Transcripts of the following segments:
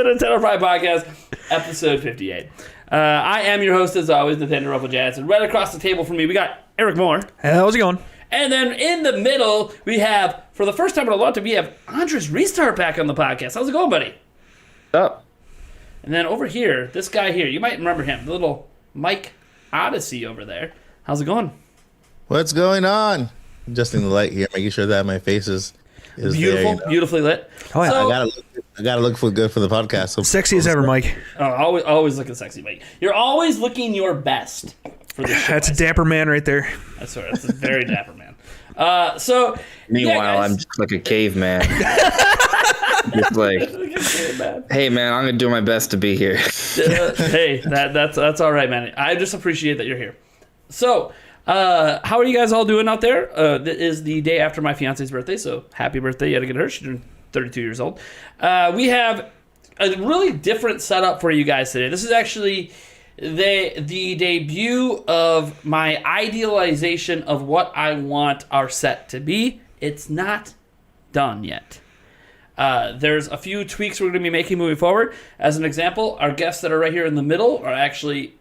the Nintendo Prime Podcast, episode 58. I am your host, as always, Nathaniel Ruffle Jansen. Right across the table from me, we got Eric Moore. Hey, how's it going? And then in the middle, we have, for the first time in a long time, we have AndresRestart back on the podcast. How's it going, buddy? What's up? And then over here, this guy here, you might remember him, the little Mike Odyssey over there. How's it going? What's going on? Adjusting the light here, making sure that my face is beautiful, there, you know? beautifully lit. Oh, yeah. So, I gotta look for good for the podcast. So Sexy as ever, Mike. always looking sexy, Mike. You're always looking your best for this show. That's a dapper man right there. That's right. That's a very dapper man. Meanwhile, yeah, I'm just like a caveman. Just like, hey man, I'm gonna do my best to be here. Hey, that's all right, man. I just appreciate that you're here. So, how are you guys all doing out there? It is the day after my fiance's birthday, so happy birthday yet again to her. She's 32 years old. We have a really different setup for you guys today. This is actually the debut of my idealization of what I want our set to be. It's not done yet. There's a few tweaks we're going to be making moving forward. As an example, our guests that are right here in the middle are actually,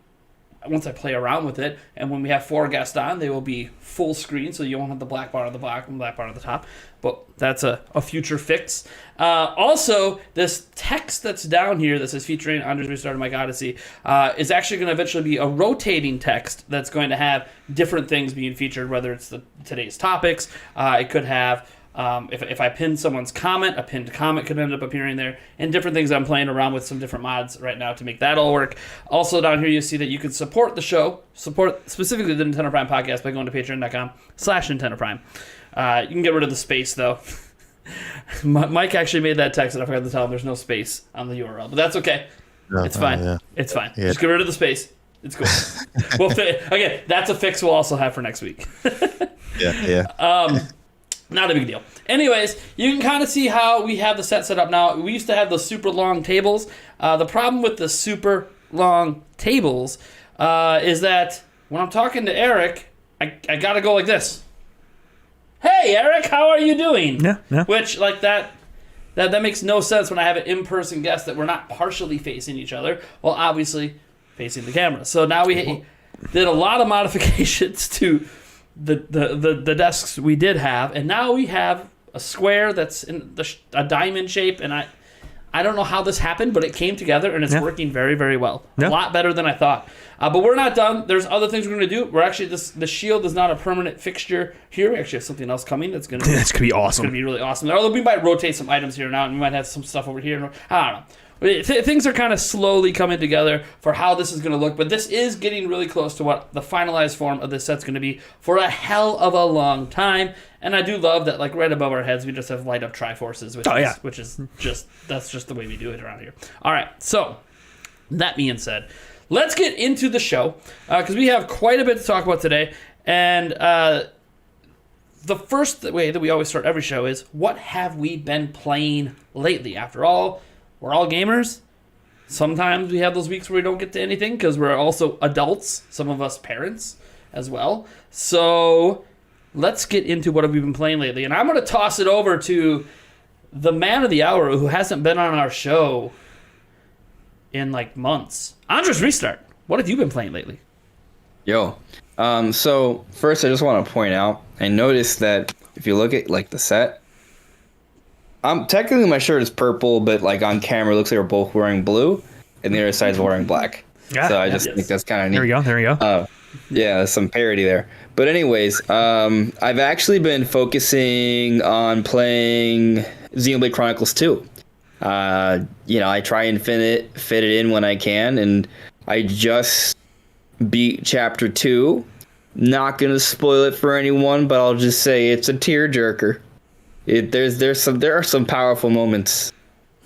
once I play around with it, and when we have 4 guests on, they will be full screen, so you won't have the black bar on the bottom and black bar on the top. But that's a future fix. Also, this text that's down here that says featuring AndresRestart My Odyssey is actually going to eventually be a rotating text that's going to have different things being featured, whether it's today's topics. It could have, if I pin someone's comment, a pinned comment could end up appearing there, and different things. I'm playing around with some different mods right now to make that all work. Also down here you see that you can support the show, support specifically the Nintendo Prime Podcast by going to patreon.com/Nintendo Prime. You can get rid of the space though. Mike actually made that text and I forgot to tell him there's no space on the URL, but that's okay. It's fine. Yeah. It's fine. Yeah. Just get rid of the space. It's cool. Again, that's a fix we'll also have for next week. yeah. Not a big deal. Anyways, you can kind of see how we have the set up now. We used to have those super long tables. The problem with the super long tables is that when I'm talking to Eric, I gotta go like this. Hey, Eric, how are you doing? Yeah. Which, like, that makes no sense when I have an in-person guest that we're not partially facing each other, while obviously facing the camera. So now we did a lot of modifications to the desks we did have, and now we have a square that's in a diamond shape, and I don't know how this happened, but it came together, and it's working very, very well. A lot better than I thought. But we're not done. There's other things we're going to do. We're actually, the shield is not a permanent fixture here. We actually have something else coming that's going to be... That's going to be awesome. It's going to be really awesome. Although we might rotate some items here and out, and we might have some stuff over here. I don't know. Things are kind of slowly coming together for how this is going to look, but this is getting really close to what the finalized form of this set's going to be for a hell of a long time. And I do love that, like, right above our heads, we just have light up Triforces, which is just, that's just the way we do it around here. All right, so that being said, let's get into the show, because we have quite a bit to talk about today. And the first way that we always start every show is, what have we been playing lately? After all, we're all gamers. Sometimes we have those weeks where we don't get to anything because we're also adults, some of us parents as well. So let's get into what have we been playing lately. And I'm going to toss it over to the man of the hour who hasn't been on our show in like months. AndresRestart, what have you been playing lately? Yo. So first I just want to point out, I noticed that if you look at like the set, technically my shirt is purple, but like on camera it looks like we're both wearing blue, and the other side's wearing black. Yeah, so I just think that's kind of neat. There we go. Yeah, there's some parody there. But anyways, I've actually been focusing on playing Xenoblade Chronicles 2. I try and fit it in when I can, and I just beat Chapter 2. Not gonna spoil it for anyone, but I'll just say it's a tearjerker. There are some powerful moments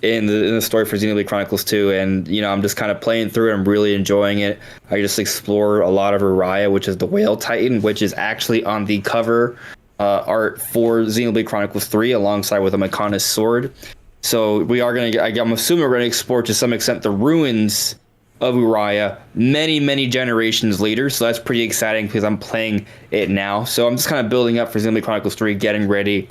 in the story for Xenoblade Chronicles 2, and I'm just kind of playing through it. I'm really enjoying it. I just explore a lot of Uriah, which is the Whale Titan, which is actually on the cover art for Xenoblade Chronicles 3, alongside with a Mechonis sword. So I'm assuming we're gonna explore to some extent the ruins of Uriah many generations later. So that's pretty exciting because I'm playing it now. So I'm just kind of building up for Xenoblade Chronicles 3, getting ready.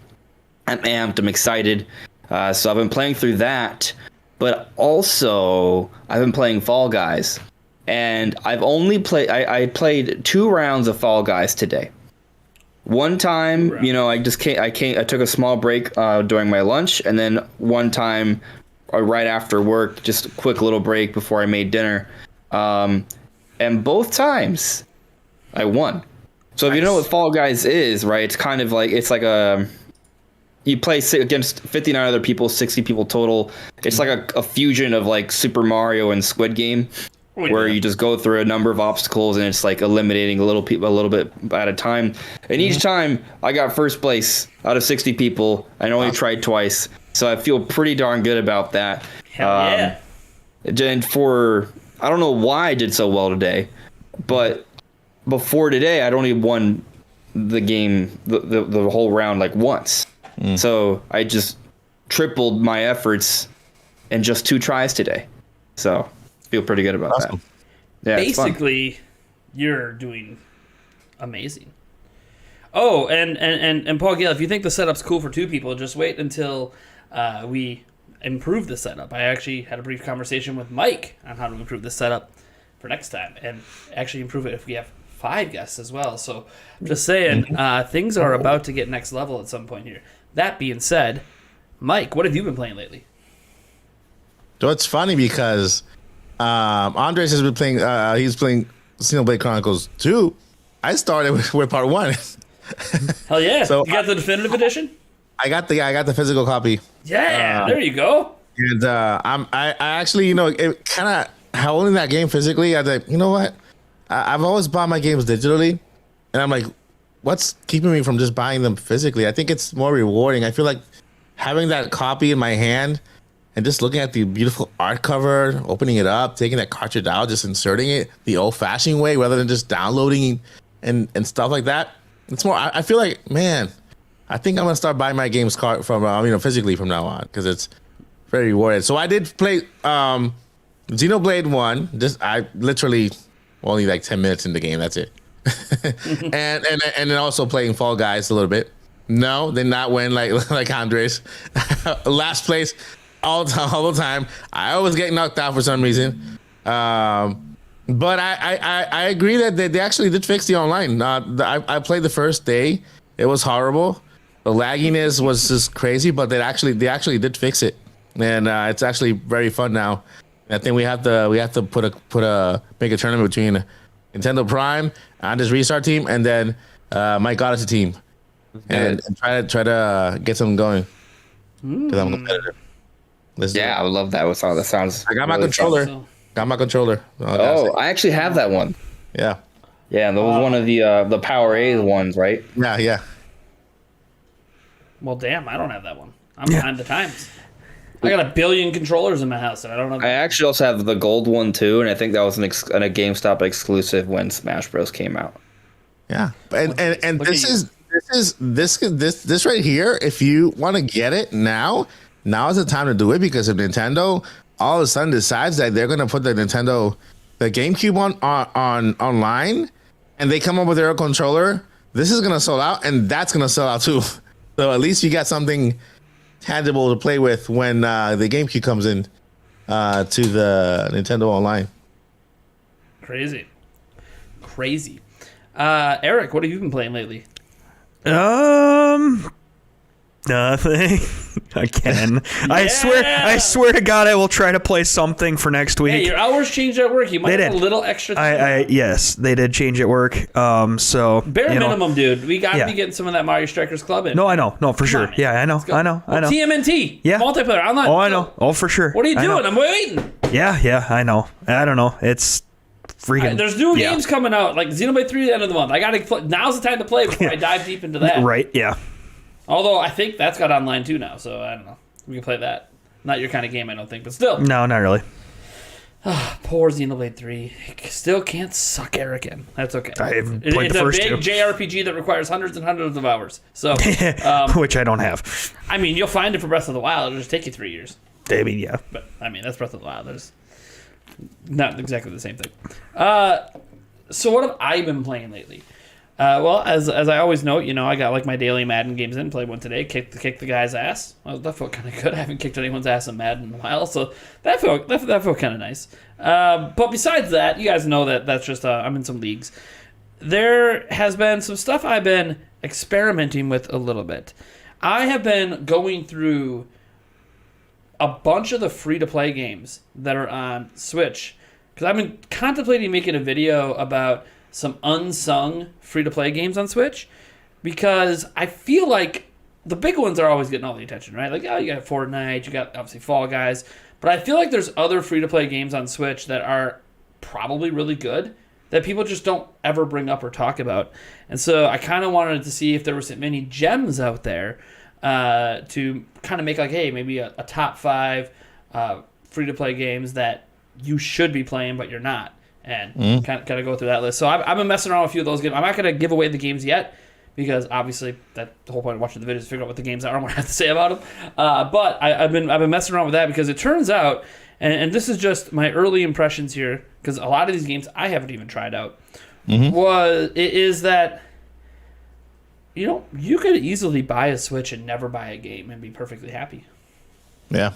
I'm amped. I'm excited. So I've been playing through that. but also I've been playing Fall Guys, and I've only played. I played 2 rounds of Fall Guys today. One time, I took a small break during my lunch, and then one time right after work, just a quick little break before I made dinner. And both times I won. So if you know what Fall Guys is, right, it's kind of like, you play against 59 other people, 60 people total. It's like a fusion of like Super Mario and Squid Game, where you just go through a number of obstacles and it's like eliminating a little bit at a time. And each time I got first place out of 60 people. I only tried twice, so I feel pretty darn good about that. Hell yeah. And I don't know why I did so well today, but before today I'd only won the game, the whole round like once. So I just tripled my efforts in just 2 tries today. So feel pretty good about that. Yeah, basically, you're doing amazing. Oh, and Paul Gale, if you think the setup's cool for 2 people, just wait until we improve the setup. I actually had a brief conversation with Mike on how to improve the setup for next time, and actually improve it if we have 5 guests as well. So I'm just saying, things are about to get next level at some point here. That being said, Mike, what have you been playing lately? So it's funny because Andres has been playing. He's playing Xenoblade Chronicles 2. I started with part 1. Hell yeah! So you got the definitive edition? I got the physical copy. Yeah, there you go. And I actually, it kind of holding that game physically. I was like, you know what? I've always bought my games digitally, and I'm like, what's keeping me from just buying them physically? I think it's more rewarding. I feel like having that copy in my hand and just looking at the beautiful art cover, opening it up, taking that cartridge out, just inserting it the old-fashioned way rather than just downloading and stuff like that. It's more. I feel like, man, I think I'm gonna start buying my games from physically from now on, because it's very rewarding. So I did play Xenoblade 1. I literally only like 10 minutes in the game. That's it. and then also playing Fall Guys a little bit. No, did not win like Andres. Last place all the time. I always get knocked out for some reason. But I agree that they actually did fix the online. I played the first day. It was horrible. The lagginess was just crazy, but they actually did fix it, and it's actually very fun now. I think we have to make a tournament between Nintendo Prime, AndresRestart team, and then Mike Odyssey team, and try to get something going, because I'm competitive. I would love that. That sounds. I got my controller. Got my controller. I actually have that one. Yeah. Yeah, that was one of the Power A ones, right? Yeah. Well, damn, I don't have that one. I'm behind the times. I got a billion controllers in my house, and I don't know. I actually also have the gold one too, and I think that was a GameStop exclusive when Smash Bros came out. Yeah, and this right here. If you want to get it now is the time to do it, because if Nintendo all of a sudden decides that they're going to put the GameCube on online, and they come up with their own controller, this is going to sell out, and that's going to sell out too. So at least you got something tangible to play with when the GameCube comes in to the Nintendo Online. Crazy. Eric, what have you been playing lately? Nothing. Again. Yeah. I swear to God, I will try to play something for next week. Hey, your hours changed at work. You might have a little extra time. Yes, they did change at work. So bare minimum, dude. We got to be getting some of that Mario Strikers Club in. No, I know. No, for sure. Man. Yeah, I know. TMNT. Yeah. Multiplayer online. Oh, I know. Oh, for sure. What are you doing? I'm waiting. Yeah, I know. I don't know. It's freaking. There's new games coming out, like Xenoblade 3 at the end of the month. I got to play. Now's the time to play before I dive deep into that. Right, yeah. Although I think that's got online too now, so I don't know. We can play that. Not your kind of game, I don't think, but still. No, not really. Poor Xenoblade 3. Still can't suck Eric in. That's okay. I haven't played the first two. It's a big Jrpg that requires hundreds and hundreds of hours. So, which I don't have. I mean, you'll find it for Breath of the Wild. It'll just take you 3 years. I mean, yeah. But, I mean, that's Breath of the Wild. There's not exactly the same thing. So what have I been playing lately? Well, as I always note, I got like my daily Madden games in. Played one today. Kicked the guy's ass. Well, that felt kind of good. I haven't kicked anyone's ass in Madden in a while, so that felt kind of nice. But besides that, you guys know that's just I'm in some leagues. There has been some stuff I've been experimenting with a little bit. I have been going through a bunch of the free-to-play games that are on Switch because I've been contemplating making a video about some unsung free-to-play games on Switch because I feel like the big ones are always getting all the attention, right? Like, you got Fortnite, you got obviously Fall Guys, but I feel like there's other free-to-play games on Switch that are probably really good that people just don't ever bring up or talk about. And so I kind of wanted to see if there were so many gems out there to kind of make like, hey, maybe a top 5 free-to-play games that you should be playing but you're not. And kind of go through that list. So I've been messing around with a few of those games. I'm not going to give away the games yet because obviously the whole point of watching the video is to figure out what the games are and what I have to say about them. But I've been messing around with that because it turns out, and this is just my early impressions here, because a lot of these games I haven't even tried out, is that you could easily buy a Switch and never buy a game and be perfectly happy. Yeah.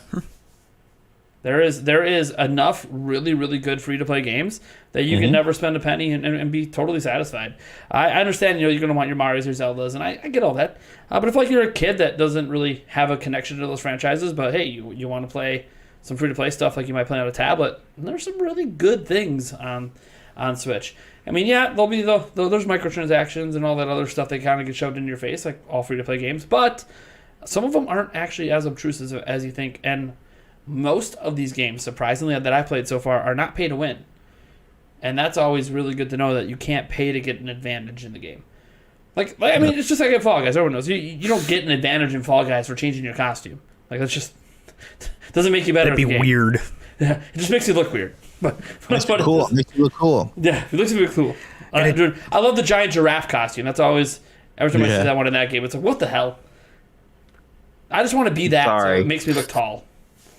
There is enough really, really good free-to-play games that you can never spend a penny and be totally satisfied. I understand, you're going to want your Marios, your Zeldas, and I get all that. But if you're a kid that doesn't really have a connection to those franchises, but hey, you want to play some free-to-play stuff like you might play on a tablet, there's some really good things on Switch. I mean, yeah, there'll be there's microtransactions and all that other stuff that kind of get shoved into your face, like all free-to-play games, but some of them aren't actually as obtrusive as you think, and most of these games, surprisingly, that I've played so far are not pay to win. And that's always really good to know that you can't pay to get an advantage in the game. Like I mean, it's just like in Fall Guys. Everyone knows. You don't get an advantage in Fall Guys for changing your costume. Like, that's just... doesn't make you better. That'd be weird. Yeah, it just makes you look weird. But Makes you cool. Makes you look cool. Yeah, it looks really cool. Dude, I love the giant giraffe costume. That's always... Every time I see that one in that game, it's like, what the hell? I just want to be that, so it makes me look tall.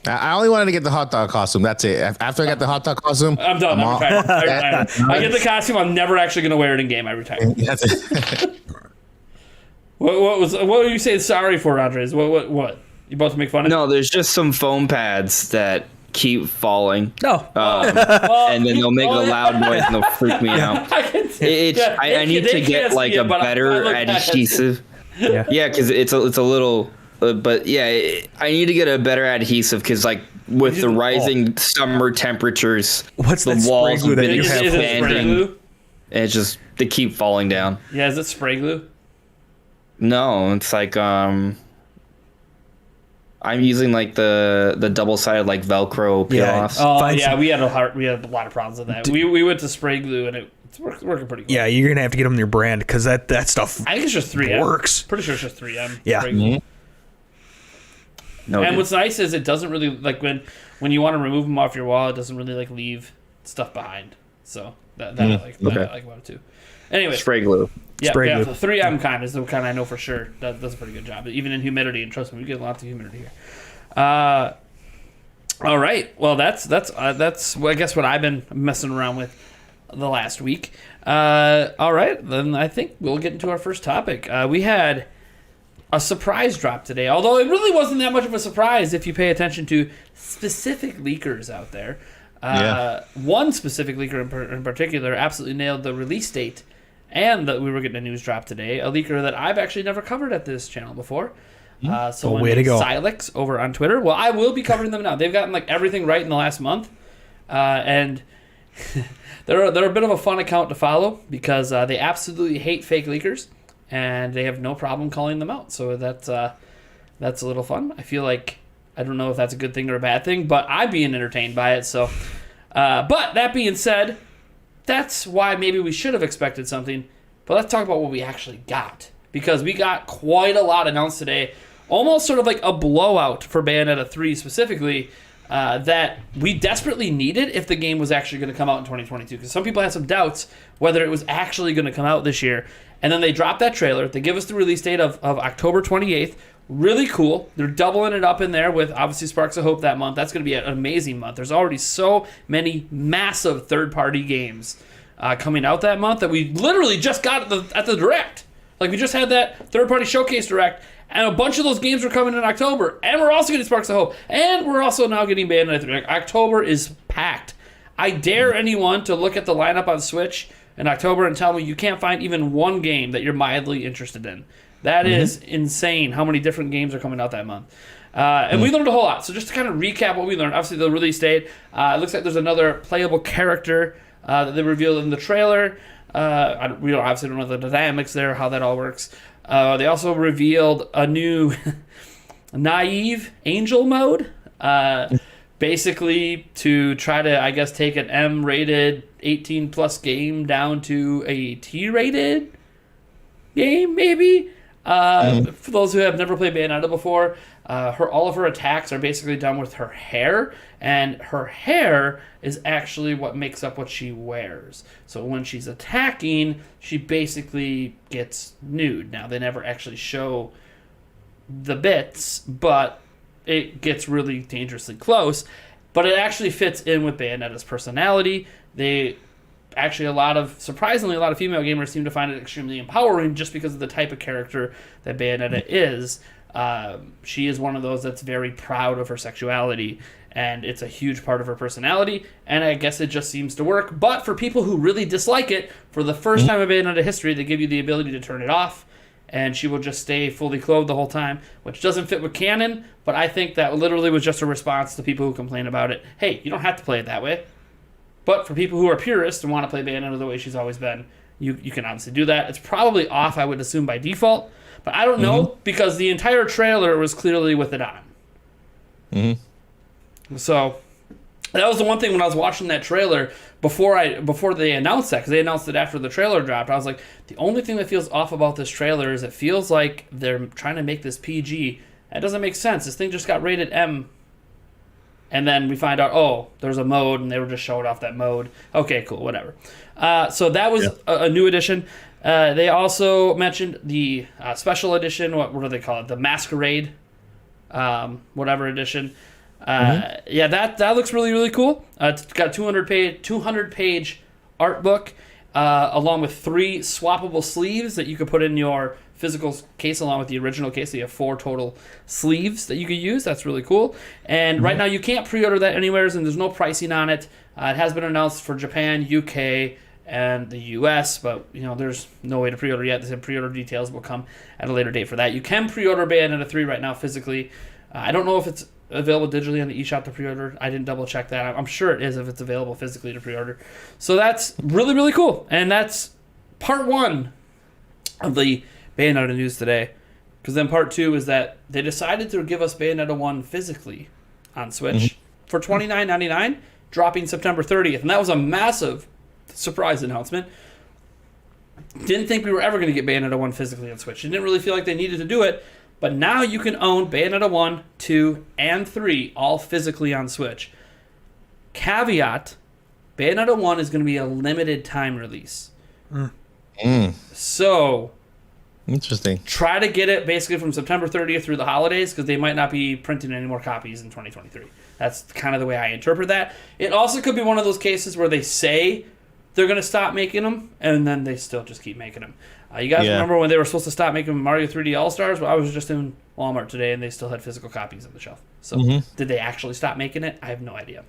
I only wanted to get the hot dog costume. That's it. After I got the hot dog costume, I'm done. I'm retired. I get the costume. I'm never actually going to wear it in game. I retire. That's it. What were you saying sorry for, Andres? What? You about to make fun of? No, there's just some foam pads that keep falling. No. And then they'll make a loud noise and they'll freak me out. I need to get like a better adhesive. Yeah, because it's a little... But yeah, I need to get a better adhesive because, like, with the rising summer temperatures, the walls have been expanding, and it's just they keep falling down. Yeah, is it spray glue? No, it's like I'm using like the double-sided like Velcro peel-offs. Oh yeah, we had a lot of problems with that. We went to spray glue and it's working pretty good. Yeah, you're gonna have to get them your brand because that stuff. I think it's just 3M. Works. Pretty sure it's just 3M. Yeah. No, and what's nice is it doesn't really, like, when you want to remove them off your wall, it doesn't really, like, leave stuff behind. So that I like about it too. Anyway, spray glue. Yeah, spray glue. The 3M kind is the kind I know for sure does a pretty good job, even in humidity. And trust me, we get lots of humidity here. All right, well that's I guess what I've been messing around with the last week. All right, then I think we'll get into our first topic. We had a surprise drop today, although it really wasn't that much of a surprise if you pay attention to specific leakers out there. One specific leaker in particular absolutely nailed the release date and that we were getting a news drop today, a leaker that I've actually never covered at this channel before. Someone named Silex over on Twitter. Well, I will be covering them now. They've gotten like everything right in the last month, and they're a bit of a fun account to follow because they absolutely hate fake leakers. And they have no problem calling them out. So that's a little fun. I feel like, I don't know if that's a good thing or a bad thing, but I'm being entertained by it. So, but that being said, that's why maybe we should have expected something. But let's talk about what we actually got. Because we got quite a lot announced today. Almost sort of like a blowout for Bayonetta 3 specifically. That we desperately needed if the game was actually going to come out in 2022. Because some people had some doubts whether it was actually going to come out this year. And then they dropped that trailer. They give us the release date of October 28th. Really cool. They're doubling it up in there with, obviously, Sparks of Hope that month. That's going to be an amazing month. There's already so many massive third-party games coming out that month that we literally just got at the Direct. Like, we just had that third-party showcase Direct, and a bunch of those games are coming in October, and we're also getting Sparks of Hope, and we're also now getting Bayonetta 3. Like, October is packed. I dare anyone to look at the lineup on Switch in October and tell me you can't find even one game that you're mildly interested in. That is insane how many different games are coming out that month. And we learned a whole lot. So just to kind of recap what we learned, obviously the release date, it looks like there's another playable character that they revealed in the trailer. We obviously don't know the dynamics there, how that all works. They also revealed a new naive angel mode, basically to try to, I guess, take an M-rated 18-plus game down to a T-rated game, maybe. For those who have never played Bayonetta before, all of her attacks are basically done with her hair, and her hair is actually what makes up what she wears. So when she's attacking, she basically gets nude. Now, they never actually show the bits, but it gets really dangerously close. But it actually fits in with Bayonetta's personality. Surprisingly, a lot of female gamers seem to find it extremely empowering just because of the type of character that Bayonetta is. She is one of those that's very proud of her sexuality, and it's a huge part of her personality, and I guess it just seems to work. But for people who really dislike it, for the first time in Bayonetta history, they give you the ability to turn it off, and she will just stay fully clothed the whole time, which doesn't fit with canon, but I think that literally was just a response to people who complain about it. Hey, you don't have to play it that way. But for people who are purists and want to play Bayonetta the way she's always been, you can obviously do that. It's probably off, I would assume, by default. But I don't know, because the entire trailer was clearly with it on. So that was the one thing when I was watching that trailer before they announced that, because they announced it after the trailer dropped. I was like, the only thing that feels off about this trailer is it feels like they're trying to make this PG. That doesn't make sense. This thing just got rated M. And then we find out, oh, there's a mode, and they were just showing off that mode. Okay, cool, whatever. So that was a new edition. They also mentioned the special edition. What do they call it? The Masquerade, whatever edition. Yeah, that looks really, really cool. It's got 200-page art book, along with 3 swappable sleeves that you could put in your physical case along with the original case. So you have 4 total sleeves that you could use. That's really cool. And right now you can't pre-order that anywhere, and there's no pricing on it. It has been announced for Japan, UK, and the US, but there's no way to pre-order yet. The pre-order details will come at a later date for that. You can pre-order Bayonetta 3 right now physically. I don't know if it's available digitally on the eShop to pre-order. I didn't double check that. I'm sure it is if it's available physically to pre-order. So that's really, really cool. And that's part 1 of the Bayonetta news today. Because then part 2 is that they decided to give us Bayonetta 1 physically on Switch for $29.99, dropping September 30th. And that was a massive surprise announcement. Didn't think we were ever going to get Bayonetta 1 physically on Switch. Didn't really feel like they needed to do it. But now you can own Bayonetta 1, 2, and 3 all physically on Switch. Caveat, Bayonetta 1 is going to be a limited time release. So interesting. Try to get it basically from September 30th through the holidays, because they might not be printing any more copies in 2023. That's kind of the way I interpret that. It also could be one of those cases where they say they're going to stop making them, and then they still just keep making them. You guys remember when they were supposed to stop making Mario 3D All-Stars? Well, I was just in Walmart today, and they still had physical copies on the shelf. So did they actually stop making it? I have no idea.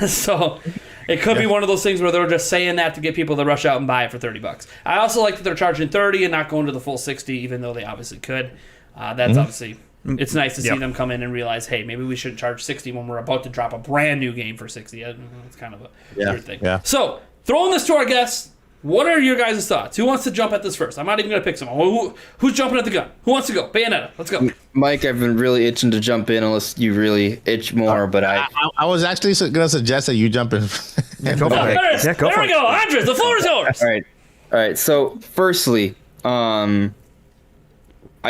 So it could be one of those things where they're just saying that to get people to rush out and buy it for $30. I also like that they're charging $30 and not going to the full $60, even though they obviously could. That's obviously, it's nice to see them come in and realize, hey, maybe we shouldn't charge $60 when we're about to drop a brand new game for $60. It's kind of a weird thing. Yeah. So throwing this to our guests. What are your guys' thoughts? Who wants to jump at this first? I'm not even going to pick someone. Who's jumping at the gun? Who wants to go? Bayonetta. Let's go. Mike, I've been really itching to jump in unless you really itch more, but I was actually going to suggest that you jump in. Go for it. There we go. Andres, the floor is yours. All right. So, firstly, I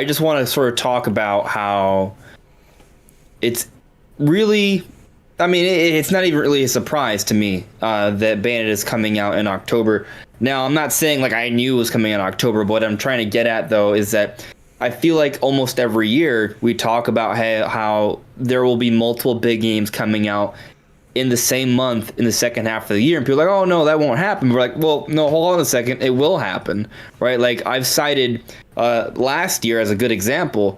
just want to sort of talk about how it's really... I mean, it's not even really a surprise to me that Bayonetta is coming out in October. Now, I'm not saying like I knew it was coming in October, but what I'm trying to get at, though, is that I feel like almost every year we talk about how there will be multiple big games coming out in the same month in the second half of the year. And people are like, oh, no, that won't happen. We're like, well, no, hold on a second. It will happen, right? Like, I've cited last year as a good example.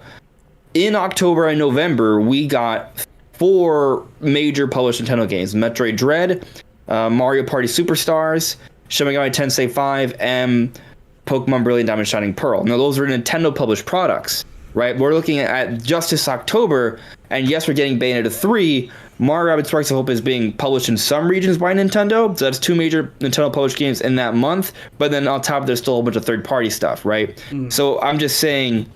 In October and November, we got 4 major published Nintendo games: Metroid Dread, Mario Party Superstars, Shin Megami Tensei 5, and Pokemon Brilliant Diamond Shining Pearl. Now, those were Nintendo published products, right? We're looking at just this October, and yes, we're getting Bayonetta 3. Mario Rabbids Sparks of Hope is being published in some regions by Nintendo, so that's 2 major Nintendo published games in that month. But then on top, there's still a bunch of third-party stuff, right? So I'm just saying,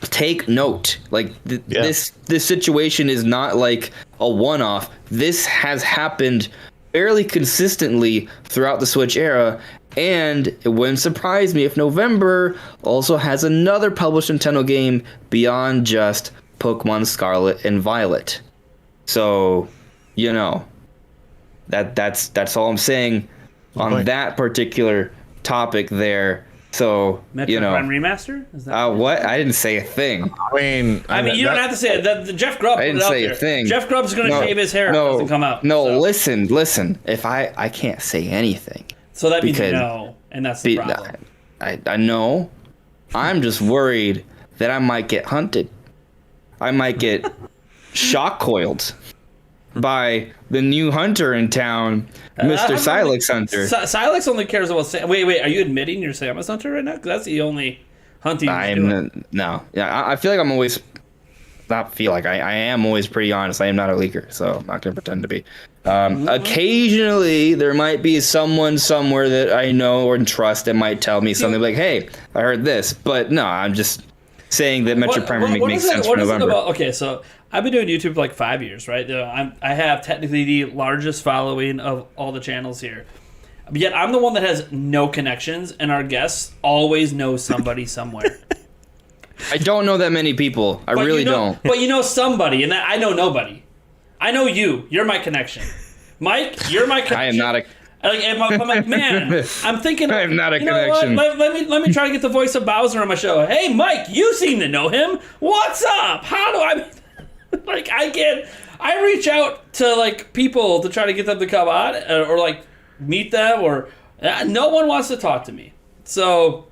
take note. Like, this situation is not like a one-off. This has happened fairly consistently throughout the Switch era, and it wouldn't surprise me if November also has another published Nintendo game beyond just Pokemon Scarlet and Violet. So, you know, that's all I'm saying on that particular topic there. So, Metroid you know, Prime Remaster? Is that what? I didn't say a thing. I mean, you don't have to say it. The Jeff Grubb I put didn't it out say there. a thing. Jeff Grubb's going to shave his hair if it doesn't come out. No, so. listen. If I can't say anything. So that means because no, and that's the problem. I know. I'm just worried that I might get hunted. I might get shock coiled by the new hunter in town, Mr. Silex Hunter. Silex only cares about... Wait, are you admitting you're Samus Hunter right now? Because that's the only hunting you're doing. No. Yeah, I feel like I'm always... Not feel like. I am always pretty honest. I am not a leaker, so I'm not going to pretend to be. Occasionally, there might be someone somewhere that I know or trust that might tell me something like, hey, I heard this. But no, I'm just saying that Metroid Prime Remake makes sense for November. Okay, so I've been doing YouTube for like 5 years, right? I have technically the largest following of all the channels here. But yet I'm the one that has no connections, and our guests always know somebody somewhere. I don't know that many people. I really don't. But you know somebody, and I know nobody. I know you. You're my connection. Mike, you're my connection. I am not a... I'm like, man, I'm thinking... I am not a connection. Let me try to get the voice of Bowser on my show. Hey, Mike, you seem to know him. What's up? How do I... Like, I reach out to, like, people to try to get them to come on, or, like, meet them, or... no one wants to talk to me. So,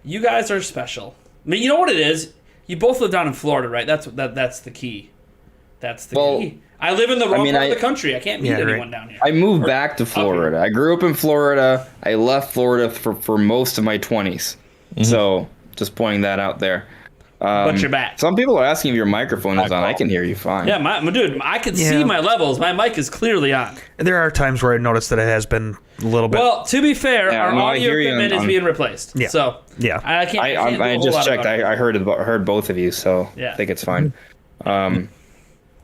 you guys are special. I mean, you know what it is? You both live down in Florida, right? That's the key. That's the key. I live in the wrong part of the country. I can't meet anyone down here. I moved back to Florida. I grew up in Florida. I left Florida for most of my 20s. So, just pointing that out there. But you're back. Some people are asking if your microphone is on. I can hear you fine. Yeah, dude, I can see my levels. My mic is clearly on. There are times where I noticed that it has been a little bit. Well, to be fair, our audio equipment is being replaced. Yeah. So yeah, I can't. I just checked. I heard both of you, so I think it's fine.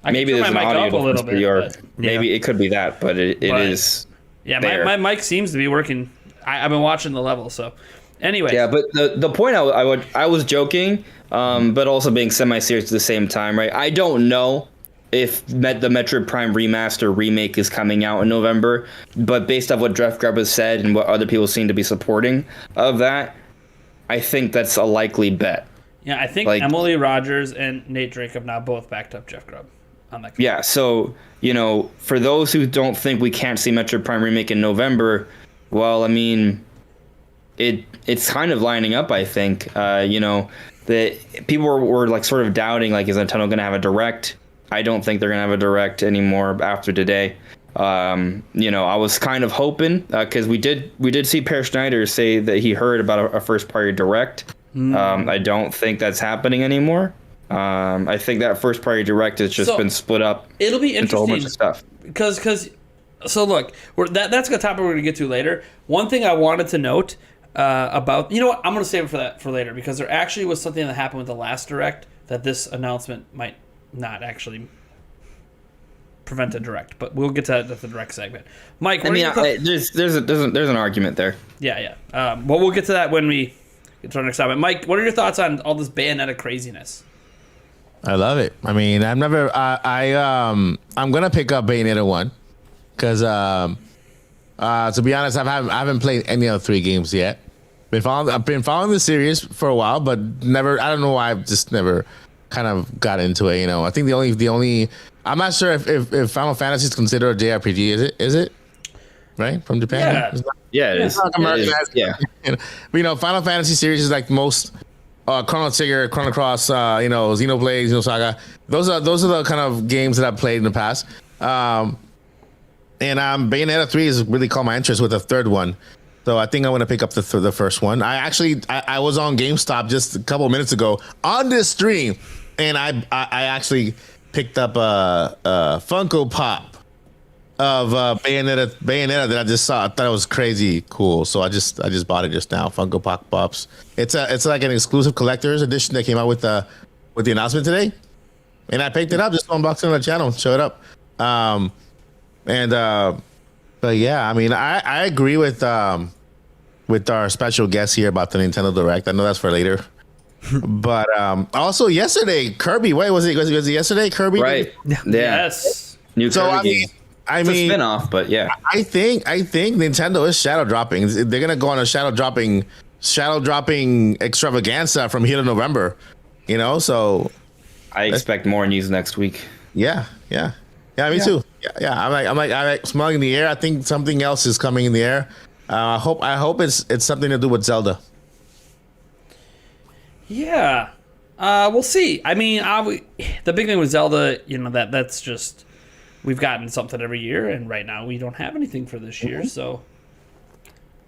Maybe there's an audio difference, or maybe it could be that, but it is. Yeah, my mic seems to be working. I've been watching the level, so. Anyway. Yeah, but the point I was joking, but also being semi-serious at the same time, right? I don't know if the Metroid Prime Remaster remake is coming out in November, but based off what Jeff Grubb has said and what other people seem to be supporting of that, I think that's a likely bet. Yeah, I think Emily Rogers and Nate Drake have now both backed up Jeff Grubb on that. Yeah, so, you know, for those who don't think we can't see Metroid Prime remake in November, well, I mean... It's kind of lining up, I think. You know, the people were like sort of doubting, like, is Nintendo going to have a direct? I don't think they're going to have a direct anymore after today. You know, I was kind of hoping because we did see Per Schneider say that he heard about a first party direct. I don't think that's happening anymore. I think that first party direct has just been split up. It'll be interesting into a whole bunch of stuff because. So look, that's a topic we're going to get to later. One thing I wanted to note. About, you know what, I'm going to save it for later because there actually was something that happened with the last direct that this announcement might not actually prevent a direct, but we'll get to that at the direct segment. Mike, there's an argument there. Yeah. Well, we'll get to that when we get to our next segment. Mike, what are your thoughts on all this Bayonetta craziness? I love it. I mean, I'm gonna pick up Bayonetta 1 because to be honest, I haven't played any of the 3 games yet. I've been following the series for a while, but never. I don't know why. I've just never kind of got into it. You know, I think the only I'm not sure if Final Fantasy is considered a JRPG. Is it? Right? From Japan? Yeah. It's not- Yeah, it is. not American. Yeah. But, Final Fantasy series is like most Chrono Trigger, Chrono Cross, Xenoblade, Xenosaga. Those are the kind of games that I've played in the past. And Bayonetta 3 has really caught my interest with the third one. So I think I'm going to pick up the first one. I was on GameStop just a couple of minutes ago on this stream, and I actually picked up a Funko Pop of Bayonetta that I just saw. I thought it was crazy cool, so I just bought it just now. Funko Pop Pops. It's like an exclusive collector's edition that came out with the announcement today, and I picked it up just unboxing on the channel. Show it up, but yeah, I mean, I agree with our special guest here about the Nintendo Direct. I know that's for later. But also yesterday, Kirby. Wait, was it yesterday? Kirby, Right. Yeah. Yes. New Kirby game. I It's mean, a spin-off, but yeah. I think Nintendo is shadow dropping. They're gonna go on a shadow dropping extravaganza from here to November. So I expect more news next week. yeah, me too. Yeah. I'm like smelling in the air. I think something else is coming in the air. I hope it's something to do with Zelda. Yeah. We'll see. I mean, the big thing with Zelda, that's just, we've gotten something every year, and right now we don't have anything for this year, so.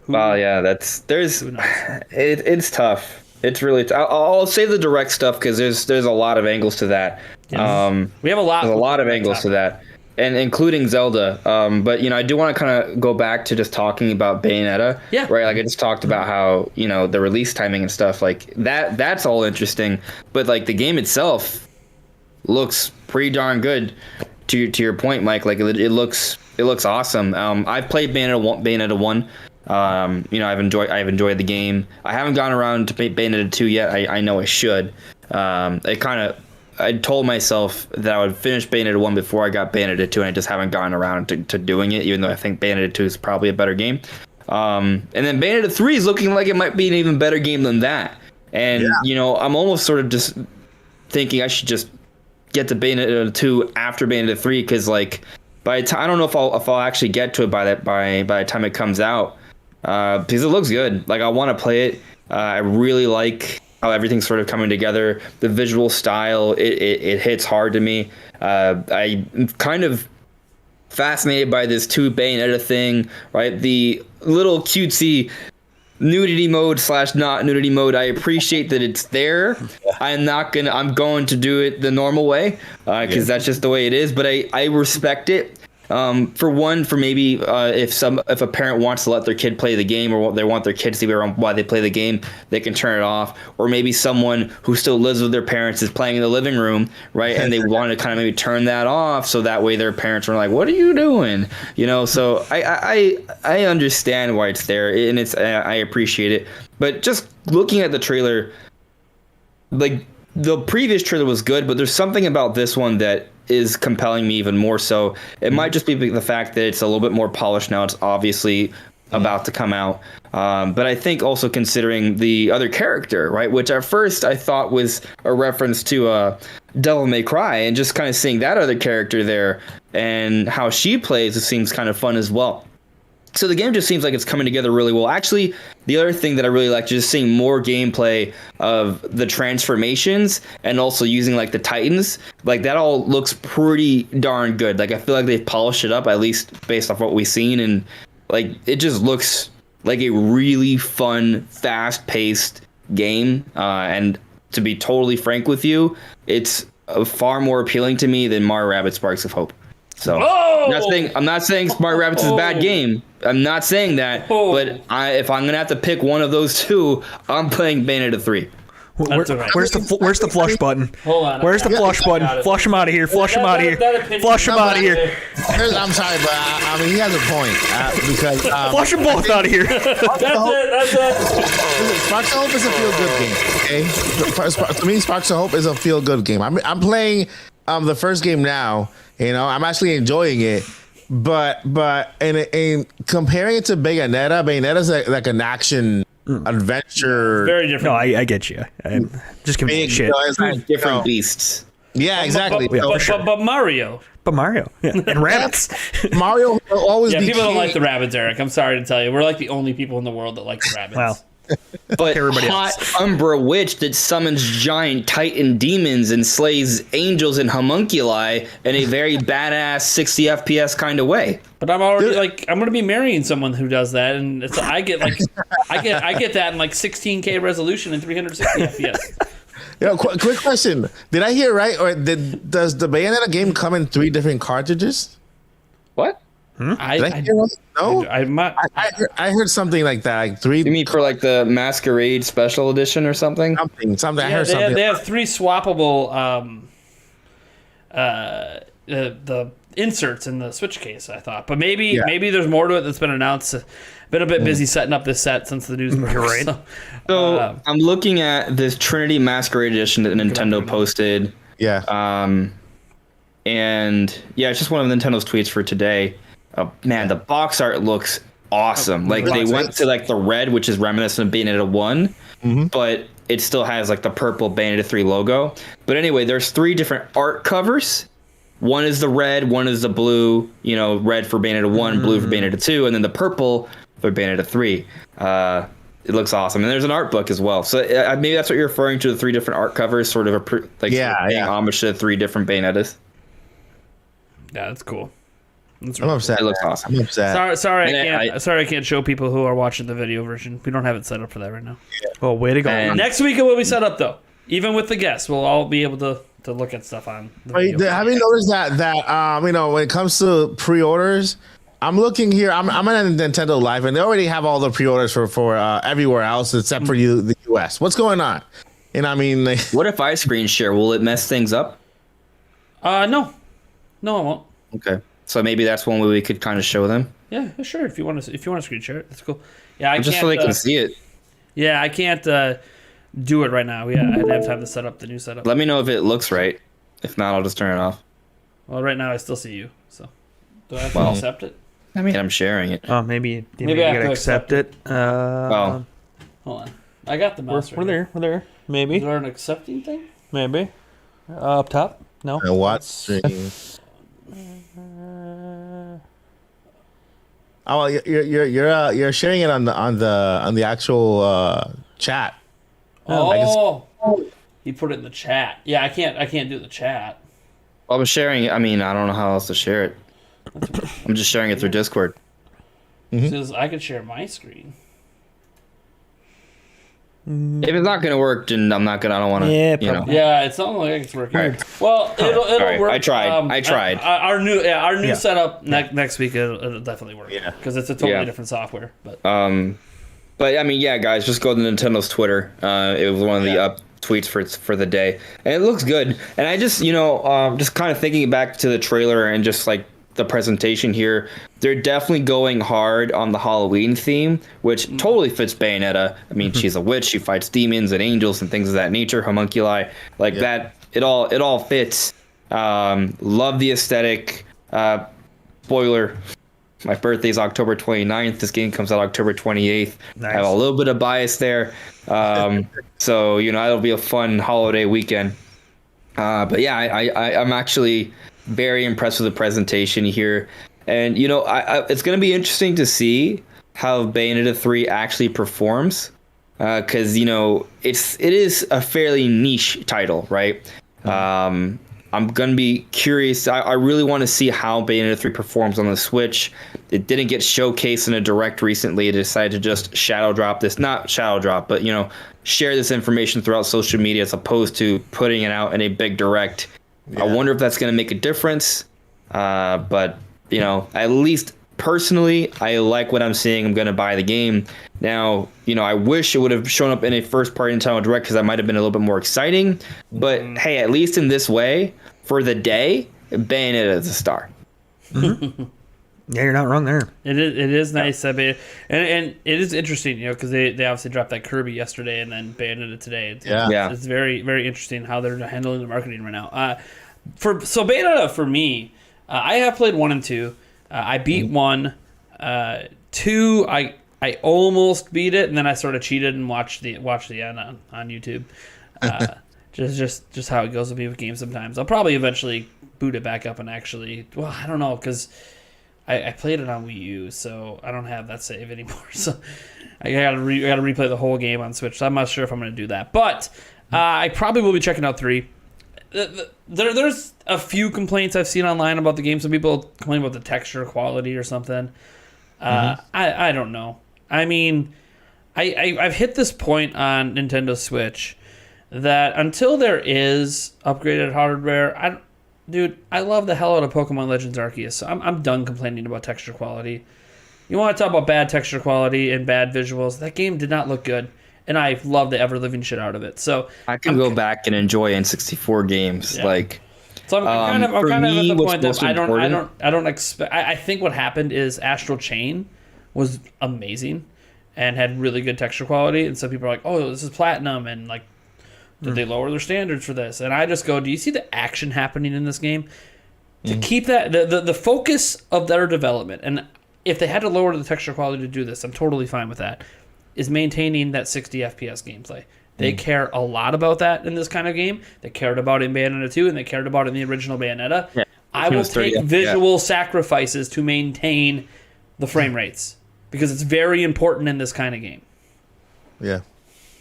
Well, yeah, Who knows? It's tough. It's really I'll save the direct stuff because there's a lot of angles to that. Yes. We have a lot. There's a lot of angles to that, and including Zelda. But I do want to kind of go back to just talking about Bayonetta. Yeah. Right. Like I just talked about how the release timing and stuff like that. That's all interesting. But like the game itself looks pretty darn good. To your point, Mike. Like it looks awesome. I've played Bayonetta 1. I've enjoyed the game. I haven't gone around to Bayonetta 2 yet. I know I should. I told myself that I would finish Bayonetta 1 before I got Bayonetta 2, and I just haven't gotten around to doing it, even though I think Bayonetta 2 is probably a better game. And then Bayonetta 3 is looking like it might be an even better game than that. And, I'm almost sort of just thinking I should just get to Bayonetta 2 after Bayonetta 3, because, like, by the time, I don't know if I'll actually get to it by the time it comes out. Because it looks good. Like, I want to play it. I really like how everything's sort of coming together. The visual style, it hits hard to me. I'm kind of fascinated by this 2 Bayonetta thing, right? The little cutesy nudity mode / not nudity mode. I appreciate that it's there. I'm going to do it the normal way because that's just the way it is. But I respect it. For maybe if a parent wants to let their kid play the game, or they want their kid to see why they play the game, they can turn it off. Or maybe someone who still lives with their parents is playing in the living room, right? And they want to kind of maybe turn that off, so that way their parents are like, "What are you doing?" So I understand why it's there, and I appreciate it. But just looking at the trailer, like the previous trailer was good, but there's something about this one that is compelling me even more so. It might just be the fact that it's a little bit more polished now. It's obviously about to come out. But I think also considering the other character, right, which at first I thought was a reference to Devil May Cry, and just kind of seeing that other character there and how she plays, it seems kind of fun as well. So the game just seems like it's coming together really well. Actually, the other thing that I really like is just seeing more gameplay of the transformations and also using like the Titans. Like that all looks pretty darn good. Like I feel like they've polished it up, at least based off what we've seen, and like it just looks like a really fun, fast-paced game. And to be totally frank with you, it's far more appealing to me than Mario Rabbids Sparks of Hope. So I'm not saying Mario Rabbids is a bad game. I'm not saying that, but if I'm gonna have to pick one of those two, I'm playing Bayonetta 3. Where's the flush button? Hold on. Where's the flush button? Flush him out of here. Flush him out of here. Flush him out of here. I'm sorry, but I mean he has a point because Flush them both out of here. That's it. Sparks of Hope is a feel good game. Okay, to me, Sparks of Hope is a feel good game. I'm playing the first game now. I'm actually enjoying it. But in comparing it to Bayonetta's like an action adventure. Very different. No, I get you. I'm just giving you shit. Different beasts. Yeah, exactly. But Mario. But Mario. Yeah. And rabbits. Mario will always Yeah, be people don't king. like the rabbits, Eric. I'm sorry to tell you. We're like the only people in the world that like the rabbits. Wow. But everybody hot else. Umbra witch that summons giant titan demons and slays angels and homunculi in a very badass 60 FPS kind of way. But I'm already like I'm gonna be marrying someone who does that, and it's I get that in like 16K resolution and 360 FPS. Quick question: did I hear right, or does the Bayonetta game come in 3 different cartridges? What? Did I hear right? No, I heard something like that. Like 3. You mean for like the Masquerade Special Edition or something? Something. I Yeah, heard something. they have 3 swappable the inserts in the Switch case. I thought, but maybe there's more to it that's been announced. Been a bit busy setting up this set since the news broke. Right. So I'm looking at this Trinity Masquerade Edition that Nintendo posted. Yeah. And yeah, it's just one of Nintendo's tweets for today. Man, the box art looks awesome. Like they went to like the red, which is reminiscent of Bayonetta 1, but it still has like the purple Bayonetta 3 logo. But anyway, there's 3 different art covers. One is the red, one is the blue, red for Bayonetta 1, blue for Bayonetta 2, and then the purple for Bayonetta 3. It looks awesome. And there's an art book as well. So maybe that's what you're referring to, the 3 different art covers, sort of paying homage to the 3 different Bayonettas. Yeah, that's cool. That's I'm upset. It looks awesome. I'm upset. Sorry, I can't show people who are watching the video version. We don't have it set up for that right now. Oh, way to go. And- Next week it will be set up though. Even with the guests, we'll all be able to look at stuff on the video. Have you noticed that when it comes to pre-orders, I'm looking here. I'm at Nintendo Live, and they already have all the pre-orders for everywhere else except for the US. What's going on? And I mean, What if I screen share? Will it mess things up? No, it won't. Okay. So maybe that's one way we could kind of show them. Yeah, sure. If you want to screen share it, that's cool. Yeah, Just so they can see it. Yeah, I can't do it right now. Yeah, I'd have time to set up the new setup. Let me know if it looks right. If not, I'll just turn it off. Well, right now I still see you, so do I have to accept it? I mean, I'm sharing it. Oh, maybe you I have gotta to accept it. Oh. Hold on, I got the mouse. We're right there. We're there. Is Maybe. there an accepting thing? Maybe. Up top? No. what stream? Oh, you're sharing it on the actual chat. Oh, he put it in the chat. Yeah, I can't do the chat. I'm sharing it. I mean, I don't know how else to share it. I'm just sharing it through Discord. Because I could share my screen. If it's not gonna work, then I don't want to. Yeah, you know. probably. Yeah, it's not like it's working. All right. Well, it'll right, work. I tried. Our new Yeah. setup next week it'll definitely work. Yeah. because it's a totally different software. But But I mean, yeah, guys, just go to Nintendo's Twitter. It was one of the up tweets for the day, and it looks good. And I just just kind of thinking back to the trailer and just like the presentation here, they're definitely going hard on the Halloween theme, which totally fits Bayonetta. I mean, she's a witch, she fights demons and angels and things of that nature, homunculi, like that. It all fits. Love the aesthetic. Spoiler, my birthday's October 29th. This game comes out October 28th. Nice. I have a little bit of bias there. So, it'll be a fun holiday weekend. But yeah, I'm actually very impressed with the presentation here. And, it's going to be interesting to see how Bayonetta 3 actually performs. Because, it is a fairly niche title, right? I'm going to be curious. I really want to see how Bayonetta 3 performs on the Switch. It didn't get showcased in a direct recently. It decided to just shadow drop this. Not shadow drop, but, share this information throughout social media as opposed to putting it out in a big direct. Yeah. I wonder if that's going to make a difference. But, at least personally, I like what I'm seeing. I'm going to buy the game. Now, I wish it would have shown up in a first-party Nintendo Direct because that might have been a little bit more exciting. But, hey, at least in this way, for the day, Bayonetta is a star. Mm-hmm. Yeah, you're not wrong there. It is nice. I mean, and it is interesting, because they obviously dropped that Kirby yesterday and then Bayonetta today. It's very, very interesting how they're handling the marketing right now. So Bayonetta for me, I have played 1 and 2. I beat 1. 2, I almost beat it, and then I sort of cheated and watched the end on YouTube. Just how it goes with me with games sometimes. I'll probably eventually boot it back up and actually, well, I don't know, because I played it on Wii U, so I don't have that save anymore. So I gotta replay the whole game on Switch. So I'm not sure if I'm gonna do that, but I probably will be checking out 3. There's a few complaints I've seen online about the game. Some people complain about the texture quality or something. I don't know. I mean, I've hit this point on Nintendo Switch that until there is upgraded hardware, I love the hell out of Pokemon Legends Arceus. So I'm done complaining about texture quality. You want to talk about bad texture quality and bad visuals? That game did not look good, and I love the ever-living shit out of it. So I can go back and enjoy N64 games. Yeah. Like, so I'm kind of at the point that I don't expect. I think what happened is Astral Chain was amazing and had really good texture quality, and some people are like, "Oh, this is platinum," and like, did they lower their standards for this? And I just go, "Do you see the action happening in this game? To keep that the focus of their development, and if they had to lower the texture quality to do this, I'm totally fine with that. Is maintaining that 60 FPS gameplay." They care a lot about that in this kind of game. They cared about it in Bayonetta 2, and they cared about it in the original Bayonetta. Yeah, I will take visual sacrifices to maintain the frame rates because it's very important in this kind of game. Yeah.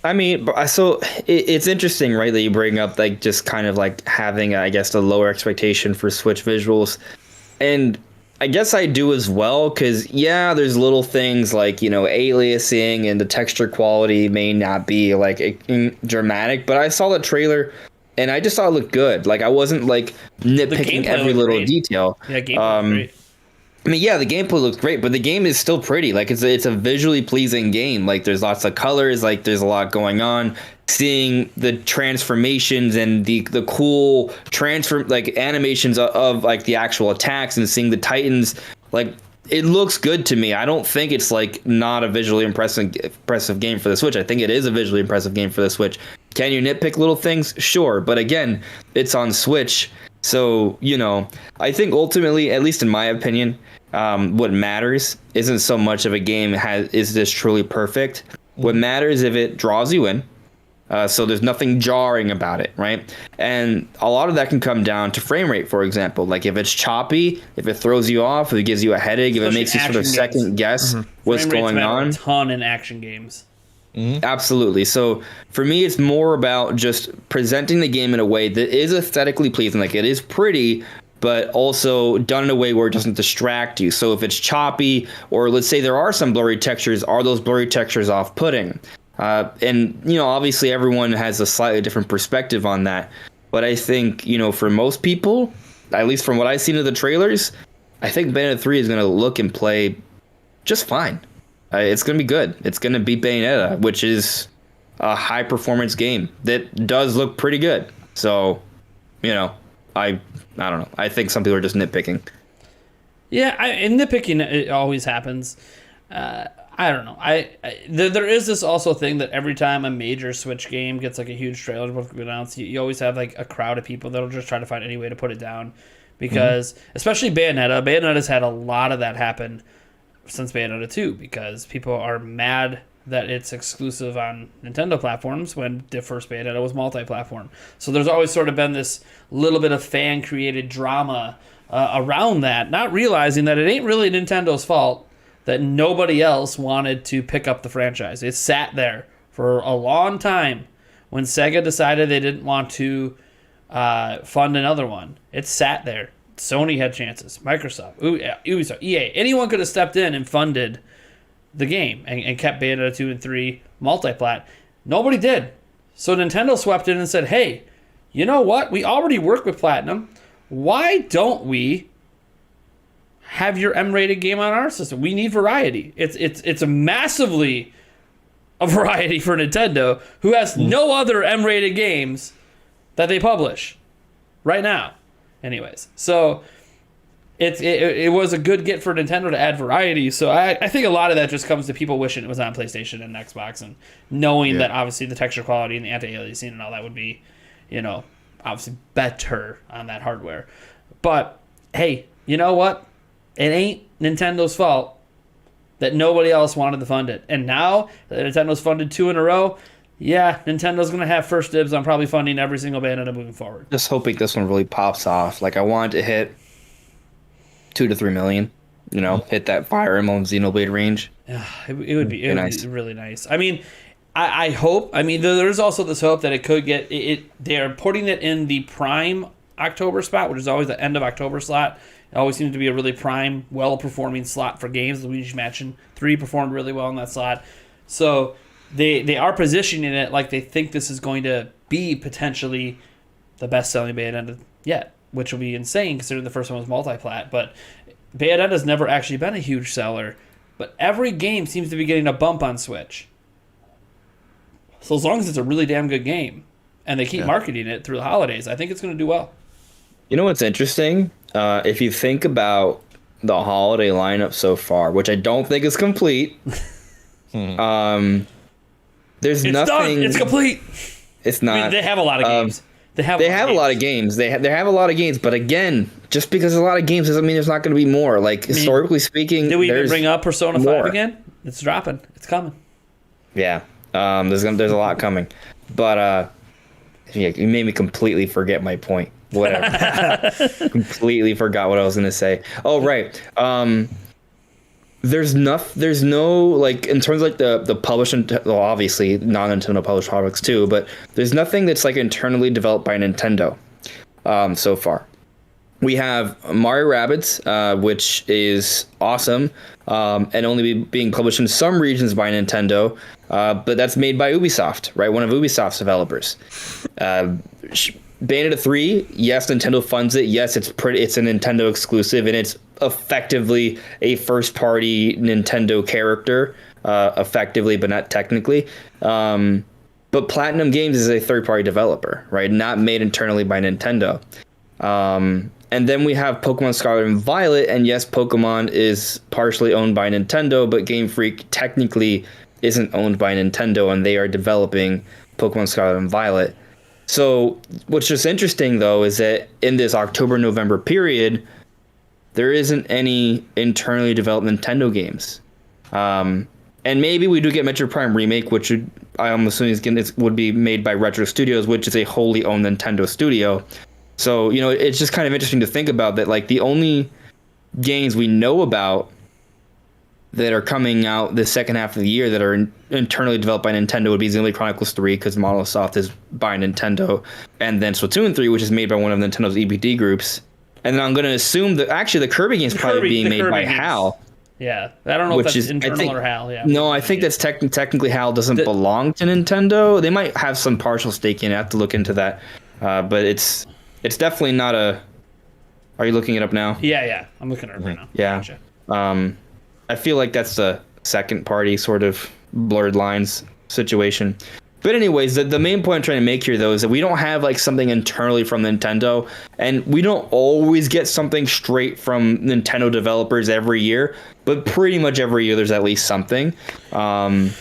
I mean, so it's interesting, right, that you bring up like just kind of like having, I guess, the lower expectation for Switch visuals. And I guess I do as well, because, yeah, there's little things like, aliasing and the texture quality may not be, like, dramatic. But I saw the trailer, and I just thought it looked good. Like, I wasn't, like, nitpicking every little detail. Yeah, gameplay was great. I mean, yeah, the gameplay looks great, but the game is still pretty. Like, it's a visually pleasing game. Like, there's lots of colors. Like, there's a lot going on. Seeing the transformations and the cool animations of like the actual attacks and seeing the Titans, like, it looks good to me. I don't think it's like not a visually impressive game for the Switch. I think it is a visually impressive game for the Switch. Can you nitpick little things? Sure, but again, it's on Switch. So, I think ultimately, at least in my opinion, what matters isn't so much of a game is this truly perfect. What matters is if it draws you in. So there's nothing jarring about it, right? And a lot of that can come down to frame rate, for example. Like if it's choppy, if it throws you off, if it gives you a headache, if it makes you sort of second guess what's going on. A ton in action games. Absolutely. So for me, it's more about just presenting the game in a way that is aesthetically pleasing. Like it is pretty, but also done in a way where it doesn't distract you. So if it's choppy, or let's say there are some blurry textures, are those blurry textures off-putting? And, obviously everyone has a slightly different perspective on that. But I think, for most people, at least from what I've seen of the trailers, I think Bayonetta 3 is going to look and play just fine. It's going to be good. It's going to beat Bayonetta, which is a high-performance game that does look pretty good. So, I don't know. I think some people are just nitpicking. Yeah, and nitpicking, it always happens. I don't know. There is this also thing that every time a major Switch game gets like a huge trailer announced, you always have like a crowd of people that'll just try to find any way to put it down, because especially Bayonetta's had a lot of that happen since Bayonetta 2, because people are mad that it's exclusive on Nintendo platforms when the first Bayonetta was multi-platform. So there's always sort of been this little bit of fan-created drama around that, not realizing that it ain't really Nintendo's fault that nobody else wanted to pick up the franchise. It sat there for a long time. When Sega decided they didn't want to fund another one, it sat there. Sony had chances. Microsoft, Ubisoft, EA. Anyone could have stepped in and funded the game and kept Bayonetta 2 and 3 multiplat. Nobody did. So Nintendo swept in and said, hey, you know what? We already work with Platinum. Why don't we have your M-rated game on our system? We need variety. It's a massively a variety for Nintendo, who has no other M-rated games that they publish right now. Anyways, so it was a good get for Nintendo to add variety. So I think a lot of that just comes to people wishing it was on PlayStation and Xbox, and knowing that obviously the texture quality and the anti-aliasing and all that would be, obviously better on that hardware. But hey, you know what? It ain't Nintendo's fault that nobody else wanted to fund it. And now that Nintendo's funded 2 in a row, Yeah, Nintendo's going to have first dibs on probably funding every single Bayonetta moving forward. Just hoping this one really pops off. Like, I want it to hit 2 to 3 million. Hit that Fire Emblem Xenoblade range. It would be nice. Really nice. I mean, I hope. I mean, there's also this hope that it could get it. They're putting it in the prime October spot, which is always the end of October slot. It always seems to be a really prime, well-performing slot for games. Luigi's Mansion 3 performed really well in that slot. So they are positioning it like they think this is going to be potentially the best-selling Bayonetta yet, which will be insane considering the first one was multi-plat. But Bayonetta's never actually been a huge seller, but every game seems to be getting a bump on Switch. So as long as it's a really damn good game, and they keep marketing it through the holidays, I think it's going to do well. You know what's interesting? If you think about the holiday lineup so far, which I don't think is complete, there's It's nothing. done. It's complete. It's not. I mean, they have a lot of games. They have a lot of games. They have a lot of games, but again, just because there's a lot of games doesn't mean there's not going to be more. Like, historically speaking, did we even bring up Persona 5 more. again? It's dropping. It's coming. Yeah. There's a lot coming, but you made me completely forget my point. Whatever. Completely forgot what I was going to say. Oh, right. There's no, like, in terms of like the published, well, obviously non-Nintendo published products too, but there's nothing that's like internally developed by Nintendo so far. We have Mario Rabbids, which is awesome, and only being published in some regions by Nintendo, but that's made by Ubisoft, right? One of Ubisoft's developers. Bayonetta 3, yes, Nintendo funds it. Yes, it's a Nintendo exclusive, and it's effectively a first-party Nintendo character, effectively, but not technically. But Platinum Games is a third-party developer, right? Not made internally by Nintendo. And then we have Pokemon Scarlet and Violet, and yes, Pokemon is partially owned by Nintendo, but Game Freak technically isn't owned by Nintendo, and they are developing Pokemon Scarlet and Violet. So what's just interesting, though, is that in this October-November period, there isn't any internally developed Nintendo games. And maybe we do get Metroid Prime Remake, which I'm assuming would be made by Retro Studios, which is a wholly owned Nintendo studio. So, it's just kind of interesting to think about that, like, the only games we know about that are coming out the second half of the year that are internally developed by Nintendo would be Xenoblade Chronicles 3, because Monosoft is by Nintendo, and then Splatoon 3, which is made by one of Nintendo's EPD groups. And then I'm going to assume that actually the Kirby game's probably being made by HAL. Yeah, I don't know if that's internal or HAL. Yeah. No, I think that's technically HAL doesn't belong to Nintendo. They might have some partial stake in it. I have to look into that. But it's definitely not a... Are you looking it up now? Yeah. I'm looking at it right now. Yeah. Gotcha. I feel like that's the second party sort of blurred lines situation. But anyways, the main point I'm trying to make here, though, is that we don't have like something internally from Nintendo, and we don't always get something straight from Nintendo developers every year, but pretty much every year there's at least something. I mean,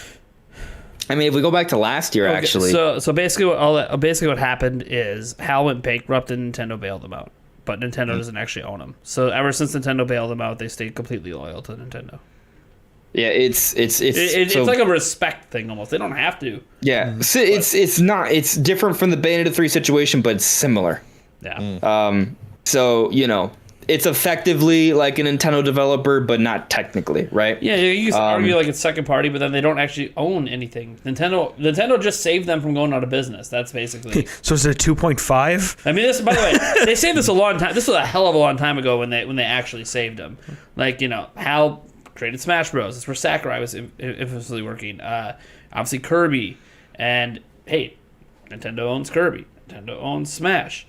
if we go back to last year, actually. So basically what happened is HAL went bankrupt and Nintendo bailed them out. But Nintendo doesn't actually own them. So ever since Nintendo bailed them out, they stayed completely loyal to Nintendo. Yeah, it's like a respect thing almost. They don't have to. Yeah, it's different from the Bayonetta 3 situation, but it's similar. Yeah. So it's effectively like a Nintendo developer, but not technically, right? Yeah, you can argue like it's second party, but then they don't actually own anything. Nintendo just saved them from going out of business. That's basically. So is it 2.5? I mean, this, by the way, they saved this a long time. This was a hell of a long time ago when they actually saved them. Like, HAL created Smash Bros. That's where Sakurai was infamously working. Obviously Kirby, and hey, Nintendo owns Kirby. Nintendo owns Smash,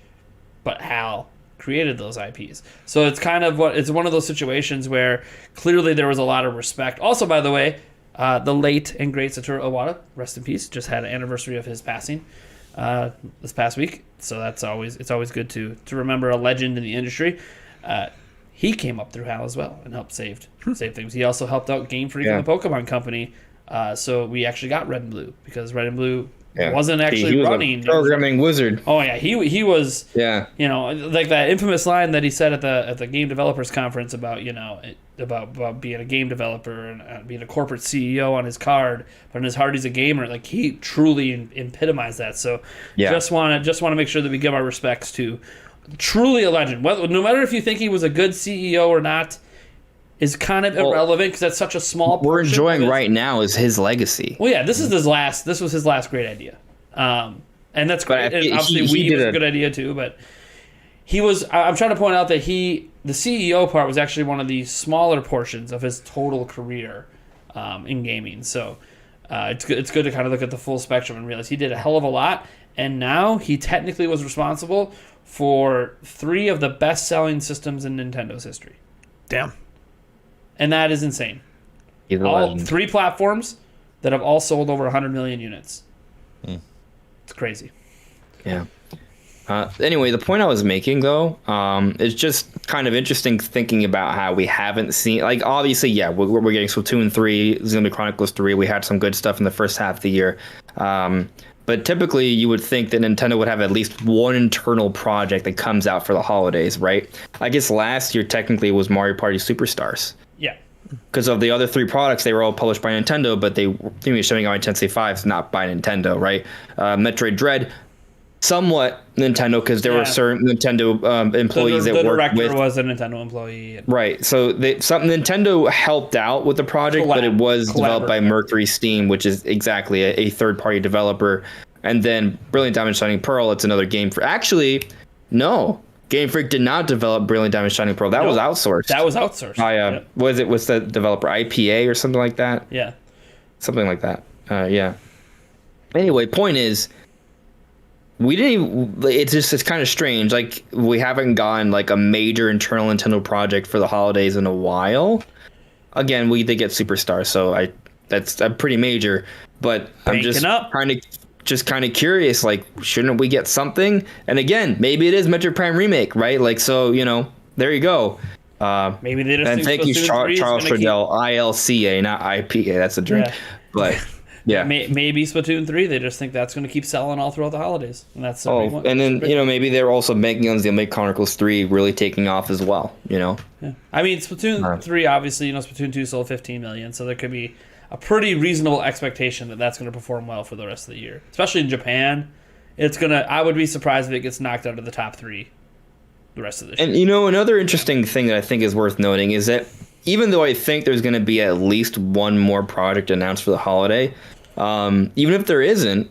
but HAL created those IPs. So it's kind of it's one of those situations where clearly there was a lot of respect. Also, by the way, the late and great Satoru Iwata, rest in peace, just had an anniversary of his passing this past week. So it's always good to remember a legend in the industry. He came up through HAL as well and helped save things. He also helped out Game Freak and the Pokemon Company. So we actually got Red and Blue because Red and Blue Yeah. wasn't actually he was running. a programming wizard. Oh yeah, he was. Yeah. You know, like that infamous line that he said at the game developers conference about about being a game developer and being a corporate CEO on his card, but in his heart he's a gamer. Like he truly epitomized that. So just want to make sure that we give our respects to truly a legend. No matter if you think he was a good CEO or not, is kind of irrelevant because that's such a small. We're enjoying right now is his legacy. Well, yeah, this was his last great idea, and that's great. But And obviously, he was did a good idea too. But he was. I'm trying to point out that the CEO part was actually one of the smaller portions of his total career in gaming. So it's good to kind of look at the full spectrum and realize he did a hell of a lot. And now he technically was responsible for 3 of the best-selling systems in Nintendo's history. Damn. And that is insane. He's a All legend. 3 platforms that have all sold over 100 million units. It's crazy. Yeah. Anyway, the point I was making, though, is just kind of interesting thinking about how we haven't seen... Like, obviously, yeah, we're getting Splatoon 3, Xenoblade Chronicles 3. We had some good stuff in the first half of the year. But typically, you would think that Nintendo would have at least one internal project that comes out for the holidays, right? I guess last year, technically, was Mario Party Superstars. Yeah. Because of the other 3 products, they were all published by Nintendo, but they were showing out Intensity 5 is not by Nintendo, right? Metroid Dread, somewhat Nintendo, because there were certain Nintendo employees that worked with. The director was a Nintendo employee. Right, so Nintendo helped out with the project, but it was developed by Mercury Steam, which is exactly a third-party developer. And then Brilliant Diamond Shining Pearl, it's another game for... Actually, no. Game Freak did not develop Brilliant Diamond Shining Pearl. That was outsourced. That was outsourced. Was the developer IPA or something like that? Yeah. Something like that. Yeah. Anyway, point is, we didn't even, it's kind of strange. Like, we haven't gotten like a major internal Nintendo project for the holidays in a while. Again, we did get Superstar, so that's pretty major. But I'm just kind of curious, like, shouldn't we get something? And again, maybe it is Metroid Prime Remake, right? Like, so, there you go. Maybe they just and thank you, Charles Friedel, ILCA, not IPA. That's a drink. Yeah. But yeah, maybe Splatoon 3. They just think that's going to keep selling all throughout the holidays, and that's and then maybe they're also banking on Xenoblade Chronicles 3 really taking off as well. Yeah. I mean, Splatoon 3 obviously, Splatoon 2 sold 15 million, so there could be a pretty reasonable expectation that that's going to perform well for the rest of the year, especially in Japan. I would be surprised if it gets knocked out of the top 3 the rest of this year. And another interesting thing that I think is worth noting is that even though I think there's going to be at least one more project announced for the holiday, even if there isn't,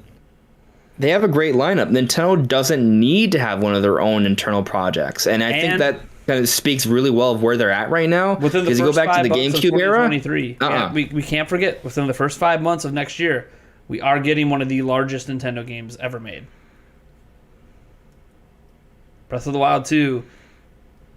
they have a great lineup. Nintendo doesn't need to have one of their own internal projects, and I think that kind of speaks really well of where they're at right now. Within the first you go back 5 to the months GameCube of era, 2023, we can't forget, within the first 5 months of next year, we are getting one of the largest Nintendo games ever made. Breath of the Wild 2.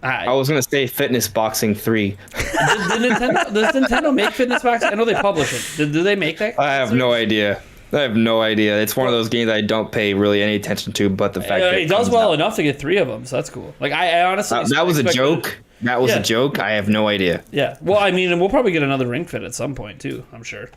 I was going to say Fitness Boxing 3. Does Nintendo make Fitness Boxing? I know they publish it. Do they make that? I have no idea. It's one of those games I don't pay really any attention to, but the fact that it does well enough to get 3 of them, so that's cool. Like I honestly, that was a joke. That was a joke. I have no idea. Yeah. Well, I mean, and we'll probably get another Ring Fit at some point too. I'm sure.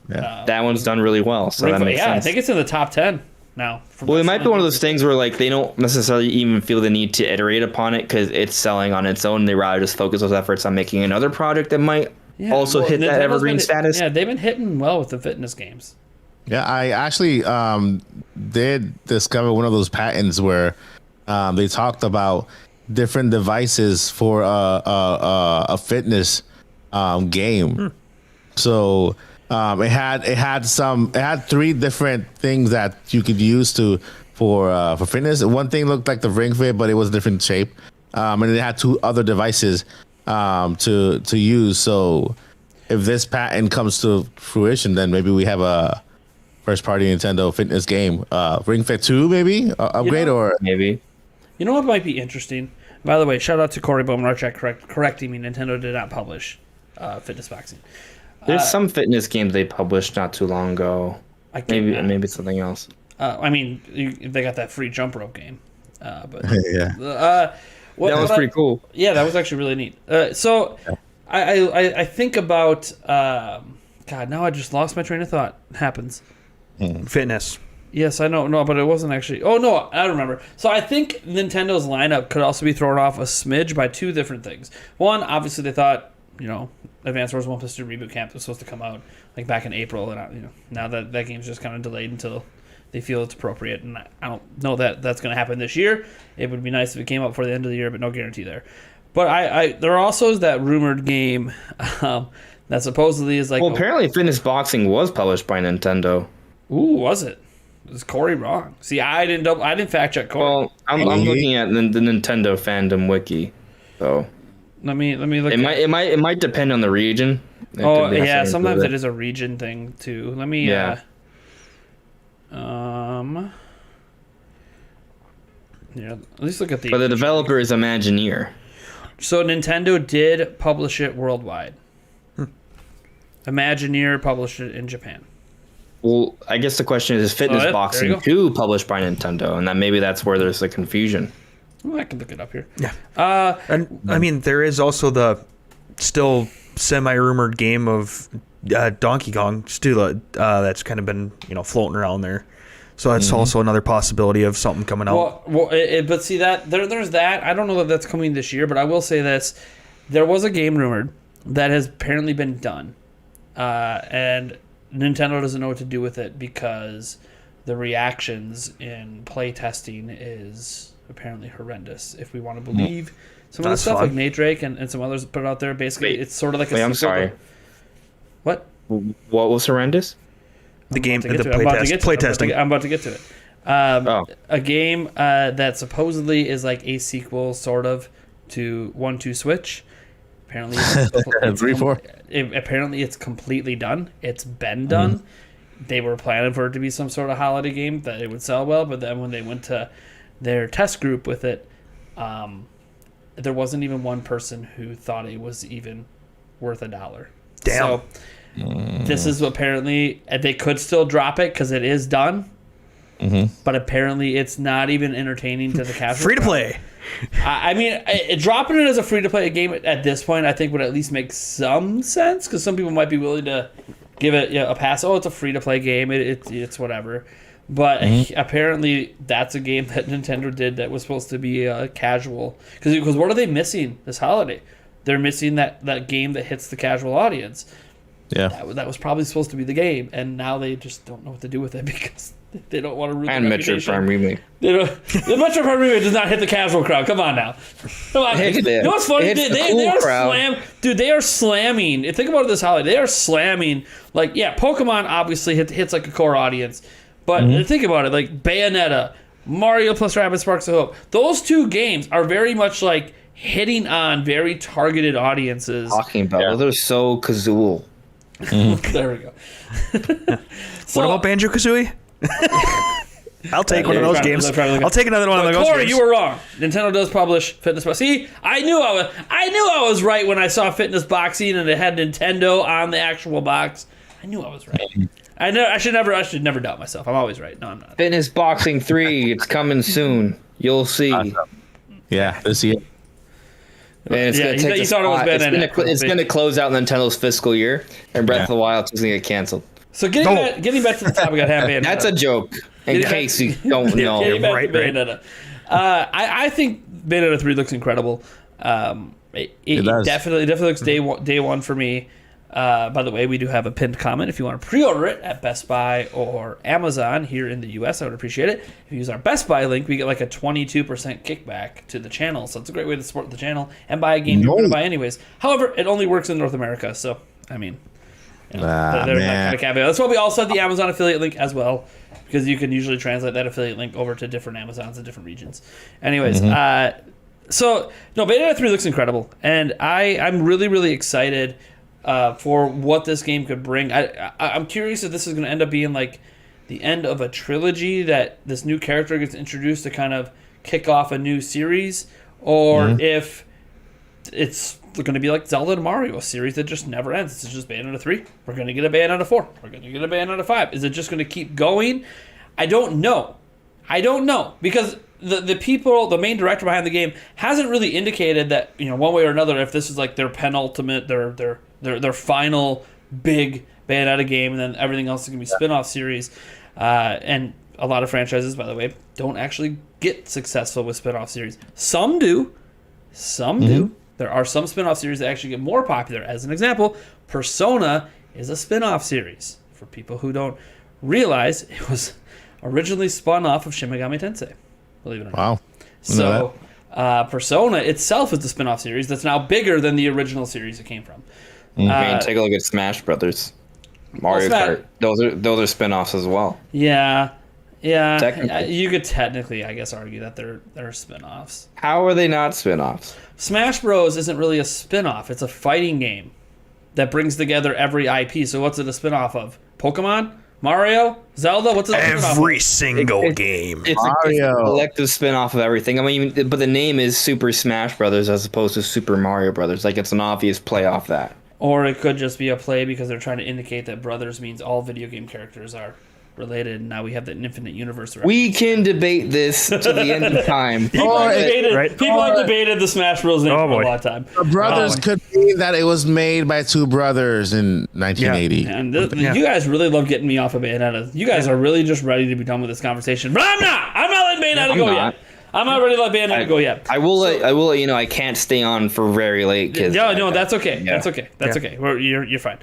Yeah. That one's done really well, so that makes sense. I think it's in the top 10 now. Well, it might be one of those things where like they don't necessarily even feel the need to iterate upon it because it's selling on its own. They rather just focus those efforts on making another product that might also hit that evergreen status. Yeah, they've been hitting well with the fitness games. Yeah, I actually did discover one of those patents where they talked about different devices for a fitness game. So it had 3 different things that you could use for fitness. One thing looked like the Ring Fit, but it was a different shape. And it had 2 other devices to use. So if this patent comes to fruition, then maybe we have a first party Nintendo fitness game. Ring Fit 2 maybe? Upgrade or maybe. You know what might be interesting? By the way, shout out to Corey Bowman-Archak correcting me. Nintendo did not publish Fitness Boxing. There's some fitness games they published not too long ago. Maybe it's something else. I mean, they got that free jump rope game. But yeah. That was pretty cool. Yeah, that was actually really neat. So I think about God. Now I just lost my train of thought. It happens. Fitness. Yes, I know. No, but it wasn't actually. Oh, no, I remember. So I think Nintendo's lineup could also be thrown off a smidge by two different things. One, obviously, they thought, Advance Wars 1 plus 2 Reboot Camp was supposed to come out like back in April, and now that game's just kind of delayed until they feel it's appropriate, and I don't know that that's going to happen this year. It would be nice if it came out before the end of the year, but no guarantee there. But there also is that rumored game that supposedly is like. Well, apparently, Fitness Boxing was published by Nintendo. Ooh, was it? Is Corey wrong? See, I didn't fact check Corey. Well, I'm looking at the Nintendo fandom wiki, so let me look. It might depend on the region. Oh yeah, sometimes it is a region thing too. Let me. Yeah. Yeah. At least look at the. But the developer is Imagineer. So Nintendo did publish it worldwide. Imagineer published it in Japan. Well, I guess the question is Fitness Boxing 2 published by Nintendo, and maybe that's where there's the confusion. Well, I can look it up here. Yeah. And I mean, there is also the still semi-rumored game of Donkey Kong still that's kind of been floating around there. So that's also another possibility of something coming out. Well, but see that there's that. I don't know that that's coming this year, but I will say this: there was a game rumored that has apparently been done, and Nintendo doesn't know what to do with it because the reactions in play testing is apparently horrendous. If we want to believe some of the stuff like Nate Drake and some others put out there, basically it's sort of like I'm sorry. What? What was horrendous? The game, the play testing. I'm about to get to it. A game that supposedly is like a sequel, sort of, to 1-2 Switch. Apparently, apparently it's completely done. It's been done. They were planning for it to be some sort of holiday game that it would sell well, but then when they went to their test group with it, there wasn't even one person who thought it was even worth $1. Damn. So, this is apparently they could still drop it because it is done, but apparently it's not even entertaining to the casual. Free to play. I mean, dropping it as a free to play game at this point, I think would at least make some sense because some people might be willing to give it a pass. Oh, it's a free to play game. It's whatever. But apparently that's a game that Nintendo did that was supposed to be casual. Because what are they missing this holiday? They're missing that game that hits the casual audience. Yeah, that was probably supposed to be the game, and now they just don't know what to do with it because they don't want to ruin and the Metroid reputation. Prime Remake. The Metroid Prime Remake does not hit the casual crowd. Come on now. Come on. You know what's funny? They are slamming. Think about it this holiday. They are slamming. Like, yeah, Pokemon obviously hits like a core audience, but think about it. Like Bayonetta, Mario plus Rabbids Sparks of Hope. Those two games are very much like hitting on very targeted audiences. Talking about they're so Kazooie. There we go. What about Banjo-Kazooie? I'll take one of those games. I'll take another one of those games. Corey, you were wrong. Nintendo does publish Fitness Boxing. See, I knew I was right when I saw Fitness Boxing and it had Nintendo on the actual box. I knew I was right. I should never doubt myself. I'm always right. No, I'm not. Fitness Boxing 3, it's coming soon. You'll see. Yeah, this year. And it's gonna take it's going to close out Nintendo's fiscal year, and Breath of the Wild is going to get canceled. So getting back to the topic at hand, that's a joke. In case you don't know, right? Bayonetta. I think Bayonetta 3 looks incredible. It definitely looks day one for me. By the way, we do have a pinned comment if you want to pre-order it at Best Buy or Amazon here in the US. I would appreciate it. If you use our Best Buy link, we get like a 22% kickback to the channel. So it's a great way to support the channel and buy a game you're going to buy anyways. However, it only works in North America. So, I mean, they're not going to caveat. That's why we also have the Amazon affiliate link as well, because you can usually translate that affiliate link over to different Amazons in different regions. Anyways, so, no, Bayonetta 3 looks incredible. And I'm really, really excited for what this game could bring. I'm curious if this is going to end up being like the end of a trilogy, that this new character gets introduced to kind of kick off a new series, or if it's going to be like Zelda and Mario, a series that just never ends. It's just Bayonetta 3. We're going to get a Bayonetta 4. We're going to get a Bayonetta 5. Is it just going to keep going? I don't know. Because the main director behind the game hasn't really indicated that, one way or another, if this is like their penultimate, their final big Bayonetta game, and then everything else is going to be spin-off series. And a lot of franchises, by the way, don't actually get successful with spin-off series. Some do. Some do. There are some spin-off series that actually get more popular. As an example, Persona is a spin-off series. For people who don't realize, it was originally spun off of Shin Megami Tensei. Believe it or not. Wow. So, Persona itself is the spin-off series that's now bigger than the original series it came from. I mean, take a look at Smash Brothers, Mario Kart. Those are spin-offs as well. Yeah. Technically. You could technically, I guess, argue that they're spin-offs. How are they not spin-offs? Smash Bros. Isn't really a spin-off. It's a fighting game that brings together every IP. So what's it a spin-off of? Pokemon? Mario? Zelda? What's it a spin-off of? Every single game. It's a collective spin-off of everything. I mean, but the name is Super Smash Brothers as opposed to Super Mario Brothers. Like, it's an obvious play off that. Or it could just be a play because they're trying to indicate that brothers means all video game characters are related, and now we have the infinite universe. We can debate this to the end of time. People have debated the Smash Bros. Name for a long time. The brothers could mean that it was made by two brothers in 1980. Yeah. And you guys really love getting me off of Bayonetta. You guys are really just ready to be done with this conversation, but I'm not. I'm not letting Bayonetta go yet. I'm not ready to let Bayonetta go yet. I will let you know I can't stay on for very late. No, that's okay. Yeah. That's okay. That's okay. You're fine.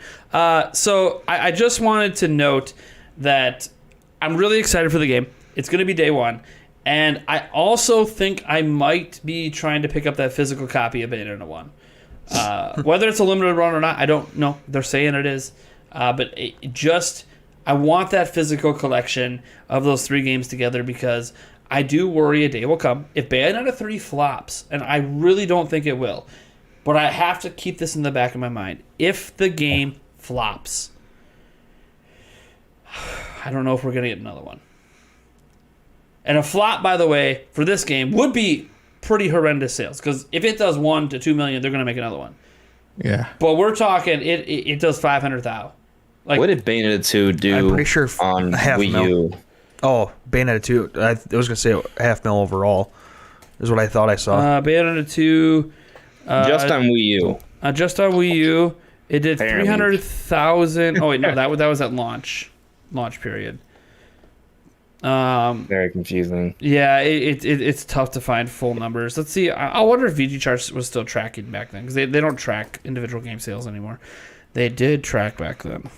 So I just wanted to note that I'm really excited for the game. It's going to be day one. And I also think I might be trying to pick up that physical copy of Bayonetta 1. Whether it's a limited run or not, I don't know. They're saying it is. But I want that physical collection of those 3 games together because I do worry a day will come. If Bayonetta 3 flops, and I really don't think it will, but I have to keep this in the back of my mind. If the game flops, I don't know if we're going to get another one. And a flop, by the way, for this game would be pretty horrendous sales. Because if it does 1 to 2 million, they're going to make another one. Yeah. But we're talking, it does 500,000. Like, what did Bayonetta 2 do I'm pretty sure on Wii U? Oh, Bayonetta 2. I was going to say $500,000 overall is what I thought I saw. Bayonetta 2. Just on Wii U. Just on Wii U. It did 300,000. Oh, wait, no, that was at launch period. Very confusing. Yeah, it's tough to find full numbers. Let's see. I wonder if VG Charts was still tracking back then because they don't track individual game sales anymore. They did track back then.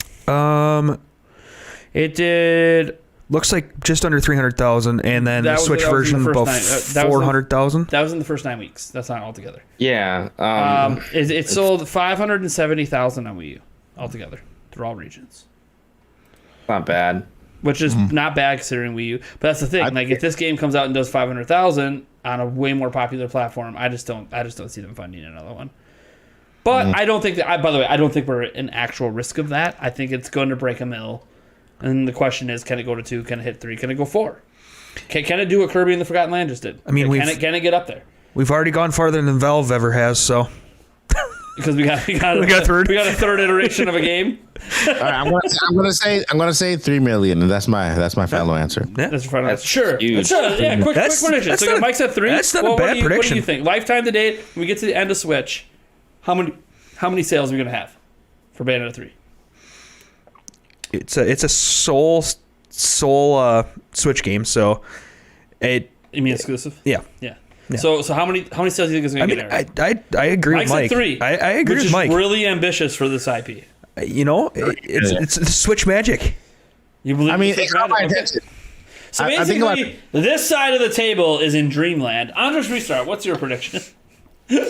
It did. Looks like just under 300,000, and then the Switch version about 400,000. That was in the first 9 weeks. That's not altogether. Yeah. It sold 570,000 on Wii U altogether through all regions. Not bad. Which is not bad considering Wii U. But that's the thing. Like, if this game comes out and does 500,000 on a way more popular platform, I just don't see them funding another one. But I don't think that. By the way, I don't think we're in actual risk of that. I think it's going to break a mill. And the question is, can it go to 2? Can it hit 3? Can it go 4? Can it do what Kirby and the Forgotten Land just did? I mean, can it get up there? We've already gone farther than Valve ever has, so. Because we got a third iteration of a game. All right, I'm gonna say 3 million, and that's my final answer. Yeah. That's your final answer. Sure. Huge. Yeah, quick prediction. So Mike's at 3. That's not a bad prediction. What do you think? Lifetime to date, when we get to the end of Switch, how many sales are we gonna have for Bayonetta 3? It's a sole Switch game, so it. You mean exclusive? Yeah. So how many sales do you think is going to get there? I agree with Mike. Mike's at 3. I agree with Mike. Which is really ambitious for this IP. It's Switch magic. You believe? I mean, it's not my intention. So basically, this side of the table is in Dreamland. AndresRestart, what's your prediction? Yeah,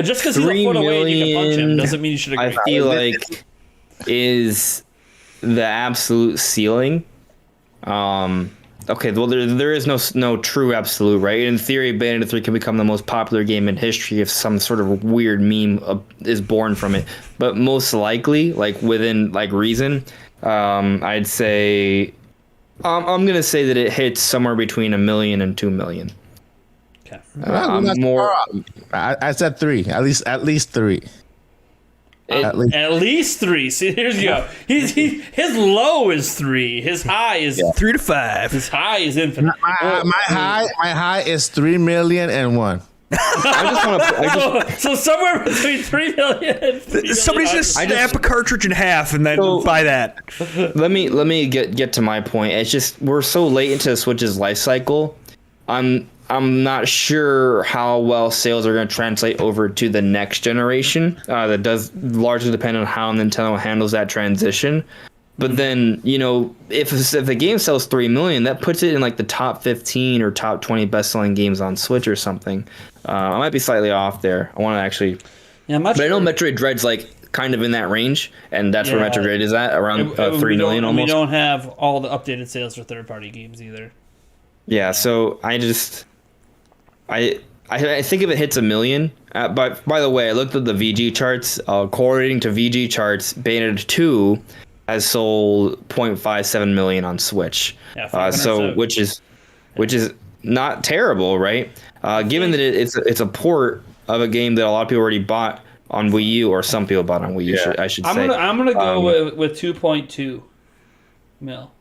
just because he's a foot away and you can punch him doesn't mean you should agree. I feel like is the absolute ceiling. Okay, well, there is no true absolute, right? In theory, Bayonetta 3 can become the most popular game in history if some sort of weird meme is born from it. But most likely, like within like reason, I'd say I'm gonna say that it hits somewhere between 1 million and 2 million. Okay. I said 3. At least 3. At least 3. See, here's you go. His low is 3. His high is 3 to 5. His high is infinite. My high is 3 million and 1. I just want to. So somewhere between 3 million and 3 million. Somebody's just snap a cartridge in half and then buy that. Let me get to my point. It's just we're so late into the Switch's life cycle. I'm not sure how well sales are going to translate over to the next generation. That does largely depend on how Nintendo handles that transition. But then, if the game sells 3 million, that puts it in like the top 15 or top 20 best-selling games on Switch or something. I might be slightly off there. I want to actually... Yeah, but I know Metroid Dread's like kind of in that range, and that's where Metroid Dread is at, around 3 million almost. We don't have all the updated sales for third-party games either. Yeah, so I think if it hits 1 million, but by the way, I looked at the VG charts. According to VG charts, Bayonetta 2 has sold 0.57 million on Switch. Yeah, which is not terrible, right? Given that it's a port of a game that a lot of people already bought on Wii U, or some people bought on Wii U. I should say. I'm gonna go with 2.2 mil.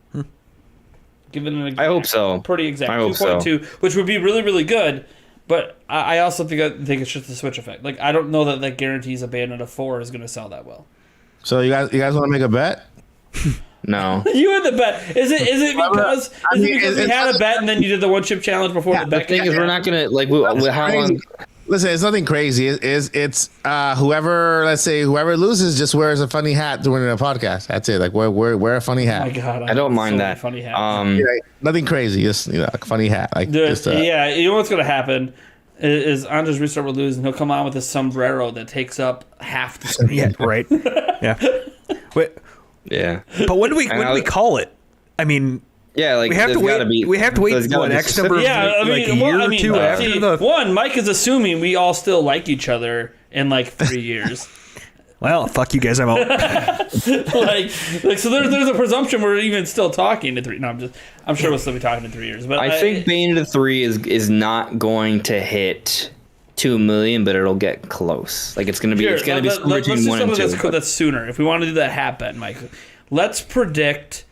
Given an exact, I hope so. Pretty exact. I hope 2.2, which would be really, really good. But I also think it's just the Switch effect. Like, I don't know that guarantees a Bayonetta 4 is going to sell that well. So you guys want to make a bet? No. You had the bet. Is it because we had a bet and then you did the one chip challenge before the bet? The thing is, we're not gonna how long. Listen, it's nothing crazy. It's whoever loses just wears a funny hat during the podcast. That's it. Like wear a funny hat. Oh my God, I don't mind that. Funny hat. Nothing crazy. Just a funny hat. Like yeah, you know what's gonna happen is AndresRestart will lose and he'll come on with a sombrero that takes up half the screen. Yeah, right. Yeah. Wait. Yeah. But when do we call it? I mean, yeah, like we have to wait. We have to wait what X number of like a year or two after the. One, Mike is assuming we all still like each other in like 3 years. Well, fuck you guys, I'm out. like so there's a presumption we're even still talking in 3. No, I'm sure we'll still be talking in 3 years. But I think Bayonetta 3 is not going to hit 2 million, but it'll get close. Like it's gonna be somewhere between 1 and 2. That's sooner. If we want to do that hat bet, Mike, let's predict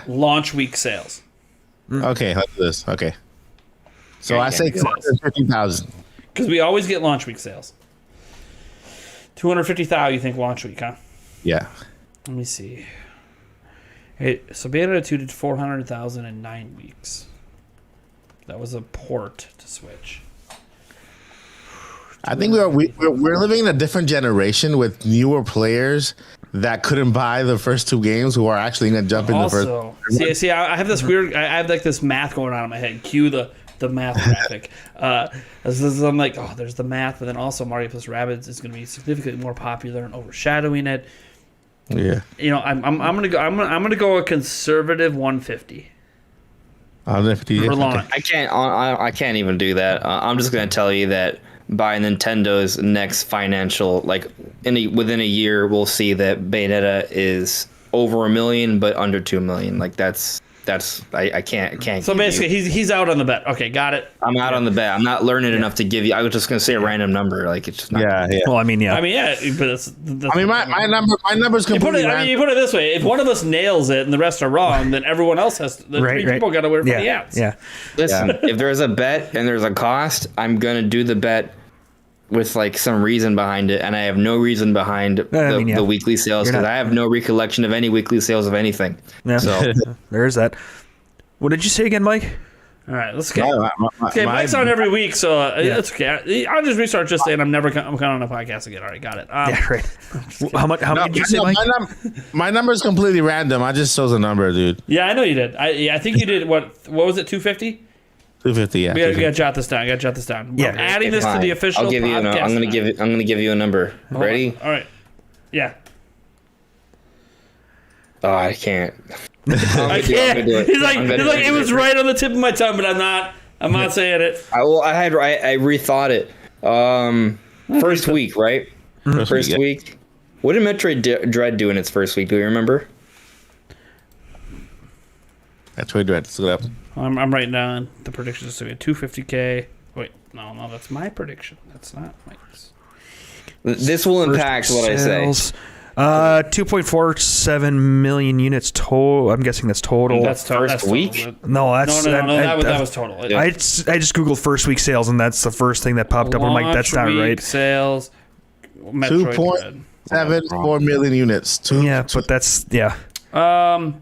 launch week sales. Okay, let's do this. Okay. So I say 250,000. Because we always get launch week sales. 250,000, you think launch week, huh? Yeah. Let me see. Hey, so Bayonetta 2 did 400,000 in 9 weeks. That was a port to Switch. I think we're living in a different generation with newer players that couldn't buy the first 2 games who are actually going to jump in the first. See, I have this weird. I have like this math going on in my head. Cue the math graphic. I'm like, oh, there's the math, but then also Mario plus Rabbids is going to be significantly more popular and overshadowing it. Yeah. I'm gonna go a conservative 150. 150 for launch. I can't even do that. I'm just going to tell you that by Nintendo's next financial, like within a year, we'll see that Bayonetta is over 1 million, but under 2 million. Like that's I can't. So basically, he's out on the bet. Okay, got it. I'm out on the bet. I'm not learned enough to give you. I was just gonna say a random number. Like it's just not. Yeah. Well, I mean, yeah. But that's my number's completely. You put it this way: if one of us nails it and the rest are wrong, then everyone else has to. The three people got to wear for the ads. Yeah. Listen, if there's a bet and there's a cost, I'm gonna do the bet with like some reason behind it, and I have no reason behind the weekly sales because I have no recollection of any weekly sales of anything. Yeah. So there's that. What did you say again, Mike? All right, let's get. Okay, Mike's on every week, so it's okay. I'll just restart just saying I'm coming on a podcast again. All right, got it. Yeah, right. How much did you say, Mike? My number is completely random. I just chose a number, dude. Yeah, I know you did. I think you did. What was it? 250. 250. Yeah. We gotta jot this down. Yeah, we're adding this to the official. I'll give you. I'm gonna give you a number. Ready? All right. Yeah. Oh, I can't. I can't. He's like, it was right on the tip of my tongue, but I'm not saying it. I rethought it. First week, right? First week. What did Metroid Dread do in its first week? Do you remember? Metroid Dread. Let's look it up. I'm writing down the predictions. So we had 250K. Wait, no, that's my prediction. That's not Mike's. This will impact what I say. 2.47 million units total. I'm guessing that's total. That's First week? No, that's No. That was total. I just googled first week sales, and that's the first thing that popped up. I'm like, that's not Launch week right. Sales. Metroid Dread. 2.74 million units. But that's Let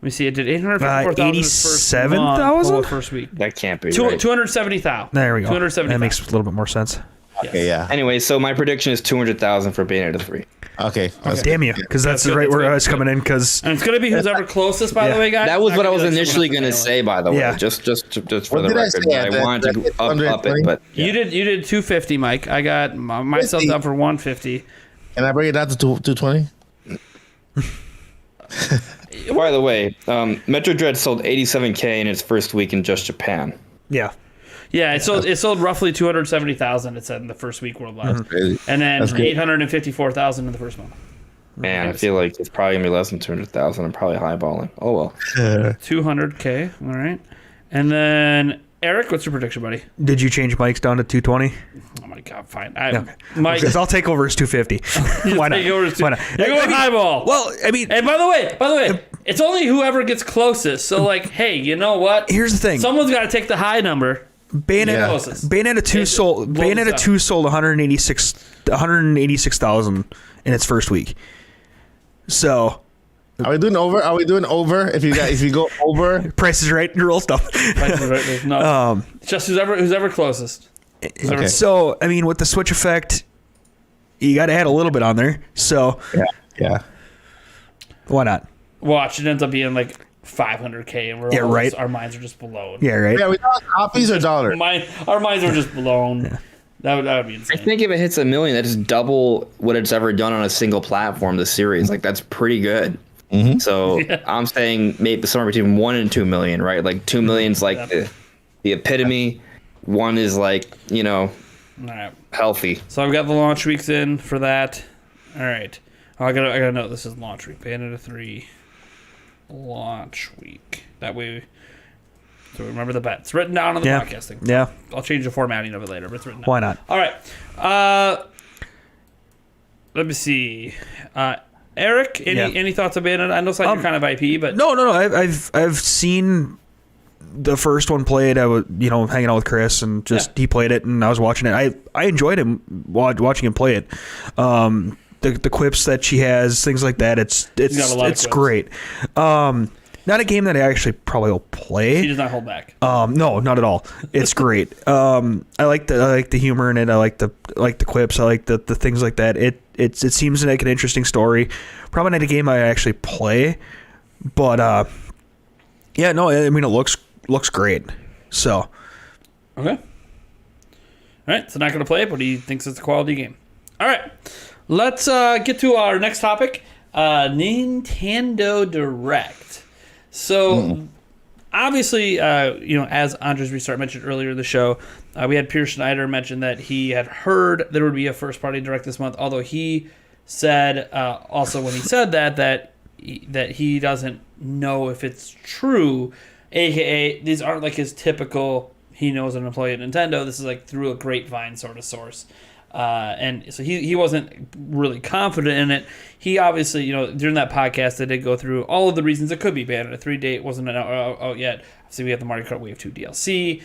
me see. It did 854,000 87,000? first week. That can't be right. 270,000. There we go. 270,000. That makes a little bit more sense. Okay, yeah. Anyway, so my prediction is 200,000 for Bayonetta 3. Okay. Damn you, because that's good, right that's where good, I was coming in. Because And it's gonna be who's ever closest, by the way, guys. That was Not what I gonna was be like initially someone going to else say, by the way. Yeah. Just for What the did I record. say? But I wanted to up it, but You did 250, Mike. I got myself 50. down for 150. And I bring it down to 220? by the way, Metro Dread sold 87K in its first week in just Japan. yeah, Yeah, it sold roughly 270,000. It said in the first week worldwide, Crazy. and then That's good. 854,000 in the first month. Man, I feel like it's probably going to be less than 200,000. I'm probably highballing. Oh, well. 200K. All right, and then Eric, what's your prediction, buddy? did you change Mike's down to 220? Oh my God, fine. Okay. Mike, Because I'll take over his 250. Why not? take over to- Why not? You're going highball. Well, I mean, And by the way, it's only whoever gets closest. So like, hey, you know what? here's the thing. Someone's got to take the high number. Bayonetta, Closest. Bayonetta 2 It sold. blows Bayonetta up. 2 sold 186,000 in its first week. So Are we doing over? If you go over, Price is Right, roll stuff. There's no, just who's ever closest. okay. So I mean, with the Switch effect, you got to add a little bit on there. So yeah. why not? Watch, it ends up being like 500K, and Yeah, right. our minds are just blown. Yeah, right. Yeah, we talking copies or dollars? Our minds are just blown. That would be I insane. think if it hits 1 million, that is double what it's ever done on a single platform, the series. Like, that's pretty good. So I'm saying maybe somewhere between 1 and 2 million, right? Like 2 million's like the epitome. 1 is like, All right. healthy. So I've got the launch weeks in for that. All right. Oh, I gotta note this is launch week. Bayonetta 3 launch week. That way, so we remember the bet. It's written down on the podcast thing. Yeah. I'll change the formatting of it later, but it's written down. Why not? All right. Let me see. Eric, any thoughts on Bayonetta? I know it's like your kind of IP, but No. I've seen the first one played. I was hanging out with Chris and he played it and I was watching it. I enjoyed him watching him play it. The quips that she has, things like that. It's got a lot of quips. great. Not a game that I actually probably will play. she does not hold back. No, not at all. It's great. I like the humor in it. I like the quips. I like the things like that. It seems like an interesting story. Probably not a game I actually play, but yeah, no. I mean, it looks great. So Okay. All right. So not going to play it, but he thinks it's a quality game. All right. Let's get to our next topic. Nintendo Direct. So obviously, as AndresRestart mentioned earlier in the show, we had Pierce Schneider mention that he had heard there would be a first-party Direct this month, although he said also when he said that he doesn't know if it's true, aka these aren't like his typical he knows an employee at Nintendo. This is like through a grapevine sort of source. And so he wasn't really confident in it. He obviously, during that podcast, they did go through all of the reasons it could be Bayonetta 3 date wasn't out yet. Obviously, we have the Mario Kart Wave 2 DLC.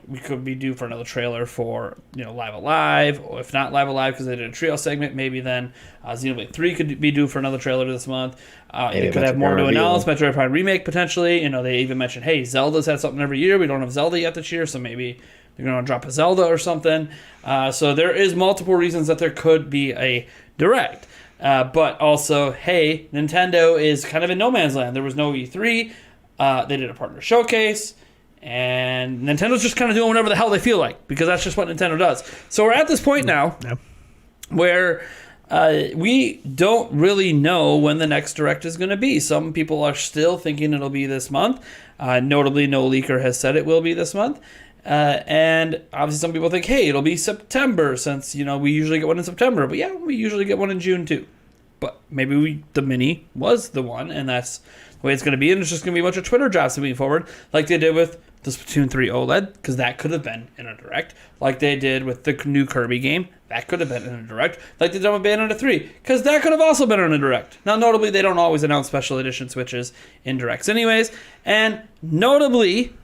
We could be due for another trailer for, Live Alive, or if not Live Alive because they did a trio segment, maybe then Xenoblade 3 could be due for another trailer this month. They could have more to announce. Metroid Prime Remake, potentially. They even mentioned, hey, Zelda's had something every year. We don't have Zelda yet this year, so maybe they're going to drop a Zelda or something. So there is multiple reasons that there could be a Direct. But also, hey, Nintendo is kind of in no man's land. There was no E3. They did a partner showcase. And Nintendo's just kind of doing whatever the hell they feel like, because that's just what Nintendo does. So we're at this point now where we don't really know when the next Direct is going to be. Some people are still thinking it'll be this month. Notably, no leaker has said it will be this month. And obviously some people think, hey, it'll be September since, we usually get one in September. But yeah, we usually get one in June too. but maybe the mini was the one, and that's the way it's going to be. And it's just going to be a bunch of Twitter drops moving forward, like they did with the Splatoon 3 OLED, because that could have been in a direct, like they did with the new Kirby game. That could have been in a direct, like they did with Bayonetta 3, because that could have also been in a direct. Now, notably, they don't always announce special edition Switches in directs anyways, and notably,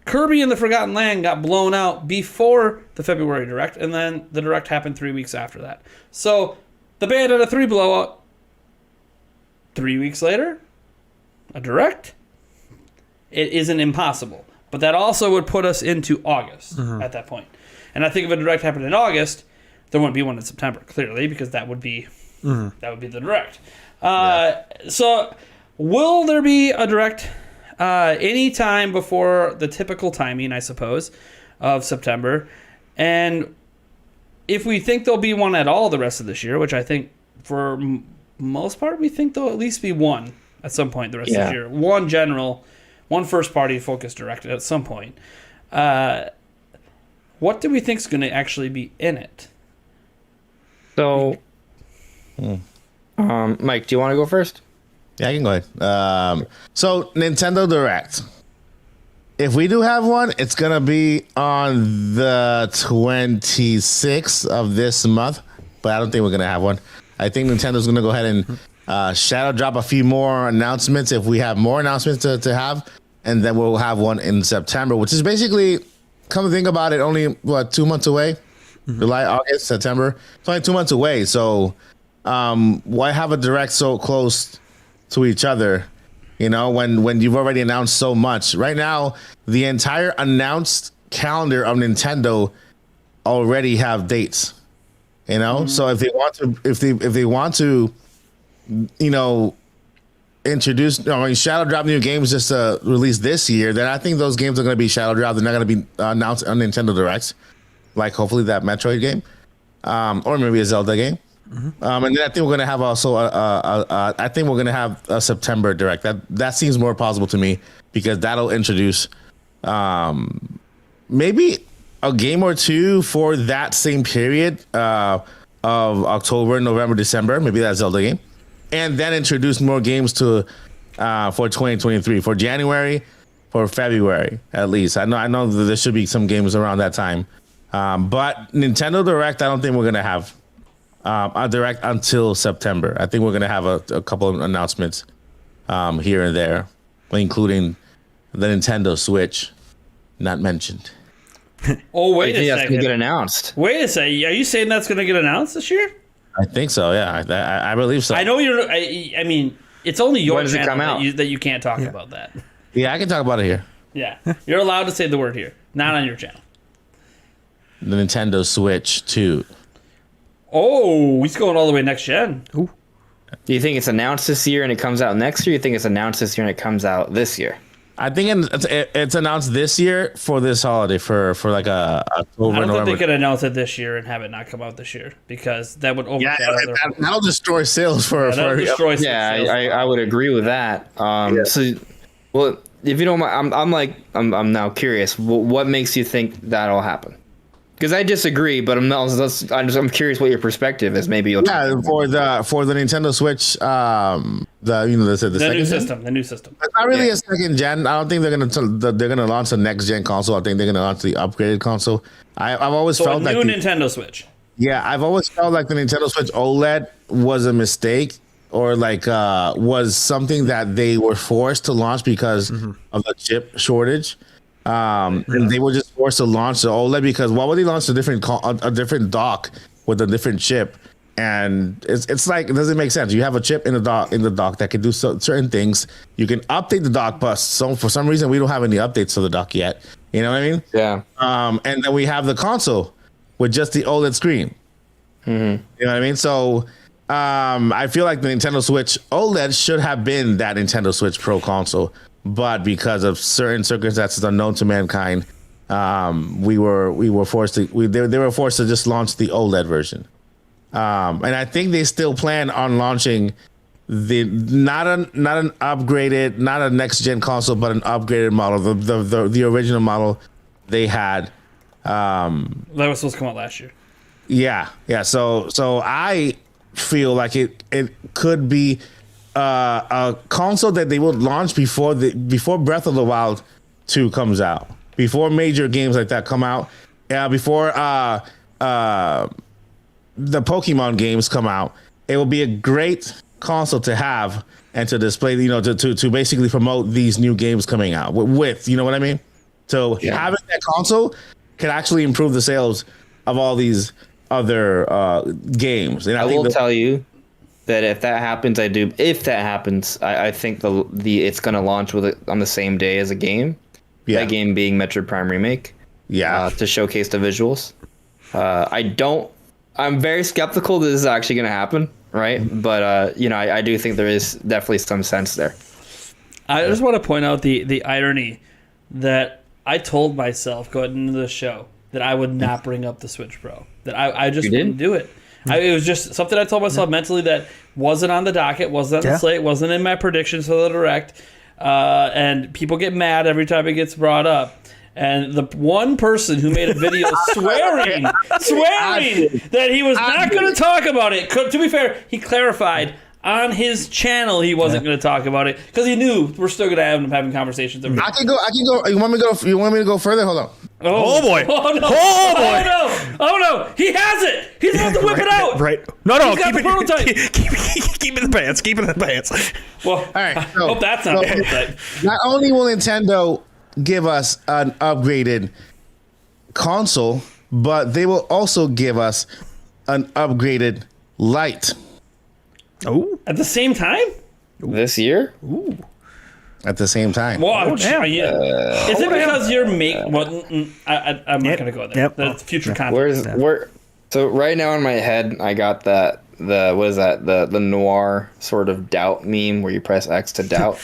Kirby and the Forgotten Land got blown out before the February direct, and then the direct happened 3 weeks after that. So, the Bayonetta 3 blowout, 3 weeks later, a direct, it isn't impossible. But that also would put us into August at that point. And I think if a direct happened in August, there wouldn't be one in September, clearly, because that would be the direct. So, will there be a direct any time before the typical timing, I suppose, of September? And if we think there'll be one at all the rest of this year, which I think for most part, we think there'll at least be one at some point the rest of the year. One first-party focused direct at some point. What do we think is going to actually be in it? So, Mike, do you want to go first? Yeah, I can go ahead. So Nintendo Direct. If we do have one, it's gonna be on the 26th of this month, but I don't think we're gonna have one. I think Nintendo's gonna go ahead and shadow drop a few more announcements if we have more announcements to have, and then we'll have one in September, which is basically, come to think about it, only 2 months away. July, August, September. It's only 2 months away. So why have a direct so close to each other? You know, when you've already announced so much. Right now, the entire announced calendar of Nintendo already have dates. You know, so if they want to, you know, introduce, shadow drop new games just to release this year, then I think those games are going to be shadow dropped. They're not going to be announced on Nintendo Directs, like hopefully that Metroid game, or maybe a Zelda game. And then I think we're going to have also I think we're going to have a September Direct. That seems more plausible to me, because that'll introduce maybe a game or two for that same period of October, November, December, maybe that Zelda game, and then introduce more games to for 2023, for January, for February at least. I know that there should be some games around that time, but Nintendo Direct, I don't think we're gonna have a Direct until September. I think we're gonna have a couple of announcements here and there, including the Nintendo Switch, not mentioned. Oh, wait a second. That's going to get announced. Wait a second. Are you saying that's going to get announced this year? I think so, yeah. I believe so. I know you're... I mean, it's only your When does it come channel out? that you can't talk about that. Yeah, I can talk about it here. Yeah. You're allowed to say the word here. Not on your channel. The Nintendo Switch 2. Oh, he's going all the way next gen. Ooh. Do you think it's announced this year and it comes out next year? Or you think it's announced this year and it comes out this year? I think it's announced this year for this holiday, for like a October, I don't November. think they could announce it this year and have it not come out this year, because that would overshadow That'll destroy sales for that'll destroy Yeah, sales. I would agree with that. So, well, if you don't mind, I'm now curious. What makes you think that'll happen? Because I disagree, but I'm curious what your perspective is. Maybe you'll for the Nintendo Switch, the new system. It's not really a second gen. I don't think they're gonna launch the next gen console. I think they're gonna launch the upgraded console. I've always felt a like new Nintendo Switch. Yeah, I've always felt like the Nintendo Switch OLED was a mistake, or like was something that they were forced to launch because of the chip shortage. And they were just forced to launch the OLED, because why would they launch a different dock with a different chip? And it's like, it doesn't make sense. You have a chip in the dock that can do certain things. You can update the dock, but for some reason we don't have any updates to the dock yet. You know what I mean? Yeah. And then we have the console with just the OLED screen. You know what I mean? So I feel like the Nintendo Switch OLED should have been that Nintendo Switch Pro console. But because of certain circumstances unknown to mankind, they were forced to just launch the OLED version. And I think they still plan on launching not an upgraded, not a next gen console, but an upgraded model, the original model they had. That was supposed to come out last year. Yeah. So I feel like it could be a console that they would launch before Breath of the Wild 2 comes out, before major games like that come out, before the Pokemon games come out. It will be a great console to have and to display, to basically promote these new games coming out with, you know what I mean? So having that console can actually improve the sales of all these other games. And I will tell you that if that happens, I think it's going to launch with it on the same day as a game. Yeah. That game being Metroid Prime Remake. Yeah. To showcase the visuals. I'm very skeptical that this is actually going to happen, right? But I do think there is definitely some sense there. I just want to point out the irony that I told myself going into the show that I would not bring up the Switch Pro. That I just wouldn't do it. It was just something I told myself mentally that wasn't on the docket, wasn't on the slate, wasn't in my predictions for the Direct. And people get mad every time it gets brought up. And the one person who made a video swearing that he was not going to talk about it. To be fair, he clarified on his channel he wasn't going to talk about it because he knew we're still going to have him having conversations. I can go. You want me to go further? Hold on. Oh boy! Oh no! Oh no! He has it. He's about to whip it out. Right? No. He's got the prototype. Keep it in the pants. Keep it in the pants. Well, all right. I hope that's not the prototype. Not only will Nintendo give us an upgraded console, but they will also give us an upgraded light. Oh, at the same time? This year? Ooh. At the same time. Well, is it because you're making? Well, I'm not going to go there. Yep. That's future content. So right now in my head, I got that the noir sort of doubt meme where you press X to doubt.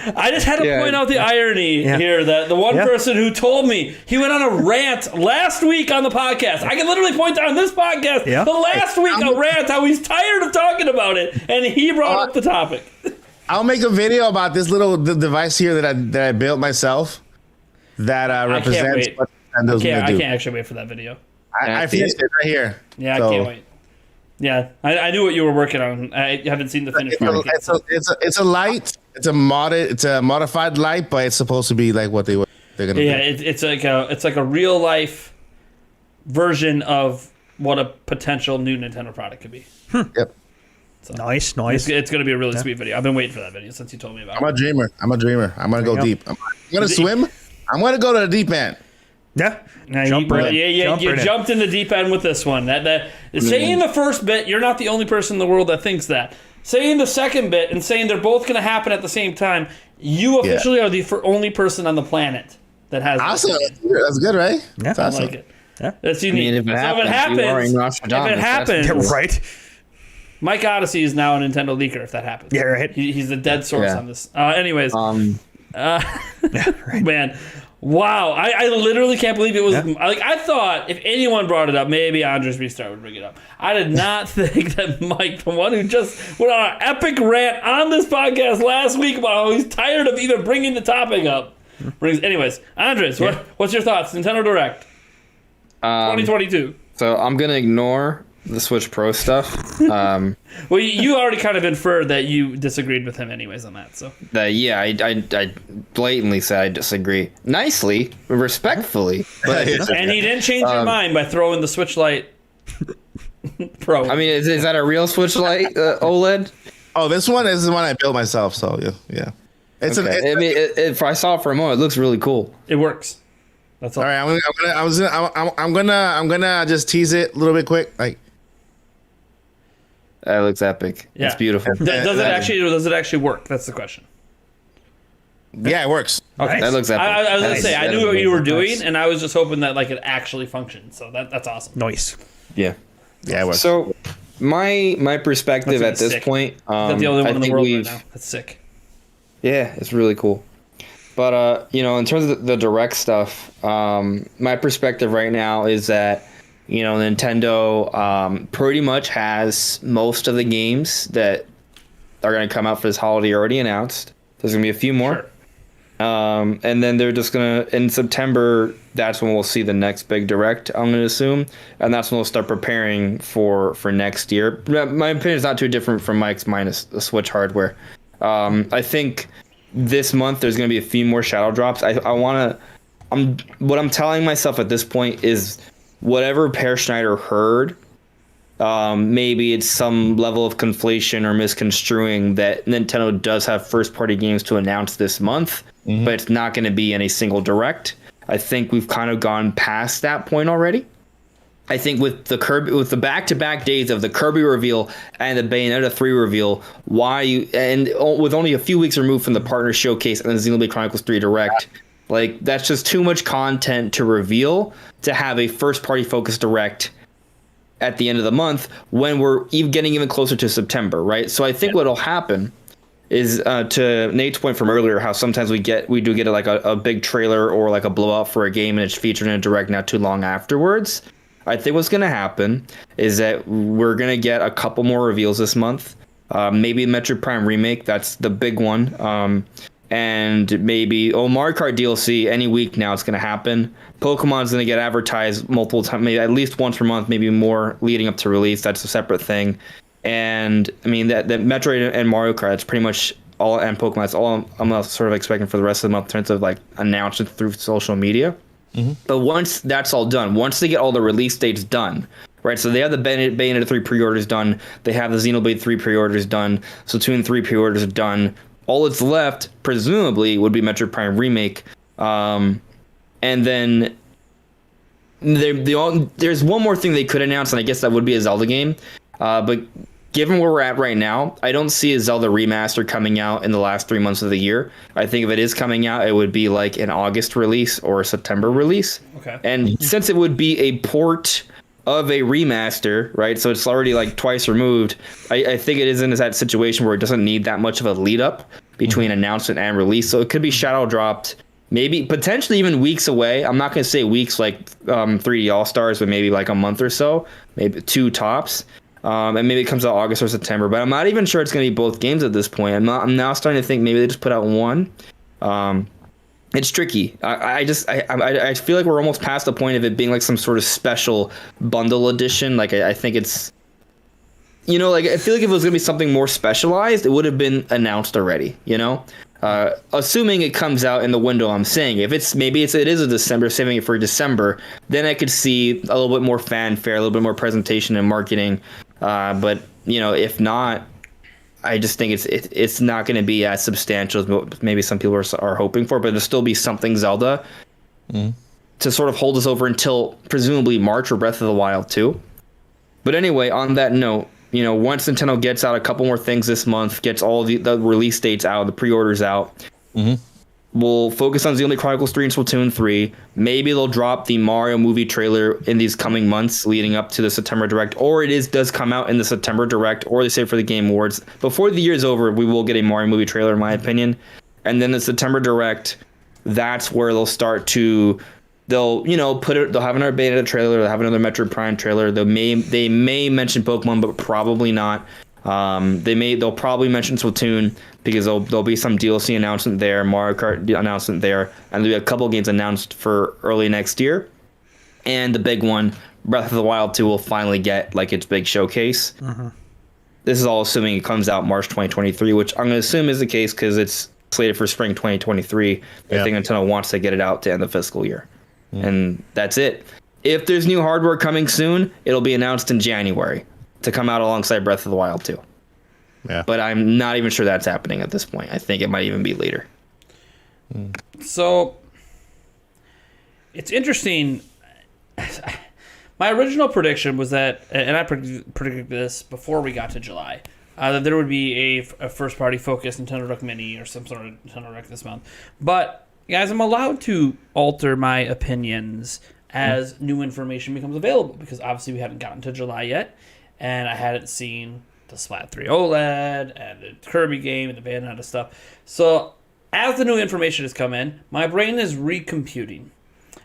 I just had to point out the irony here that the one person who told me he went on a rant last week on the podcast. I can literally point out on this podcast the last week a rant how he's tired of talking about it, and he brought up the topic. I'll make a video about this little device here that I built myself that represents what Nintendo's going to do. I can't actually wait for that video. I finished it right here. Yeah, I can't wait. Yeah, I knew what you were working on. I haven't seen the finished product yet. It's a light. It's a modified light, but it's supposed to be like what they're gonna do. Yeah, it's like a real life version of what a potential new Nintendo product could be. Yep. So Nice. It's going to be a really sweet video. I've been waiting for that video since you told me about it. I'm a dreamer. I'm gonna go deep. I'm gonna swim. I'm gonna go to the deep end. Yeah. You jumped in the deep end with this one. Saying the first bit, you're not the only person in the world that thinks that. Saying the second bit and saying they're both going to happen at the same time, you officially are the only person on the planet that has. Awesome. That's good, right? Yeah, that's awesome. I like it. Yeah. That's unique. If it happens, right. Mike Odyssey is now a Nintendo leaker. If that happens, right. He's the dead source on this. Anyways, man. Wow, I literally can't believe it was like I thought if anyone brought it up, maybe AndresRestart would bring it up. I did not think that Mike, the one who just went on an epic rant on this podcast last week about how he's tired of even bringing the topic up. Anyways, Andres, what's your thoughts? Nintendo Direct 2022. So I'm gonna ignore the Switch Pro stuff. Well, you already kind of inferred that you disagreed with him anyways on that. So I blatantly said I disagree. Nicely, respectfully. But and he didn't change your mind by throwing the Switch Lite Pro. I mean, is that a real Switch Lite OLED? Oh, this one is the one I built myself. So yeah. It's okay. If I saw it for a moment, it looks really cool. It works. That's all. All right, I'm gonna just tease it a little bit quick, like. That looks epic. Yeah. It's beautiful. Does it actually work? That's the question. Yeah, it works. Okay. That looks epic. I was going to say, I knew what you were doing, and I was just hoping that like it actually functioned. So that's awesome. Nice. Yeah. Yeah, it works. So my perspective at this point, that's the only one in the world right now. That's sick. Yeah, it's really cool. But in terms of the direct stuff, my perspective right now is that Nintendo pretty much has most of the games that are going to come out for this holiday already announced. There's going to be a few more. And then they're just gonna in September. That's when we'll see the next big direct. I'm gonna assume, and that's when we'll start preparing for next year. My opinion is not too different from Mike's minus the Switch hardware. I think this month there's gonna be a few more shadow drops. What I'm telling myself at this point is whatever Per Schneider heard. Maybe it's some level of conflation or misconstruing that Nintendo does have first-party games to announce this month, but it's not going to be in a single direct. I think we've kind of gone past that point already. I think with the back-to-back days of the Kirby reveal and the Bayonetta 3 reveal, with only a few weeks removed from the partner showcase and the Xenoblade Chronicles 3 direct, like that's just too much content to reveal to have a first-party focused direct at the end of the month when we're getting even closer to September, right? So I think what'll happen is to Nate's point from earlier, how sometimes we do get like a big trailer or like a blowout for a game and it's featured in a direct not too long afterwards. I think what's going to happen is that we're going to get a couple more reveals this month. Maybe Metroid Prime Remake, that's the big one. And maybe Mario Kart DLC any week now it's going to happen. Pokemon's going to get advertised multiple times, maybe at least once per month, maybe more leading up to release. That's a separate thing. And I mean that Metroid and Mario Kart, it's pretty much all, and Pokemon, that's all I'm sort of expecting for the rest of the month in terms of like announcements through social media. But once that's all done, once they get all the release dates done, right? So they have the Bayonetta 3 pre-orders done. They have the Xenoblade 3 pre-orders done. Splatoon 3 pre-orders done. All that's left, presumably, would be Metroid Prime Remake. And then there's one more thing they could announce, and I guess that would be a Zelda game. But given where we're at right now, I don't see a Zelda Remaster coming out in the last 3 months of the year. I think if it is coming out, it would be like an August release or a September release. Okay. And since it would be a port of a remaster, right? So it's already like twice removed. I think it is in that situation where it doesn't need that much of a lead up between announcement and release. So it could be shadow dropped, maybe potentially even weeks away. I'm not going to say weeks like 3D All Stars, but maybe like a month or so, maybe 2 tops. And maybe it comes out August or September, but I'm not even sure it's going to be both games at this point. I'm now starting to think maybe they just put out one. It's tricky. I feel like we're almost past the point of it being like some sort of special bundle edition. Like I think it's, like I feel like if it was gonna be something more specialized, it would have been announced already. Assuming it comes out in the window I'm saying. If it is a December, saving it for December, then I could see a little bit more fanfare, a little bit more presentation and marketing. But if not, I just think it's not going to be as substantial as maybe some people are hoping for, but there'll still be something Zelda to sort of hold us over until presumably March or Breath of the Wild 2. But anyway, on that note, once Nintendo gets out a couple more things this month, gets all the release dates out, the pre-orders out, we'll focus on Xenoblade Chronicles 3 and Splatoon 3. Maybe they'll drop the Mario movie trailer in these coming months leading up to the September Direct, or does come out in the September Direct, or they save for the Game Awards. Before the year's over, we will get a Mario movie trailer, in my opinion. And then the September Direct, that's where they'll start to, they'll have another Bayonetta trailer, they'll have another Metroid Prime trailer. They may mention Pokemon, but probably not. They'll probably mention Splatoon because there'll be some DLC announcement there, Mario Kart announcement there, and there'll be a couple games announced for early next year. And the big one, Breath of the Wild 2 will finally get like its big showcase. This is all assuming it comes out March 2023, which I'm going to assume is the case because it's slated for spring 2023. I think Nintendo wants to get it out to end the fiscal year. And that's it. If there's new hardware coming soon, it'll be announced in January to come out alongside Breath of the Wild 2. Yeah. But I'm not even sure that's happening at this point. I think it might even be later. So it's interesting. My original prediction was that, and I predicted this before we got to July, that there would be a first-party focused Nintendo Direct Mini or some sort of Nintendo Direct this month. But, guys, I'm allowed to alter my opinions as new information becomes available because obviously we haven't gotten to July yet, and I hadn't seen the Splat 3 OLED and the Kirby game and the Bayonetta stuff. So as the new information has come in, my brain is recomputing.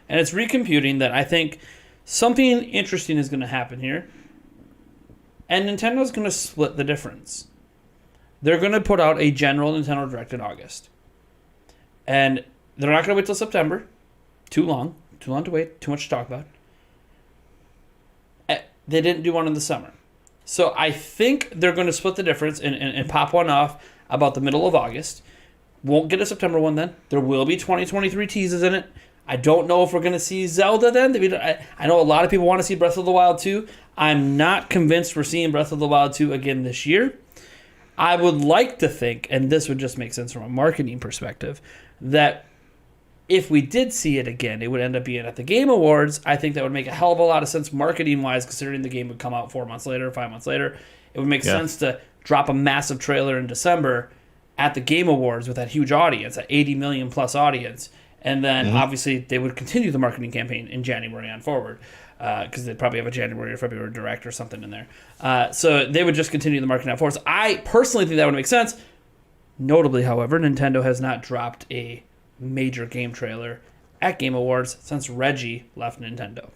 And it's recomputing that I think something interesting is going to happen here. And Nintendo's going to split the difference. They're going to put out a general Nintendo Direct in August. And they're not going to wait till September. Too long to wait. Too much to talk about. They didn't do one in the summer. So I think they're going to split the difference and pop one off about the middle of August. Won't get a September one then. There will be 2023 teases in it. I don't know if we're going to see Zelda then. I know a lot of people want to see Breath of the Wild 2. I'm not convinced we're seeing Breath of the Wild 2 again this year. I would like to think, and this would just make sense from a marketing perspective, that if we did see it again, it would end up being at the Game Awards. I think that would make a hell of a lot of sense marketing-wise, considering the game would come out 4 months later, 5 months later. It would make sense to drop a massive trailer in December at the Game Awards with that huge audience, that 80 million plus audience. And then, obviously, they would continue the marketing campaign in January on forward, because they'd probably have a January or February direct or something in there. So they would just continue the marketing on forward. So I personally think that would make sense. Notably, however, Nintendo has not dropped a major game trailer at Game Awards since Reggie left Nintendo.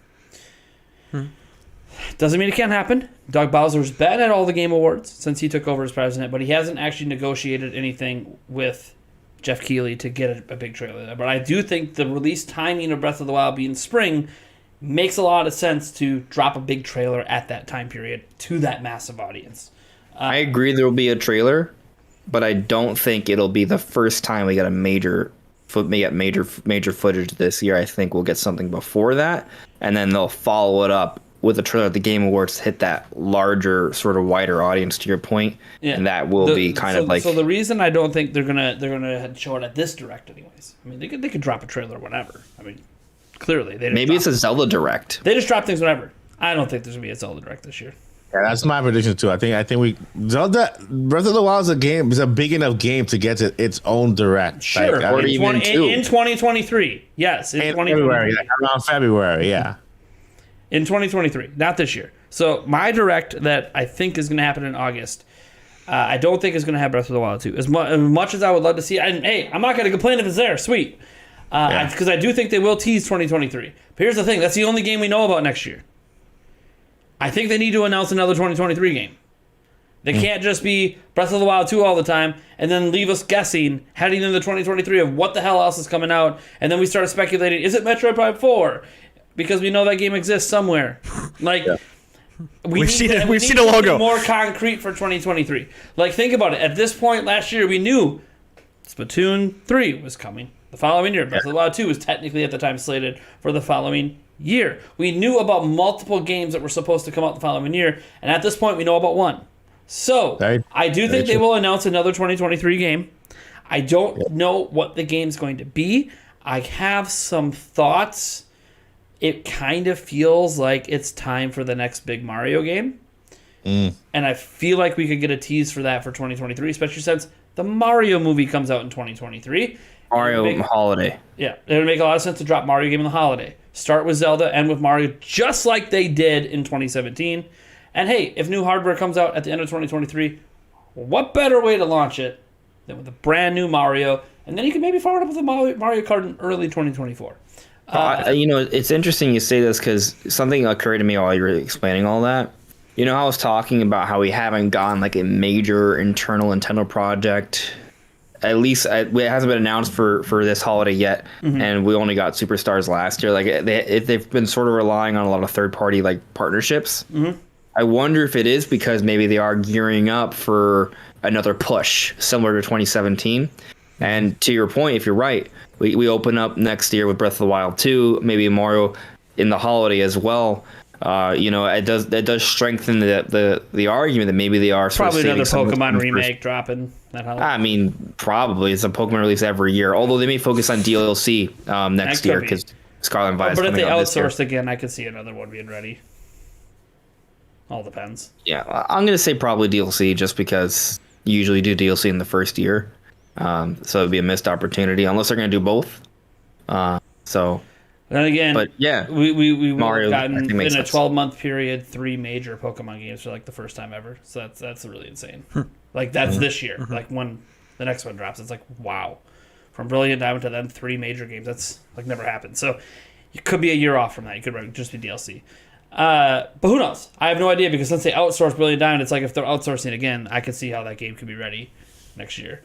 Doesn't mean it can't happen. Doug Bowser's been at all the Game Awards since he took over as president, but he hasn't actually negotiated anything with Jeff Keighley to get a big trailer there. But I do think the release timing of Breath of the Wild being spring makes a lot of sense to drop a big trailer at that time period to that massive audience. I agree there will be a trailer, but I don't think it'll be the first time we get major footage this year. I think we'll get something before that, and then they'll follow it up with a trailer at the Game Awards to hit that larger, sort of wider audience. To your point, and that will be kind of like. So the reason I don't think they're gonna show it at this direct, anyways. I mean, they could drop a trailer whenever. I mean, clearly maybe it's a Zelda direct. They just drop things whenever. I don't think there's gonna be a Zelda direct this year. Yeah, that's my prediction too. I think Zelda Breath of the Wild is a big enough game to get its own direct. Sure, or even in 2023. Yes, in February, around February. Yeah, in 2023, not this year. So my direct that I think is going to happen in August, I don't think is going to have Breath of the Wild 2. As much as I would love to see, and hey, I'm not going to complain if it's there. Sweet, because I do think they will tease 2023. But here's the thing: that's the only game we know about next year. I think they need to announce another 2023 game. They can't just be Breath of the Wild 2 all the time and then leave us guessing heading into 2023 of what the hell else is coming out. And then we start speculating, is it Metroid Prime 4? Because we know that game exists somewhere. Like, we've seen a logo. More concrete for 2023. Like, think about it. At this point last year, we knew Splatoon 3 was coming the following year. Breath of the Wild 2 was technically at the time slated for the following year. We knew about multiple games that were supposed to come out the following year, and at this point we know about one. So I do think they will announce another 2023 game. I don't know what the game's going to be. I have some thoughts. It kind of feels like it's time for the next big Mario game. And I feel like we could get a tease for that for 2023, especially since the Mario movie comes out in 2023. Mario holiday. Yeah, it would make a lot of sense to drop Mario game in the holiday. Start with Zelda, end with Mario, just like they did in 2017. And hey, if new hardware comes out at the end of 2023, what better way to launch it than with a brand new Mario? And then you can maybe follow it up with a Mario Kart in early 2024. It's interesting you say this because something occurred to me while you were explaining all that. You know, I was talking about how we haven't gotten like a major internal Nintendo project. At least it hasn't been announced for this holiday yet, and we only got Superstars last year. Like they've been sort of relying on a lot of third-party like partnerships. I wonder if it is because maybe they are gearing up for another push similar to 2017. And to your point, if you're right, we open up next year with Breath of the Wild 2, maybe Mario in the holiday as well. It does strengthen the argument that maybe they are probably another Pokemon remake dropping that holiday. I mean, probably it's a Pokemon release every year. Although they may focus on DLC next year because Scarlet and Violet. But if they outsourced again, I could see another one being ready. All depends. Yeah, I'm gonna say probably DLC just because you usually do DLC in the first year, so it'd be a missed opportunity unless they're gonna do both. Then again, but yeah, we Mario, have gotten in a 12-month period 3 major Pokemon games for like the first time ever. So that's really insane. Like that's this year. Like when the next one drops, it's like wow. From Brilliant Diamond to then 3 major games. That's like never happened. So it could be a year off from that. It could just be DLC. But who knows? I have no idea because since they outsourced Brilliant Diamond, it's like if they're outsourcing again, I could see how that game could be ready next year.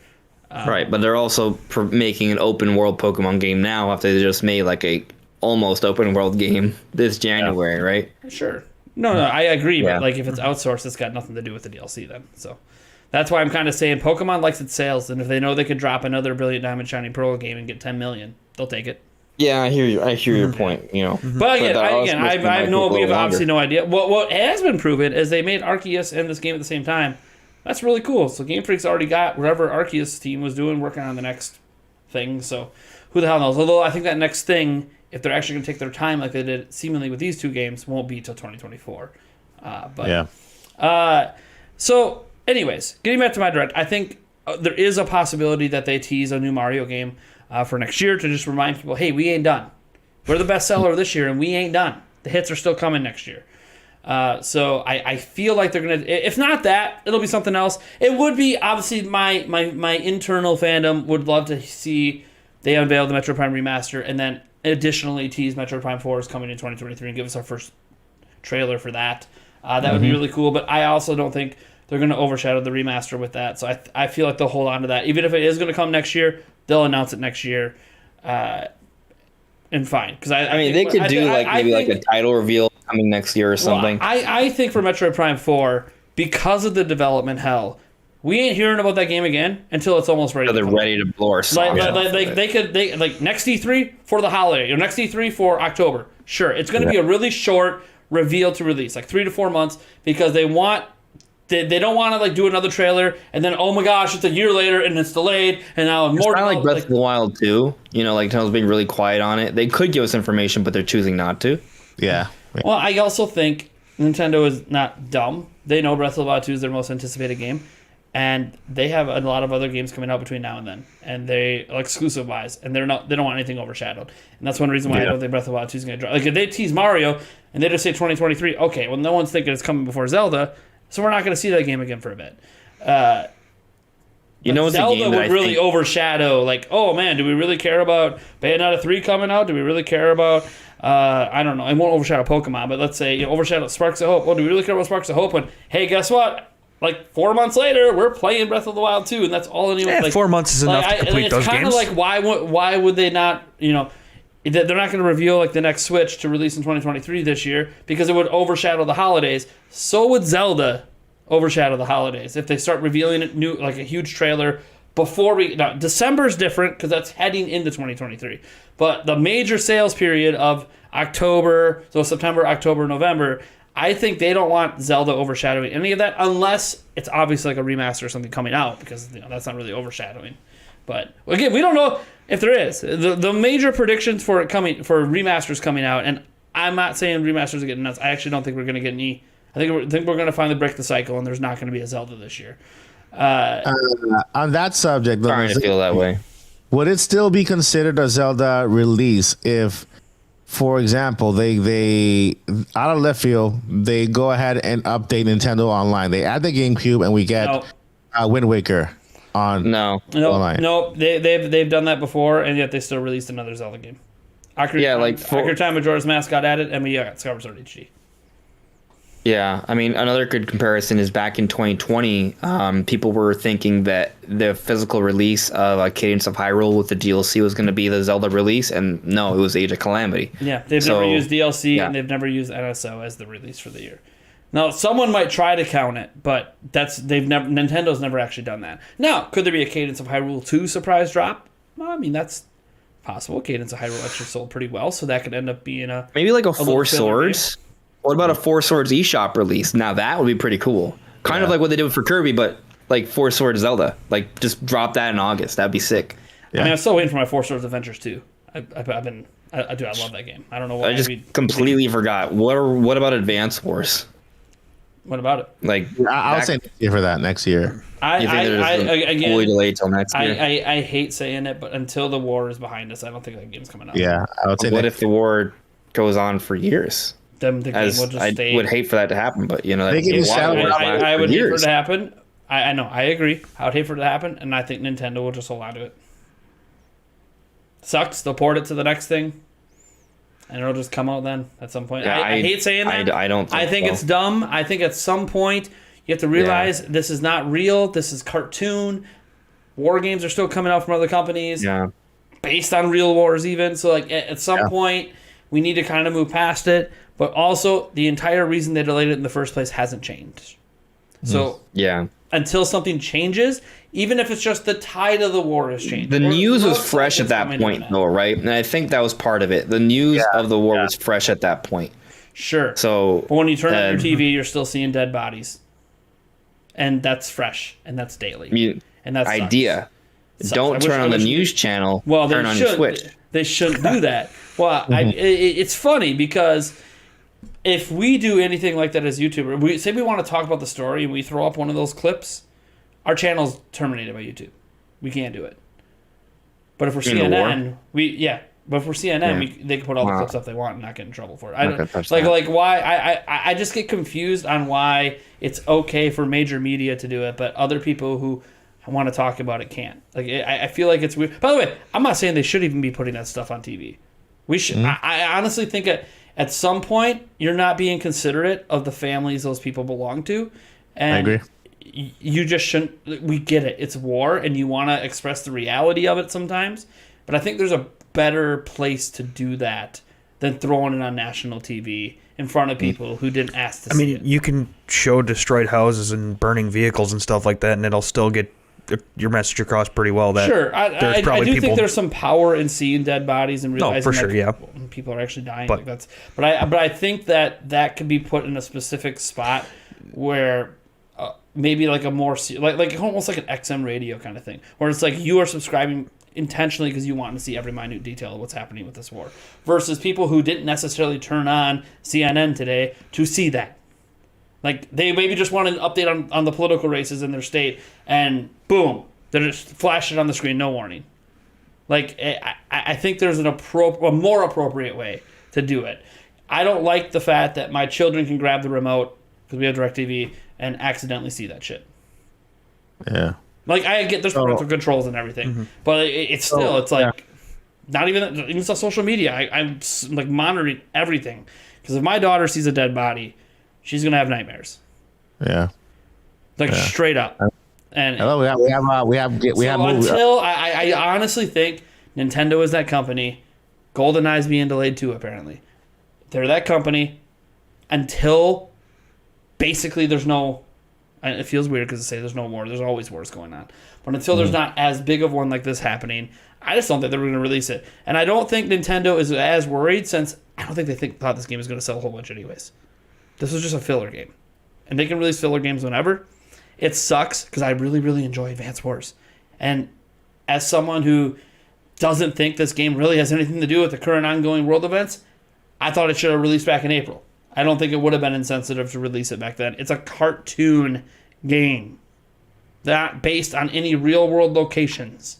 Right, but they're also making an open world Pokemon game now after they just made like a almost open world game this January, right? Sure. No, I agree. Yeah. But like, if it's outsourced, it's got nothing to do with the DLC then. So that's why I'm kind of saying Pokemon likes its sales, and if they know they could drop another Brilliant Diamond Shining Pearl game and get 10 million, they'll take it. Yeah, I hear you. I hear your point. You know, But again, we have longer. obviously no idea. What has been proven is they made Arceus and this game at the same time. That's really cool. So Game Freak's already got whatever Arceus team was doing working on the next thing. So who the hell knows? Although I think that next thing, if they're actually going to take their time like they did seemingly with these two games, won't be till 2024. So anyways, getting back to my direct, I think there is a possibility that they tease a new Mario game for next year to just remind people, hey, we ain't done. We're the best seller this year, and we ain't done. The hits are still coming next year. So I feel like they're going to... If not that, it'll be something else. It would be, obviously, my internal fandom would love to see they unveil the Metroid Prime Remaster and then additionally tease Metroid Prime 4 is coming in 2023 and give us our first trailer for that. That would be really cool, but I also don't think they're going to overshadow the remaster with that. So I feel like they'll hold on to that. Even if it is going to come next year, they'll announce it next year. And fine. Because I mean, they could do maybe a title reveal coming next year or something. Well, I think for Metroid Prime 4, because of the development hell, we ain't hearing about that game again until it's almost ready. So they're ready to blow our socks off. They next E3 for the holiday or next E3 for October. Sure, it's going to be a really short reveal to release, like 3 to 4 months, because they don't want to like do another trailer and then, oh my gosh, it's a year later and it's delayed and now it's more. Kind of like Breath of the Wild 2. You know, like Nintendo's being really quiet on it. They could give us information, but they're choosing not to. Yeah. Well, I also think Nintendo is not dumb. They know Breath of the Wild 2 is their most anticipated game, and they have a lot of other games coming out between now and then, and they exclusive wise, and they don't want anything overshadowed. And that's one reason why I don't think Breath of the Wild 2 is going to drop. Like if they tease Mario and they just say 2023, okay, well no one's thinking it's coming before Zelda, so we're not going to see that game again for a bit. Zelda would really overshadow, like, oh man, do we really care about Bayonetta 3 coming out? Do we really care about, I don't know, it won't overshadow Pokemon, but let's say overshadow Sparks of Hope. Well, do we really care about Sparks of Hope when, hey, guess what? Like 4 months later, we're playing Breath of the Wild 2, and that's all anyone. Yeah, 4 months is enough to complete those games. It's kind of like why would they not? You know, they're not going to reveal like the next Switch to release in 2023 this year because it would overshadow the holidays. So would Zelda overshadow the holidays if they start revealing it new, like a huge trailer before we. Now December's different because that's heading into 2023, but the major sales period of October, so September, October, November. I think they don't want Zelda overshadowing any of that unless it's obviously like a remaster or something coming out because that's not really overshadowing. But again, we don't know if there is. The major predictions for remasters coming out, and I'm not saying remasters are getting nuts. I actually don't think we're going to get any. I think we're going to finally break the cycle, and there's not going to be a Zelda this year. On that subject, though, Starting to feel that way. Would it still be considered a Zelda release if, for example, they out of left field, they go ahead and update Nintendo Online. They add the GameCube, and we get Wind Waker on online. No, they've done that before, and yet they still released another Zelda game. Ocarina of Time Majora's Mask got added, and we got Skyward Sword HD. Yeah, I mean, another good comparison is back in 2020, people were thinking that the physical release of Cadence of Hyrule with the DLC was going to be the Zelda release, and no, it was Age of Calamity. Yeah, they've never used DLC, and they've never used NSO as the release for the year. Now, someone might try to count it, but Nintendo's never actually done that. Now, could there be a Cadence of Hyrule 2 surprise drop? Well, I mean, that's possible. Cadence of Hyrule actually sold pretty well, so that could end up being maybe like a Four Swords. Game. What about a Four Swords eShop release? Now that would be pretty cool. Kind of like what they did for Kirby, but like Four Swords Zelda. Like just drop that in August. That'd be sick. Yeah. I mean, I'm still waiting for my Four Swords Adventures too. I love that game. I don't know why. I just completely forgot. What about Advance Wars? What about it? Like I'll say for that next year. Fully delayed till next year. I hate saying it, but until the war is behind us, I don't think that game's coming out. Yeah, I would say. What if the war goes on for years? The game will just stay. I would hate for that to happen, but I would hate for it to happen. I know, I agree. I would hate for it to happen, and I think Nintendo will just hold on to it. Sucks. They'll port it to the next thing, and it'll just come out then at some point. Yeah, I hate saying that. I don't. I think it's dumb. I think at some point you have to realize this is not real. This is cartoon. war games are still coming out from other companies. Yeah. Based on real wars even. So like at some point we need to kind of move past it. But also the entire reason they delayed it in the first place hasn't changed. So until something changes, even if it's just the tide of the war has changed. The news was fresh at that point though, right? And I think that was part of it. The news of the war was fresh at that point. Sure. So but when you turn on your TV, you're still seeing dead bodies. And that's fresh and that's daily. And that's idea. Don't turn on the news channel. Well, turn on your Switch. They shouldn't do that. Well, it's funny because if we do anything like that as YouTuber, we say we want to talk about the story and we throw up one of those clips, our channel's terminated by YouTube. We can't do it. But if we're CNN, But if we're CNN, they can put all the clips up they want and not get in trouble for it. I just get confused on why it's okay for major media to do it, but other people who want to talk about it can't. Like I feel like it's weird. By the way, I'm not saying they should even be putting that stuff on TV. We should. I honestly think at some point you're not being considerate of the families those people belong to, and I agree. You just shouldn't. We get it. It's war, and you want to express the reality of it sometimes. But I think there's a better place to do that than throwing it on national TV in front of people who didn't ask to see it. You can show destroyed houses and burning vehicles and stuff like that, and it'll still get your message across pretty well. That sure, I do think there's some power in seeing dead bodies and realizing people are actually dying. But I think that could be put in a specific spot where maybe like a more like almost like an XM radio kind of thing, where it's like you are subscribing intentionally because you want to see every minute detail of what's happening with this war, versus people who didn't necessarily turn on CNN today to see that. Like, they maybe just want an update on the political races in their state, and boom, they just flash it on the screen, no warning. Like, I think there's a more appropriate way to do it. I don't like the fact that my children can grab the remote, because we have DirecTV, and accidentally see that shit. Yeah. Like, I get there's parental controls and everything, but it's still, not even social media. I'm like monitoring everything, because if my daughter sees a dead body, she's gonna have nightmares. Yeah. Straight up. And we have until I honestly think Nintendo is that company. GoldenEye's being delayed too, apparently. They're that company until basically there's no. It feels weird because to say there's no war. There's always wars going on. But until there's not as big of one like this happening, I just don't think they're going to release it. And I don't think Nintendo is as worried, since I don't think they thought this game is going to sell a whole bunch anyways. This was just a filler game. And they can release filler games whenever. It sucks because I really, really enjoy Advance Wars. And as someone who doesn't think this game really has anything to do with the current ongoing world events, I thought it should have released back in April. I don't think it would have been insensitive to release it back then. It's a cartoon game. Not based on any real world locations.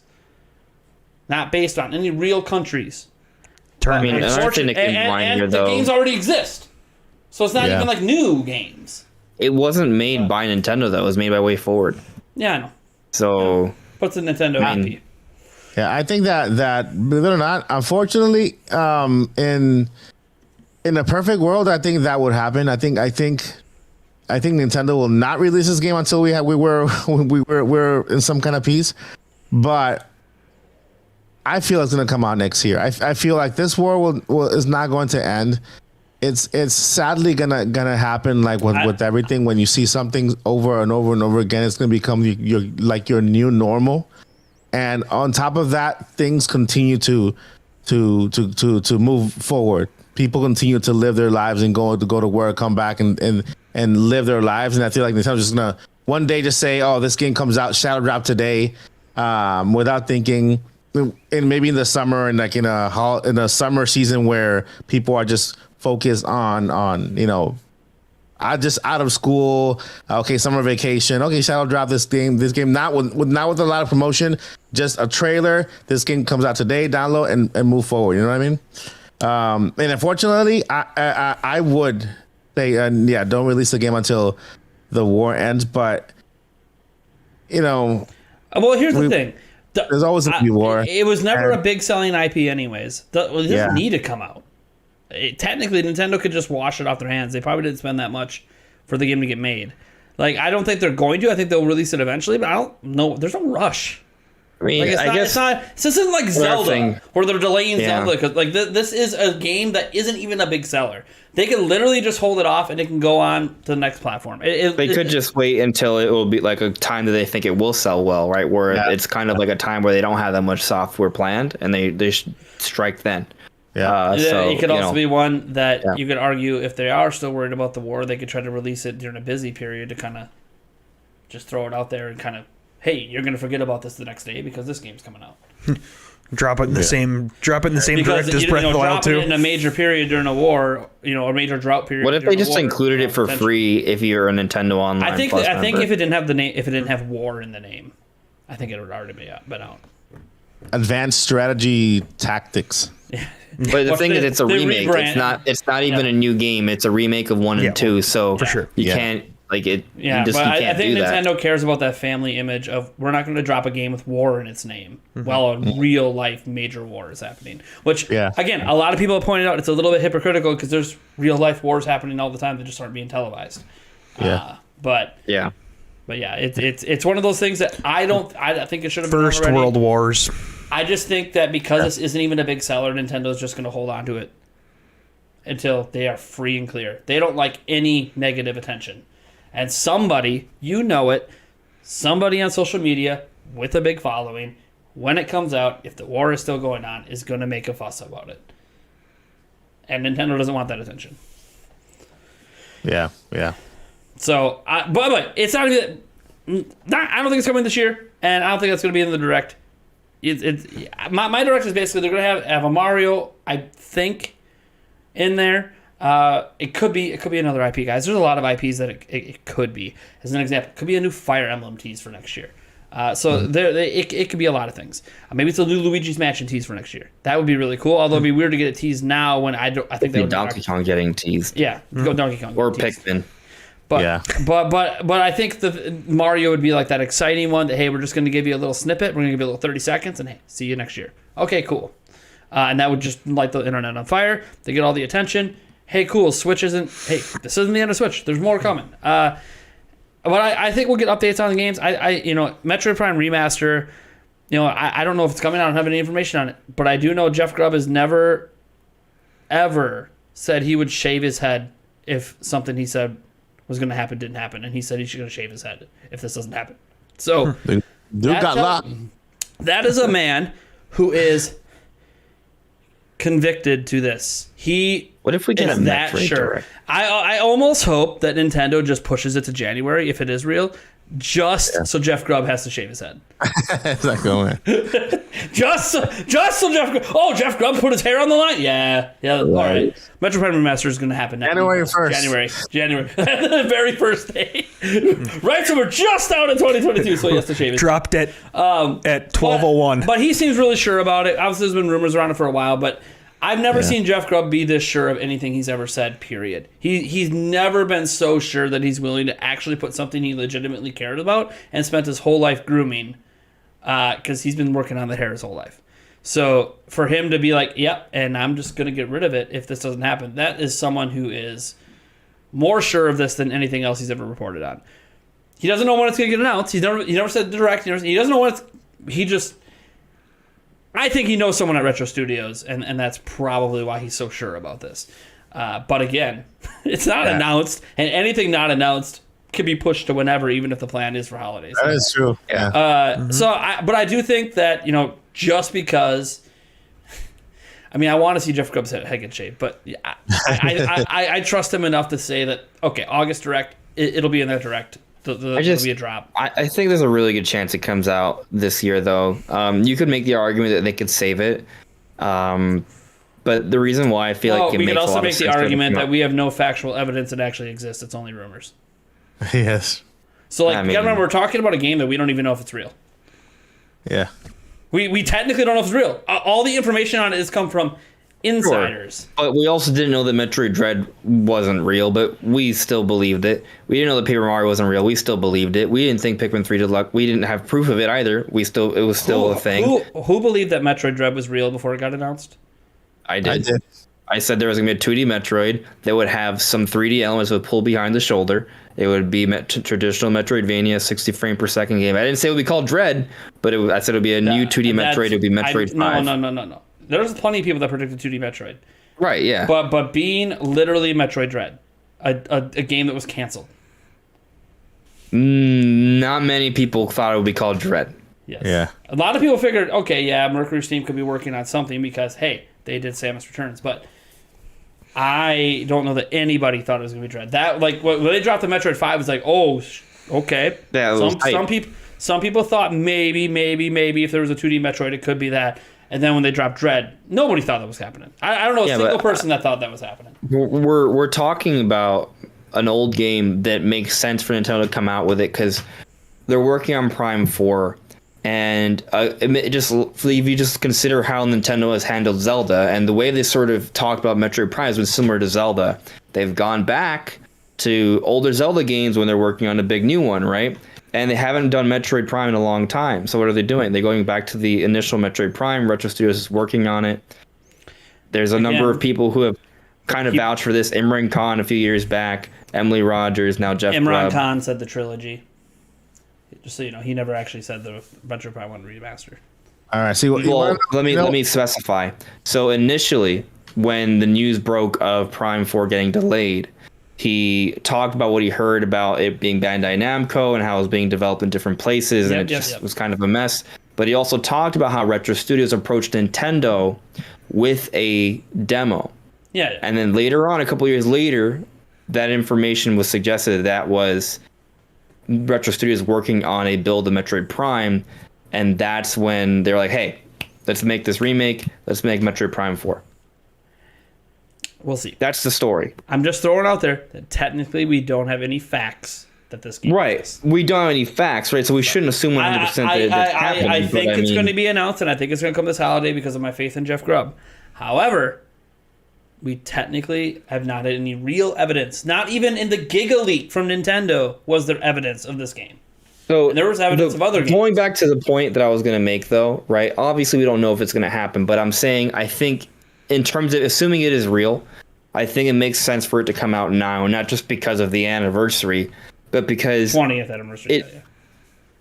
Not based on any real countries. I mean, another thing to keep in mind here, though, the games already exist. So it's not even like new games. It wasn't made by Nintendo, though. It was made by Way Forward. Yeah, I know. So... But it's a Nintendo IP. Yeah, I think that believe it or not, unfortunately, in a perfect world, I think that would happen. I think Nintendo will not release this game until we're in some kind of peace. But I feel it's going to come out next year. I feel like this war is not going to end. It's sadly gonna happen, like with everything. When you see something over and over and over again, it's gonna become your new normal. And on top of that, things continue to move forward. People continue to live their lives and go to work, come back and live their lives. And I feel like Nintendo's just gonna one day just say, "Oh, this game comes out, shadow drop today," without thinking. And maybe in the summer, and like in a summer season where people are just focused on just out of school. Okay, summer vacation. Okay, shadow drop this game. Not with a lot of promotion. Just a trailer. This game comes out today. Download and move forward. You know what I mean? And unfortunately, I would say, don't release the game until the war ends. But well, here's the thing. There's always a war. It was never a big selling IP, anyways. It doesn't need to come out. Technically, Nintendo could just wash it off their hands. They probably didn't spend that much for the game to get made. Like, I don't think they're going to. I think they'll release it eventually, but I don't know. There's no rush. I mean, Like this isn't like Zelda where they're delaying Zelda because like this is a game that isn't even a big seller. They can literally just hold it off and it can go on to the next platform. They could just wait until it will be like a time that they think it will sell well, right? Where it's kind of like a time where they don't have that much software planned and they strike then. Yeah. So, it could also be one that you could argue if they are still worried about the war, they could try to release it during a busy period to kind of just throw it out there and kind of, hey, you're going to forget about this the next day because this game's coming out. Drop it in the same direct as because, Breath of the Wild 2. Drop it in a major period during a war, a major drought period. What if they just included it for free if you're a Nintendo Online? I think if it didn't have the name, if it didn't have war in the name, I think it would already been out. Advanced strategy tactics. But the thing is, it's a remake. It's not even a new game. It's a remake of 1 and 2. So for sure, you can't like it. Yeah, but I think Nintendo cares about that family image of we're not going to drop a game with war in its name while a real life major war is happening. Which again, a lot of people have pointed out it's a little bit hypocritical because there's real life wars happening all the time that just aren't being televised. But it's one of those things that I think it should have been First already. World Wars. I just think that because this isn't even a big seller, Nintendo's just going to hold on to it until they are free and clear. They don't like any negative attention. And somebody on social media with a big following, when it comes out, if the war is still going on, is going to make a fuss about it. And Nintendo doesn't want that attention. Yeah. So, but it's not even. I don't think it's coming this year, and I don't think that's going to be in the direct. My direct is basically they're going to have a Mario, I think, in there. It could be another IP, guys. There's a lot of IPs that it could be. As an example, it could be a new Fire Emblem tease for next year. It could be a lot of things. Maybe it's a new Luigi's Mansion tease for next year. That would be really cool. Although it'd be weird to get it teased now when I think that would Donkey Kong getting teased. Yeah, go Donkey Kong or Pikmin. But I think the Mario would be like that exciting one that, hey, we're just going to give you a little snippet. We're going to give you a little 30 seconds and hey, see you next year. Okay, cool. And that would just light the internet on fire. They get all the attention. Hey, cool. Switch isn't. Hey, this isn't the end of Switch. There's more coming. But I think we'll get updates on the games. Metroid Prime Remaster. I don't know if it's coming. I don't have any information on it. But I do know Jeff Grubb has never, ever said he would shave his head if something he said was going to happen didn't happen, and he said he's going to shave his head if this doesn't happen. So, dude got locked. That is a man who is convicted to this. What if we get a that Metroid sure? Direct? I almost hope that Nintendo just pushes it to January if it is real, so Jeff Grubb has to shave his head. It's not going. just so Jeff Grubb. Oh, Jeff Grubb put his hair on the line. Yeah. All right. Metro Prime Remaster is going to happen now. January 1st. January. The very first day. Right, so we're just out in 2022, so he has to shave his head. Dropped it at 12:01. But he seems really sure about it. Obviously, there's been rumors around it for a while, but I've never seen Jeff Grubb be this sure of anything he's ever said, period. He's never been so sure that he's willing to actually put something he legitimately cared about and spent his whole life grooming because he's been working on the hair his whole life. So for him to be like, yep, and I'm just going to get rid of it if this doesn't happen, that is someone who is more sure of this than anything else he's ever reported on. He doesn't know when it's going to get announced. He never said direct. He doesn't know when it's... I think he knows someone at Retro Studios, and that's probably why he's so sure about this. But again, it's not announced, and anything not announced can be pushed to whenever, even if the plan is for holidays. That is true. Yeah. But I do think that, just because... I mean, I want to see Jeff Grubb's head get shaved, but I trust him enough to say that, okay, August Direct, it'll be in that Direct. There'll be a drop. I think there's a really good chance it comes out this year, though. You could make the argument that they could save it. But the reason why I feel like we could also make the argument that we have no factual evidence it actually exists. It's only rumors. Yes. So, you gotta remember, we're talking about a game that we don't even know if it's real. Yeah. We technically don't know if it's real. All the information on it has come from insiders. Sure. But we also didn't know that Metroid Dread wasn't real, but we still believed it. We didn't know that Paper Mario wasn't real. We still believed it. We didn't think Pikmin 3 Deluxe. We didn't have proof of it either. It was still a thing. Who believed that Metroid Dread was real before it got announced? I did. I said there was going to be a 2D Metroid that would have some 3D elements that would pull behind the shoulder, It would be traditional Metroidvania, 60 frame per second game. I didn't say it would be called Dread, but I said it would be a new 2D Metroid. It would be Metroid 5. No. There's plenty of people that predicted 2D Metroid. Right, yeah. But being literally Metroid Dread, a game that was canceled. Not many people thought it would be called Dread. Yes. Yeah. A lot of people figured, okay, yeah, Mercury Steam could be working on something because, hey, they did Samus Returns. But I don't know that anybody thought it was going to be Dread. That, like, when they dropped the Metroid 5, it was like, oh, okay. Yeah, some people thought maybe if there was a 2D Metroid, it could be that. And then when they dropped Dread, nobody thought that was happening. I don't know a single person that thought that was happening. We're talking about an old game that makes sense for Nintendo to come out with it because they're working on Prime 4. And if you just consider how Nintendo has handled Zelda and the way they sort of talked about Metroid Prime has been similar to Zelda. They've gone back to older Zelda games when they're working on a big new one, right? And they haven't done Metroid Prime in a long time. So what are they doing? They're going back to the initial Metroid Prime. Retro Studios is working on it. There's a number of people who have kind of vouched for this. Imran Khan a few years back. Emily Rogers, now Jeff Imran Grubb. Khan said the trilogy. Just so you know, he never actually said the Metroid Prime 1 remaster. All right. See what? Well, let me specify. So initially, when the news broke of Prime 4 getting delayed, he talked about what he heard about it being Bandai Namco and how it was being developed in different places, and it was kind of a mess. But he also talked about how Retro Studios approached Nintendo with a demo. Yeah. And then later on, a couple years later, that information was suggested that was Retro Studios working on a build of Metroid Prime, and that's when they're like, hey, let's make this remake. Let's make Metroid Prime 4. We'll see. That's the story. I'm just throwing out there that technically we don't have any facts that this game exists. We don't have any facts, right? So we shouldn't assume 100% that that's happening. I think it's going to be announced, and I think it's going to come this holiday because of my faith in Jeff Grubb. However, we technically have not had any real evidence. Not even in the Giga Leak from Nintendo was there evidence of this game. So and there was evidence of other games. Going back to the point that I was going to make, though, right? Obviously, we don't know if it's going to happen, but I'm saying I think in terms of assuming it is real, I think it makes sense for it to come out now, not just because of the anniversary, but because 20th anniversary. Right.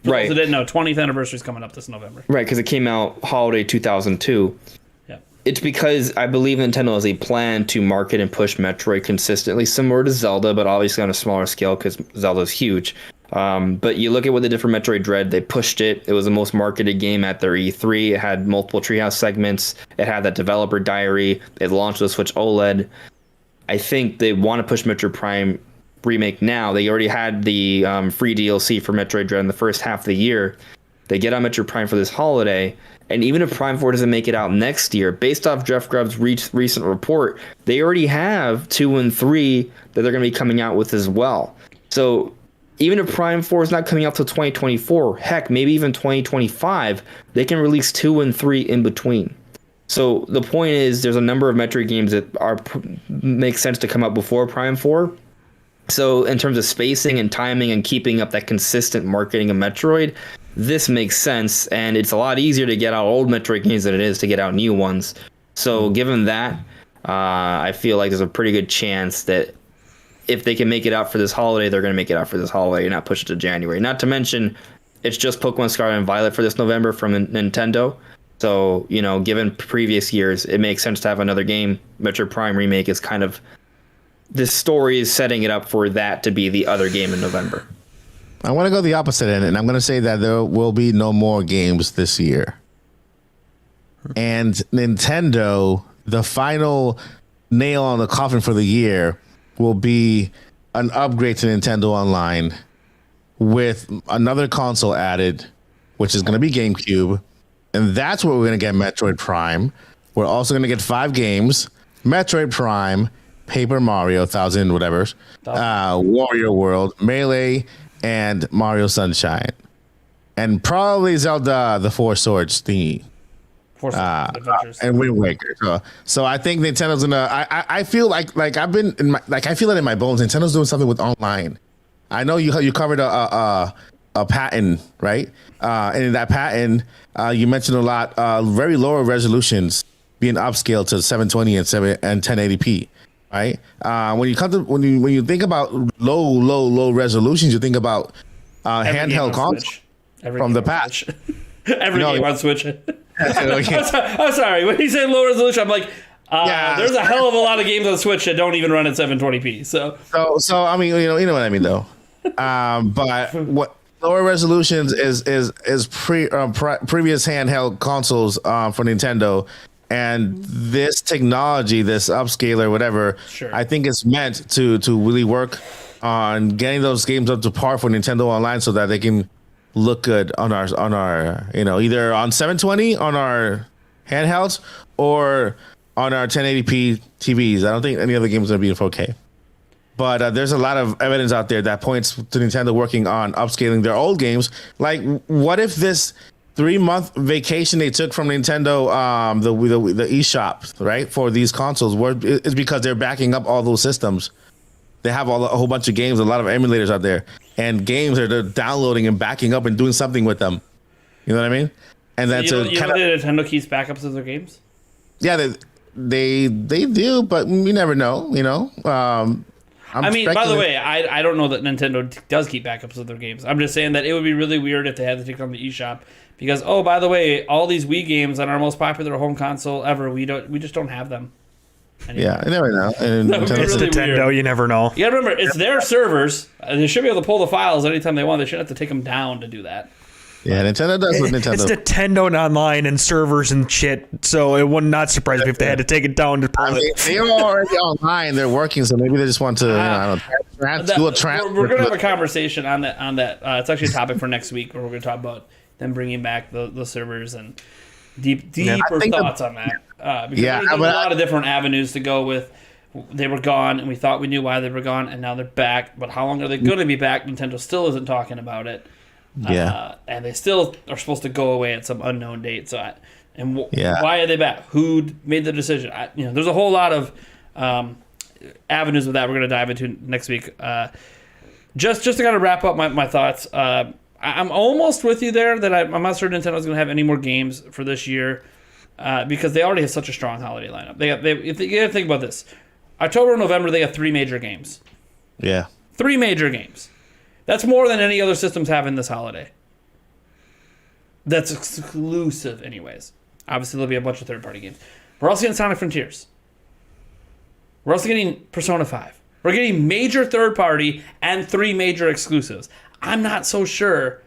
For those who didn't know, 20th anniversary is coming up this November. Right, because it came out holiday 2002. Yeah. It's because I believe Nintendo has a plan to market and push Metroid consistently, similar to Zelda, but obviously on a smaller scale because Zelda's huge. But you look at what they did for Metroid Dread, they pushed it. It was the most marketed game at their E3. It had multiple Treehouse segments. It had that developer diary. It launched the Switch OLED. I think they want to push Metroid Prime remake now. They already had the free DLC for Metroid Dread in the first half of the year. They get on Metroid Prime for this holiday. And even if Prime 4 doesn't make it out next year, based off Jeff Grubb's recent report, they already have 2 and 3 that they're going to be coming out with as well. So even if Prime 4 is not coming out till 2024, heck, maybe even 2025, they can release 2 and 3 in between. So the point is, there's a number of Metroid games that make sense to come out before Prime 4. So in terms of spacing and timing and keeping up that consistent marketing of Metroid, this makes sense, and it's a lot easier to get out old Metroid games than it is to get out new ones. So given that, I feel like there's a pretty good chance that if they can make it out for this holiday, they're going to make it out for this holiday and not push it to January. Not to mention, it's just Pokemon Scarlet and Violet for this November from Nintendo. So, you know, given previous years, it makes sense to have another game. Metroid Prime Remake is kind of... This story is setting it up for that to be the other game in November. I want to go the opposite end, and I'm going to say that there will be no more games this year. And Nintendo, the final nail on the coffin for the year, will be an upgrade to Nintendo Online with another console added, which is going to be GameCube. And that's where we're going to get Metroid Prime. We're also going to get 5 games: Metroid Prime, Paper Mario, 1000 whatever, Wario World, Melee, and Mario Sunshine. And probably Zelda, the Four Swords thingy. And Wind Waker. So I think Nintendo's gonna. I feel like I've been in my, like I feel it in my bones. Nintendo's doing something with online. I know you covered a patent, right? And in that patent, you mentioned a lot very lower resolutions being upscaled to 720 and 1080p. right? When you think about low resolutions, you think about handheld consoles from the past. Every game on Switch. I'm sorry. When you say low resolution, I'm like, there's a hell of a lot of games on Switch that don't even run at 720p. So I mean, you know what I mean, though. But what lower resolutions is previous handheld consoles for Nintendo, and this technology, this upscaler, whatever. Sure. I think it's meant to really work on getting those games up to par for Nintendo Online, so that they can look good on our either on 720 on our handhelds or on our 1080p TVs. I don't think any other games are going to be in 4K. But there's a lot of evidence out there that points to Nintendo working on upscaling their old games. Like, what if this 3-month vacation they took from Nintendo, the eShop, right, for these consoles, is because they're backing up all those systems. They have a whole bunch of games, a lot of emulators out there, and games they're downloading and backing up and doing something with them. You know what I mean? And that's Nintendo keeps backups of their games. Yeah, they do, but you never know. You know. I mean, by the way, I don't know that Nintendo does keep backups of their games. I'm just saying that it would be really weird if they had to take on the eShop because, oh, by the way, all these Wii games on our most popular home console ever, we just don't have them anymore. Yeah, you never know. And it's really Nintendo, weird. You never know. You gotta remember, it's their servers. They should be able to pull the files anytime they want. They shouldn't have to take them down to do that. Yeah, Nintendo does what Nintendo. It's Nintendo online and servers and shit, so it would not surprise me if they had to take it down to pull it. They are already online. They're working, so maybe they just want to do a transfer. We're going to have a conversation on that. It's actually a topic for next week where we're going to talk about them bringing back the servers and deeper thoughts on that. Because there's a lot of different avenues to go with. They were gone, and we thought we knew why they were gone, and now they're back. But how long are they going to be back? Nintendo still isn't talking about it. And they still are supposed to go away at some unknown date. So, why are they back? Who made the decision? There's a whole lot of avenues with that we're going to dive into next week. Just to kind of wrap up my thoughts, I'm almost with you there that I'm not sure Nintendo's going to have any more games for this year because they already have such a strong holiday lineup. You got to think about this. October and November, they have 3 major games. Yeah. 3 major games. That's more than any other systems have in this holiday. That's exclusive anyways. Obviously, there'll be a bunch of third-party games. We're also getting Sonic Frontiers. We're also getting Persona 5. We're getting major third-party and 3 major exclusives. I'm not so sure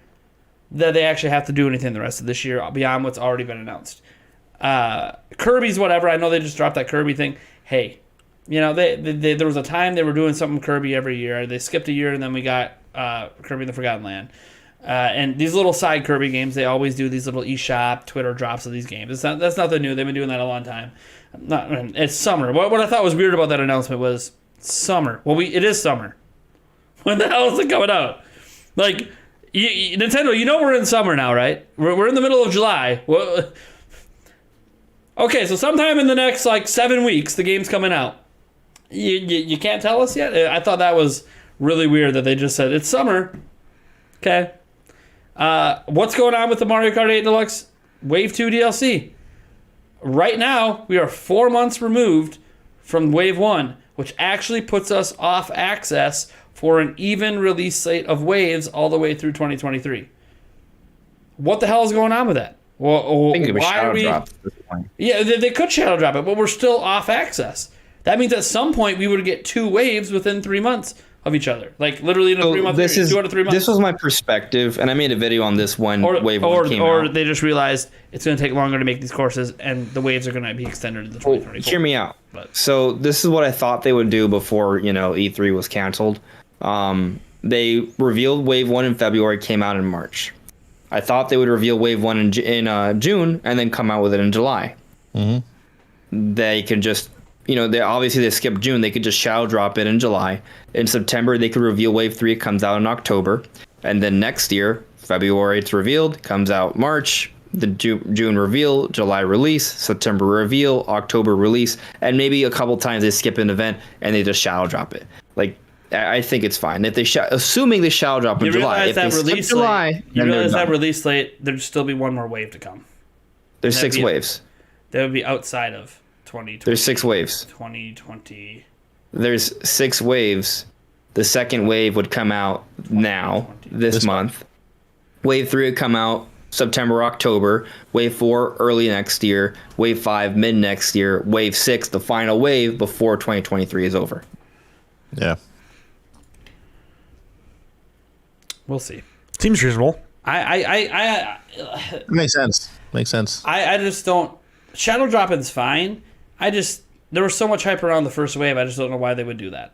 that they actually have to do anything the rest of this year beyond what's already been announced. Kirby's whatever. I know they just dropped that Kirby thing. Hey, there was a time they were doing something Kirby every year. They skipped a year, and then we got Kirby in the Forgotten Land. And these little side Kirby games, they always do these little eShop, Twitter drops of these games. That's nothing new. They've been doing that a long time. It's summer. What I thought was weird about that announcement was summer. Well, it is summer. When the hell is it coming out? Like, Nintendo, we're in summer now, right? We're in the middle of July. Well, okay, so sometime in the next, 7 weeks, the game's coming out. You can't tell us yet? I thought that was really weird that they just said, it's summer. Okay. What's going on with the Mario Kart 8 Deluxe Wave 2 DLC? Right now, we are 4 months removed from Wave 1, which actually puts us off access for an even release slate of waves all the way through 2023. What the hell is going on with that? Well, I think it was shadow drop at this point. Yeah, they could shadow drop it, but we're still off access. That means at some point we would get 2 waves within 3 months of each other. Literally in a 3 month period, 2 out of 3 months. This was my perspective, and I made a video on this when Wave 1 came out. Or they just realized it's going to take longer to make these courses, and the waves are going to be extended to the 2024. Hear me out. So this is what I thought they would do before E3 was canceled. They revealed Wave 1 in February, came out in March. I thought they would reveal Wave 1 in June, and then come out with it in July. Mm-hmm. They could just... they skipped June. They could just shadow drop it in July. In September, they could reveal Wave 3. It comes out in October. And then next year, February, it's revealed. Comes out March. The June reveal, July release, September reveal, October release. And maybe a couple times they skip an event and they just shadow drop it. I think it's fine. If they assuming they shadow drop in July. If they skip July, you realize that release late, there'd still be one more wave to come. There's 6 waves. That would be outside of 2020. There's 6 waves. 2020. there's 6 waves. The second wave would come out now, this month. Wave 3 would come out September, October. Wave 4 early next year. Wave 5 mid next year. Wave 6, the final wave before 2023 is over. Yeah. We'll see. Seems reasonable. Makes sense. I just don't. Shadow dropping's fine. There was so much hype around the first wave. I just don't know why they would do that.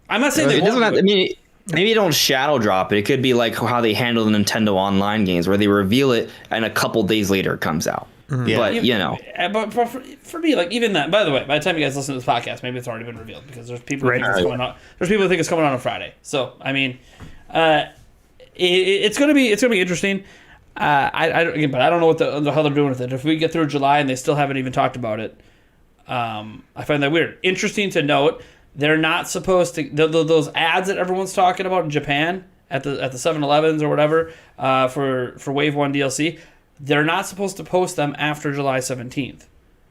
I'm not saying they won't. Maybe you don't shadow drop it. It could be like how they handle the Nintendo Online games, where they reveal it and a couple days later it comes out. Yeah. But you know, but for me, like even that. By the way, by the time you guys listen to this podcast, maybe it's already been revealed because there's people who think it's coming out. There's people who think it's coming out on Friday. So I mean, it's gonna be interesting. But I don't know how they're doing with it. If we get through July and they still haven't even talked about it, I find that weird. Interesting to note, they're not supposed to those ads that everyone's talking about in Japan at the 7-Elevens or whatever for Wave 1 DLC. They're not supposed to post them after July 17th,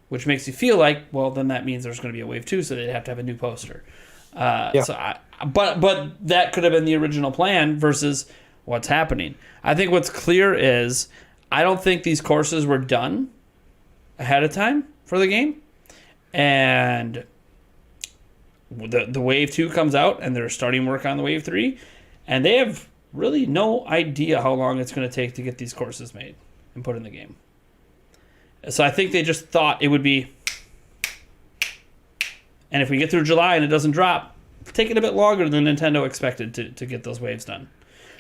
which makes you feel like, well, then that means there's going to be a Wave 2, so they'd have to have a new poster. But that could have been the original plan versus what's happening. I think what's clear is I don't think these courses were done ahead of time for the game. And the Wave 2 comes out, and they're starting work on the Wave 3, and they have really no idea how long it's going to take to get these courses made and put in the game. So I think they just thought it would be, and if we get through July and it doesn't drop, it's taking a bit longer than Nintendo expected to get those waves done.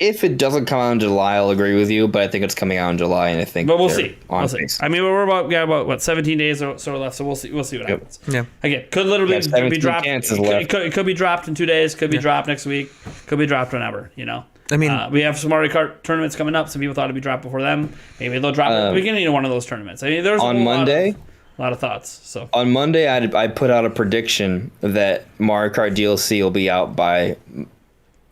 if it doesn't come out in July, I'll agree with you. But I think it's coming out in July, and I think. But we'll see. We'll see. I mean, we're about what 17 days or so left, so we'll see. We'll see what happens. Yeah. Again, could literally be dropped. It could be dropped in 2 days. Could be dropped next week. Could be dropped whenever. You know. I mean, we have some Mario Kart tournaments coming up. Some people thought it'd be dropped before them. Maybe they'll drop it at the beginning of one of those tournaments. I mean, there's on Monday. A lot of thoughts. So on Monday, I put out a prediction that Mario Kart DLC will be out by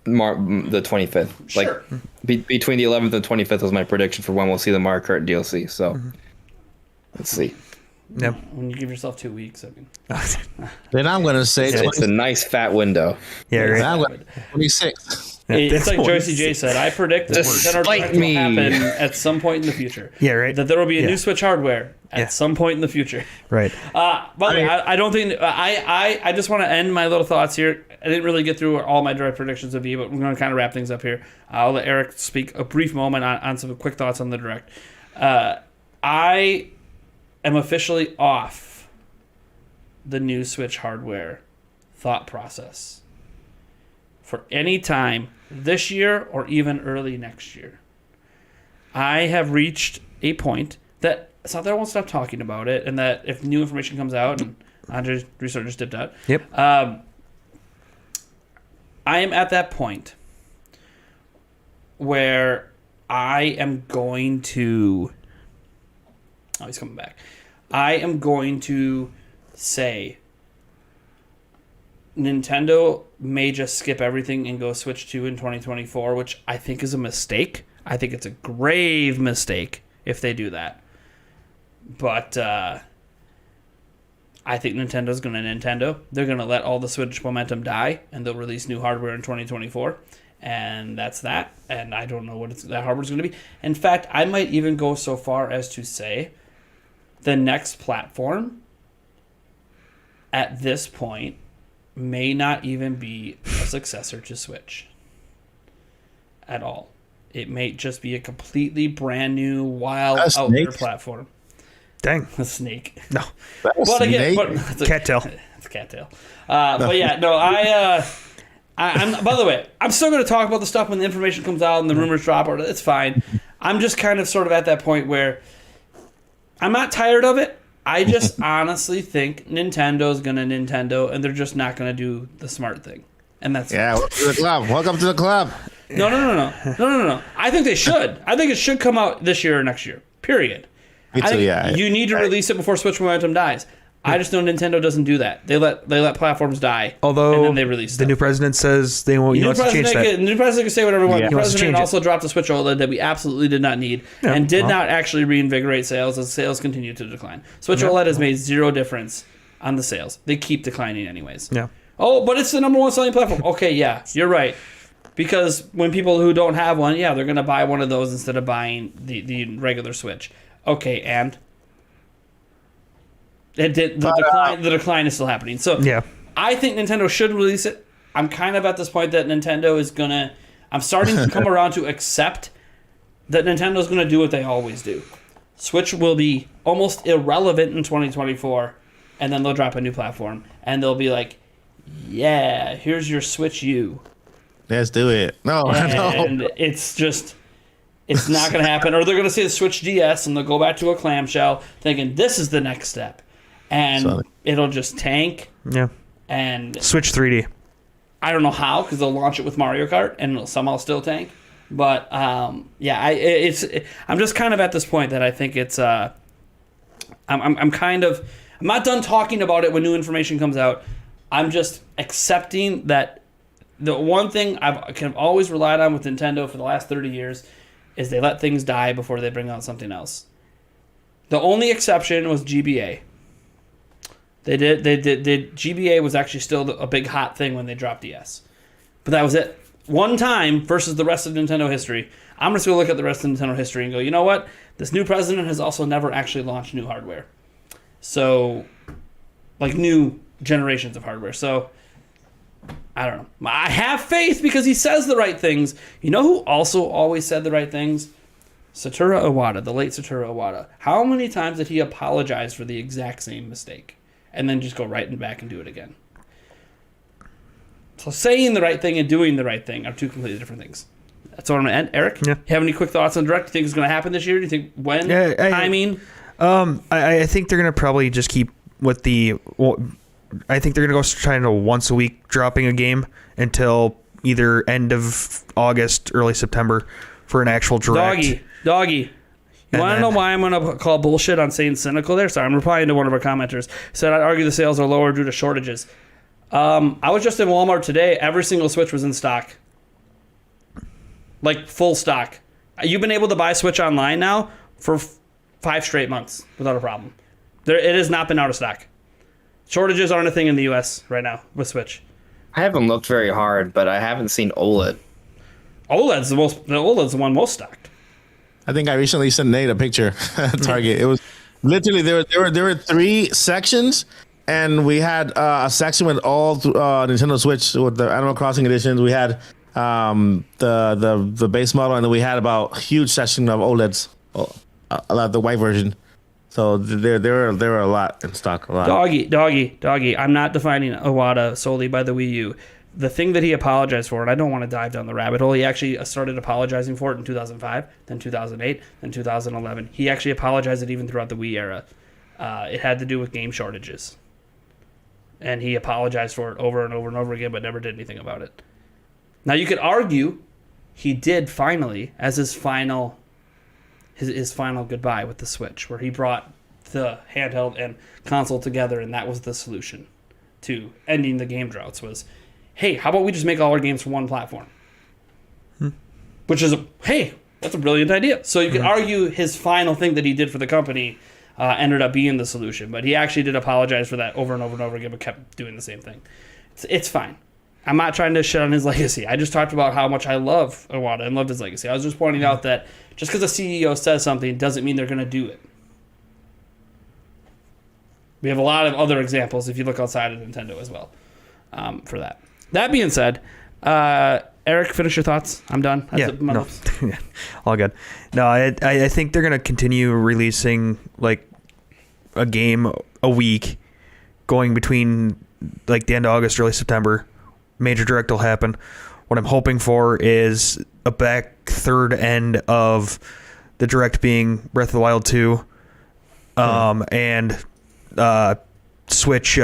the 25th. Sure. Like between the 11th and 25th was my prediction for when we'll see the Mario Kart DLC. So let's see. Yeah. When you give yourself 2 weeks, I mean. Then I'm gonna say it's a nice fat window. Yeah, right. 26. It's like Joycey J said. I predict that Nintendo Direct will happen at some point in the future. Yeah, right. That there will be a new Switch hardware at some point in the future. Right. By the way, I don't think I just want to end my little thoughts here. I didn't really get through what all my direct predictions would be, but we're going to kind of wrap things up here. I'll let Eric speak a brief moment on some quick thoughts on the direct. I am officially off the new Switch hardware thought process for any time this year or even early next year. I have reached a point that it's not that I won't stop talking about it, and that if new information comes out, and AndresRestart just dipped out. Yep. I am at that point where I am going to. Oh, he's coming back. I am going to say Nintendo may just skip everything and go Switch 2 in 2024, which I think is a mistake. I think it's a grave mistake if they do that. But I think Nintendo's going to Nintendo. They're going to let all the Switch momentum die, and they'll release new hardware in 2024. And that's that. And I don't know what that hardware's going to be. In fact, I might even go so far as to say the next platform at this point may not even be a successor to Switch at all. It may just be a completely brand new, wild out there platform. Dang. A snake. No. But again, cattail. It's cattail. But yeah, no, I'm. By the way, I'm still going to talk about the stuff when the information comes out and the rumors drop. Or it's fine. I'm just kind of sort of at that point where I'm not tired of it. I just honestly think Nintendo's going to Nintendo, and they're just not going to do the smart thing. And that's welcome to the club. Welcome to the club. No. I think they should. I think it should come out this year or next year. Period. Me too, yeah. You need to release it before Switch momentum dies. I just know Nintendo doesn't do that. They let platforms die. Although and then they release the new president says they won't. The new president can say whatever he wants. The president also dropped the Switch OLED that we absolutely did not need not actually reinvigorate sales as sales continue to decline. Switch OLED has made zero difference on the sales. They keep declining anyways. Yeah. Oh, but it's the number one selling platform. Okay, yeah, you're right. Because when people who don't have one, yeah, they're going to buy one of those instead of buying the regular Switch. Okay, and the decline is still happening. So Yeah. I think Nintendo should release it. I'm kind of at this point that Nintendo is going to... I'm starting to come around to accept that Nintendo's going to do what they always do. Switch will be almost irrelevant in 2024, and then they'll drop a new platform, and they'll be like, yeah, here's your Switch U. Let's do it. No, no. And it's just... It's not going to happen. Or they're going to say the Switch DS, and they'll go back to a clamshell, thinking this is the next step. And it'll just tank. Yeah. And Switch 3D. I don't know how, because they'll launch it with Mario Kart, and it'll somehow still tank. But yeah, I'm just kind of at this point that I think it's I'm not done talking about it when new information comes out. I'm just accepting that the one thing I've kind of always relied on with Nintendo for the last 30 years is they let things die before they bring out something else. The only exception was GBA. They did GBA was actually still a big hot thing when they dropped DS. But that was it. One time versus the rest of Nintendo history. I'm just going to look at the rest of Nintendo history and go, you know what? This new president has also never actually launched new hardware. So, like new generations of hardware. So, I don't know. I have faith because he says the right things. You know who also always said the right things? Satoru Iwata, the late Satoru Iwata. How many times did he apologize for the exact same mistake? And then just go right and back and do it again. So saying the right thing and doing the right thing are two completely different things. That's what I'm going to end. Eric, Yeah. You have any quick thoughts on Direct? Do you think it's going to happen this year? Do you think when? Timing? I think they're going to probably just keep with the... Well, I think they're going to go trying to once a week dropping a game until either end of August, early September for an actual Direct. Doggy. You want to know why I'm going to call bullshit on saying cynical there? Sorry, I'm replying to one of our commenters. Said I'd argue the sales are lower due to shortages. I was just in Walmart today. Every single Switch was in stock. Like, full stock. You've been able to buy Switch online now for 5 straight months without a problem. It has not been out of stock. Shortages aren't a thing in the U.S. right now with Switch. I haven't looked very hard, but I haven't seen OLED. OLED's the one most stocked. I think I recently sent Nate a picture at Target. It was literally there were 3 sections, and we had a section with all Nintendo Switch with the Animal Crossing editions. We had the base model, and then we had about a huge section of OLEDs, a lot of the white version. So there were a lot in stock. A lot. Doggy. I'm not defining Iwata solely by the Wii U. The thing that he apologized for, and I don't want to dive down the rabbit hole, he actually started apologizing for it in 2005, then 2008, then 2011. He actually apologized it even throughout the Wii era. It had to do with game shortages. And he apologized for it over and over and over again, but never did anything about it. Now, you could argue he did finally, as his final goodbye with the Switch, where he brought the handheld and console together, and that was the solution to ending the game droughts was, hey, how about we just make all our games for one platform? Which is, that's a brilliant idea. So you could argue his final thing that he did for the company ended up being the solution. But he actually did apologize for that over and over and over again, but kept doing the same thing. It's fine. I'm not trying to shit on his legacy. I just talked about how much I love Iwata and loved his legacy. I was just pointing out that just because a CEO says something doesn't mean they're going to do it. We have a lot of other examples if you look outside of Nintendo as well for that. That being said, Eric, finish your thoughts. I'm done. All good. No, I think they're going to continue releasing like a game a week going between like the end of August, early September. Major Direct will happen. What I'm hoping for is a back third end of the Direct being Breath of the Wild 2 and Switch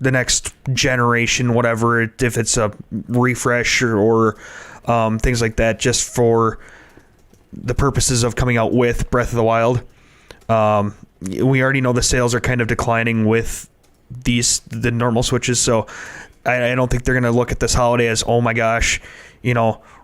the next generation, whatever, if it's a refresh or things like that, just for the purposes of coming out with Breath of the Wild. We already know the sales are kind of declining with the normal Switches, so I don't think they're going to look at this holiday as, oh my gosh,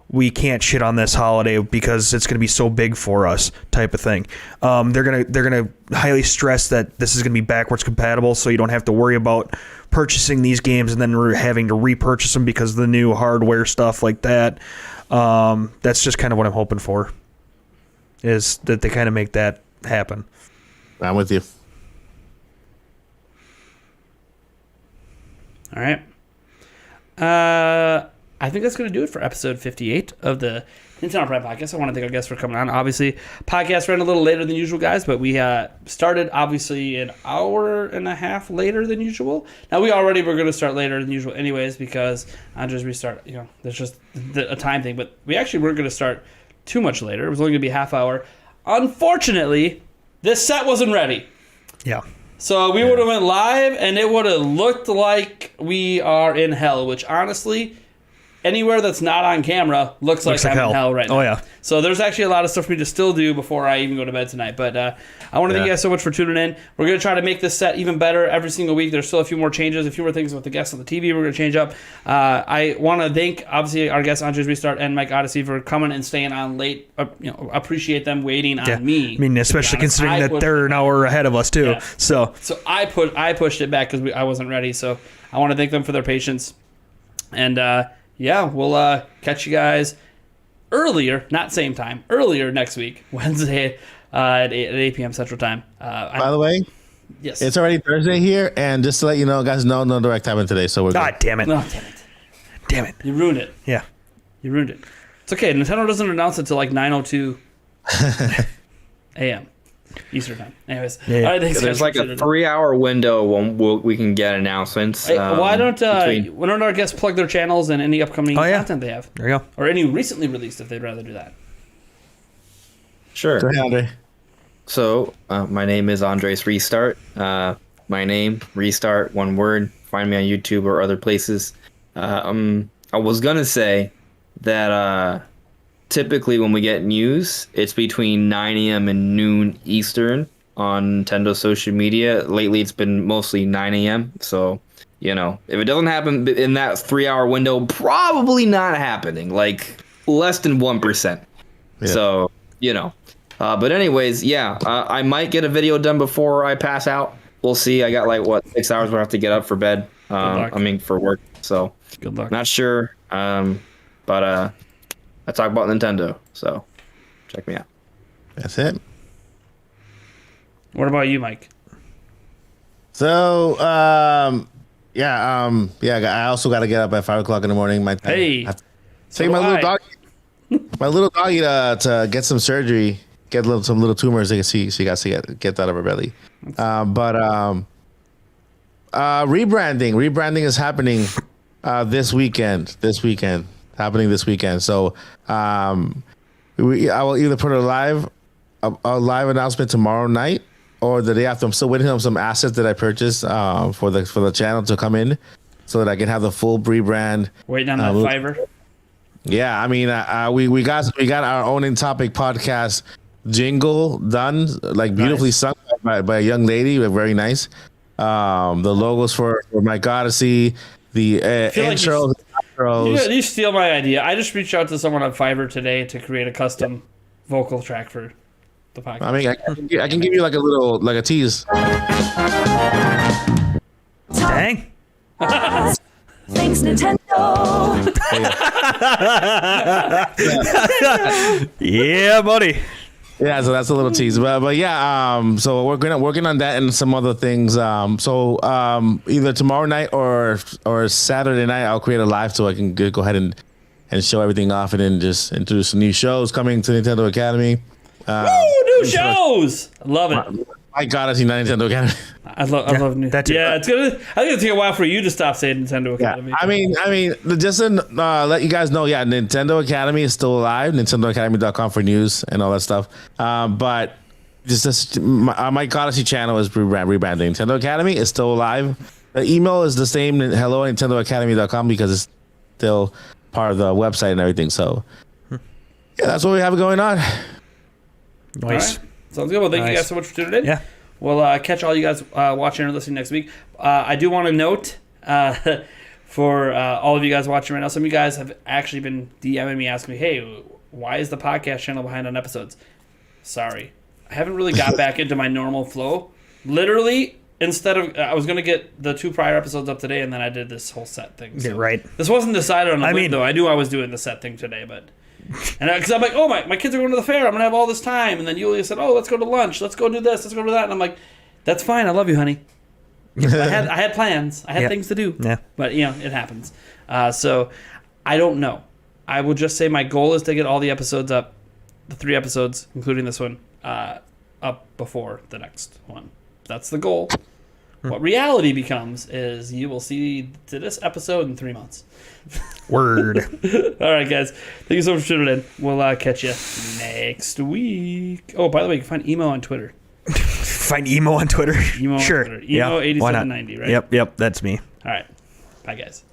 we can't shit on this holiday because it's going to be so big for us, type of thing. They're gonna highly stress that this is going to be backwards compatible, so you don't have to worry about purchasing these games and then having to repurchase them because of the new hardware stuff like that. That's just kind of what I'm hoping for, is that they kind of make that happen. I'm with you. All right. I think that's going to do it for episode 58 of the Nintendo Prime Podcast. I want to thank our guests for coming on. Obviously, podcast ran a little later than usual, guys, but we started obviously an hour and a half later than usual. Now, we already were going to start later than usual anyways because AndresRestart, there's just a time thing. But we actually weren't going to start too much later. It was only going to be a half hour. Unfortunately, this set wasn't ready. Yeah. So we would have went live, and it would have looked like we are in hell, which honestly, anywhere that's not on camera looks like I'm in hell right now. Oh, yeah. So there's actually a lot of stuff for me to still do before I even go to bed tonight. But I want to thank you guys so much for tuning in. We're going to try to make this set even better every single week. There's still a few more changes, a few more things with the guests on the TV we're going to change up. I want to thank, obviously, our guests, AndresRestart and Mike Odyssey, for coming and staying on late. Appreciate them waiting on me. I mean, especially considering that they're an hour ahead of us, too. Yeah. So I pushed it back because I wasn't ready. So I want to thank them for their patience. And, we'll catch you guys earlier, not same time, earlier next week, Wednesday at 8 p.m. Central Time. By the way, yes, it's already Thursday here, and just to let you know, guys, no direct happened today, so we're God good. damn it. No, damn it. Damn it. You ruined it. Yeah. You ruined it. It's okay. Nintendo doesn't announce it until like 9:02 a.m. Eastern Time. Anyways, Yeah. all right, thanks, There's guys. like a 3-hour window when we can get announcements. Hey, why don't between- our guests plug their channels and any upcoming content they have? There you go. Or any recently released if they'd rather do that. Sure. Go ahead, Andre. So, my name is AndresRestart. My name, Restart, one word. Find me on YouTube or other places. I was going to say that typically when we get news, it's between 9 a.m. and noon Eastern on Nintendo social media. Lately, it's been mostly 9 a.m. So, if it doesn't happen in that 3-hour window, probably not happening. Like, less than 1%. Yeah. So, but anyways, I might get a video done before I pass out. We'll see. I got 6 hours where I have to get up for bed. For work. So good luck. Not sure. But I talk about Nintendo. So check me out. That's it. What about you, Mike? So, I also got to get up at 5 o'clock in the morning. Hey, take my little doggy to get some surgery, get some little tumors. She got to get that out of her belly. Rebranding is happening this weekend. Happening this weekend. So I will either put a live announcement tomorrow night or the day after. I'm still waiting on some assets that I purchased for the channel to come in, so that I can have the full rebrand. Waiting on that Fiverr. Yeah, I mean, we got our own in topic podcast jingle done, beautifully sung by a young lady, very nice. The logos for Mike Odyssey, the intro. You steal my idea. I just reached out to someone on Fiverr today to create a custom vocal track for the podcast. I mean, I can give you a tease. Dang. Thanks, Nintendo. Yeah, buddy. Yeah, so that's a little tease, but yeah, so we're working on that and some other things. Either tomorrow night or Saturday night, I'll create a live so I can go ahead and show everything off, and then just introduce some new shows coming to Nintendo Academy. New shows! I love it. My God, I see Nintendo Academy. I love new. That too. Yeah, I think it's gonna take a while for you to stop saying Nintendo Academy. Yeah, I mean, just to let you guys know, Nintendo Academy is still alive. NintendoAcademy.com for news and all that stuff. But just my Odyssey channel is rebranding. Nintendo Academy is still alive. The email is the same. Hello at NintendoAcademy.com because it's still part of the website and everything. So yeah, that's what we have going on. Nice. Right. Sounds good. Well, thank you guys so much for tuning in. Yeah. We'll catch all you guys watching or listening next week. I do want to note for all of you guys watching right now. Some of you guys have actually been DMing me asking me, hey, why is the podcast channel behind on episodes? Sorry. I haven't really got back into my normal flow. Literally, instead of... I was going to get the 2 prior episodes up today, and then I did this whole set thing. So Yeah, right. This wasn't decided on a whim, though. I knew I was doing the set thing today, but... And because I'm like, oh, my kids are going to the fair. I'm going to have all this time. And then Yulia said, oh, let's go to lunch. Let's go do this. Let's go do that. And I'm like, that's fine. I love you, honey. I had plans. I had things to do. Yeah. But, it happens. So, I don't know. I will just say my goal is to get all the episodes up, the 3 episodes, including this one, up before the next one. That's the goal. What reality becomes is you will see to this episode in 3 months. Word. All right, guys. Thank you so much for tuning in. We'll catch you next week. Oh, by the way, you can find Emo on Twitter. Find Emo on Twitter. Emo sure. on Twitter. Emo8790, right? Yep, that's me. All right. Bye, guys.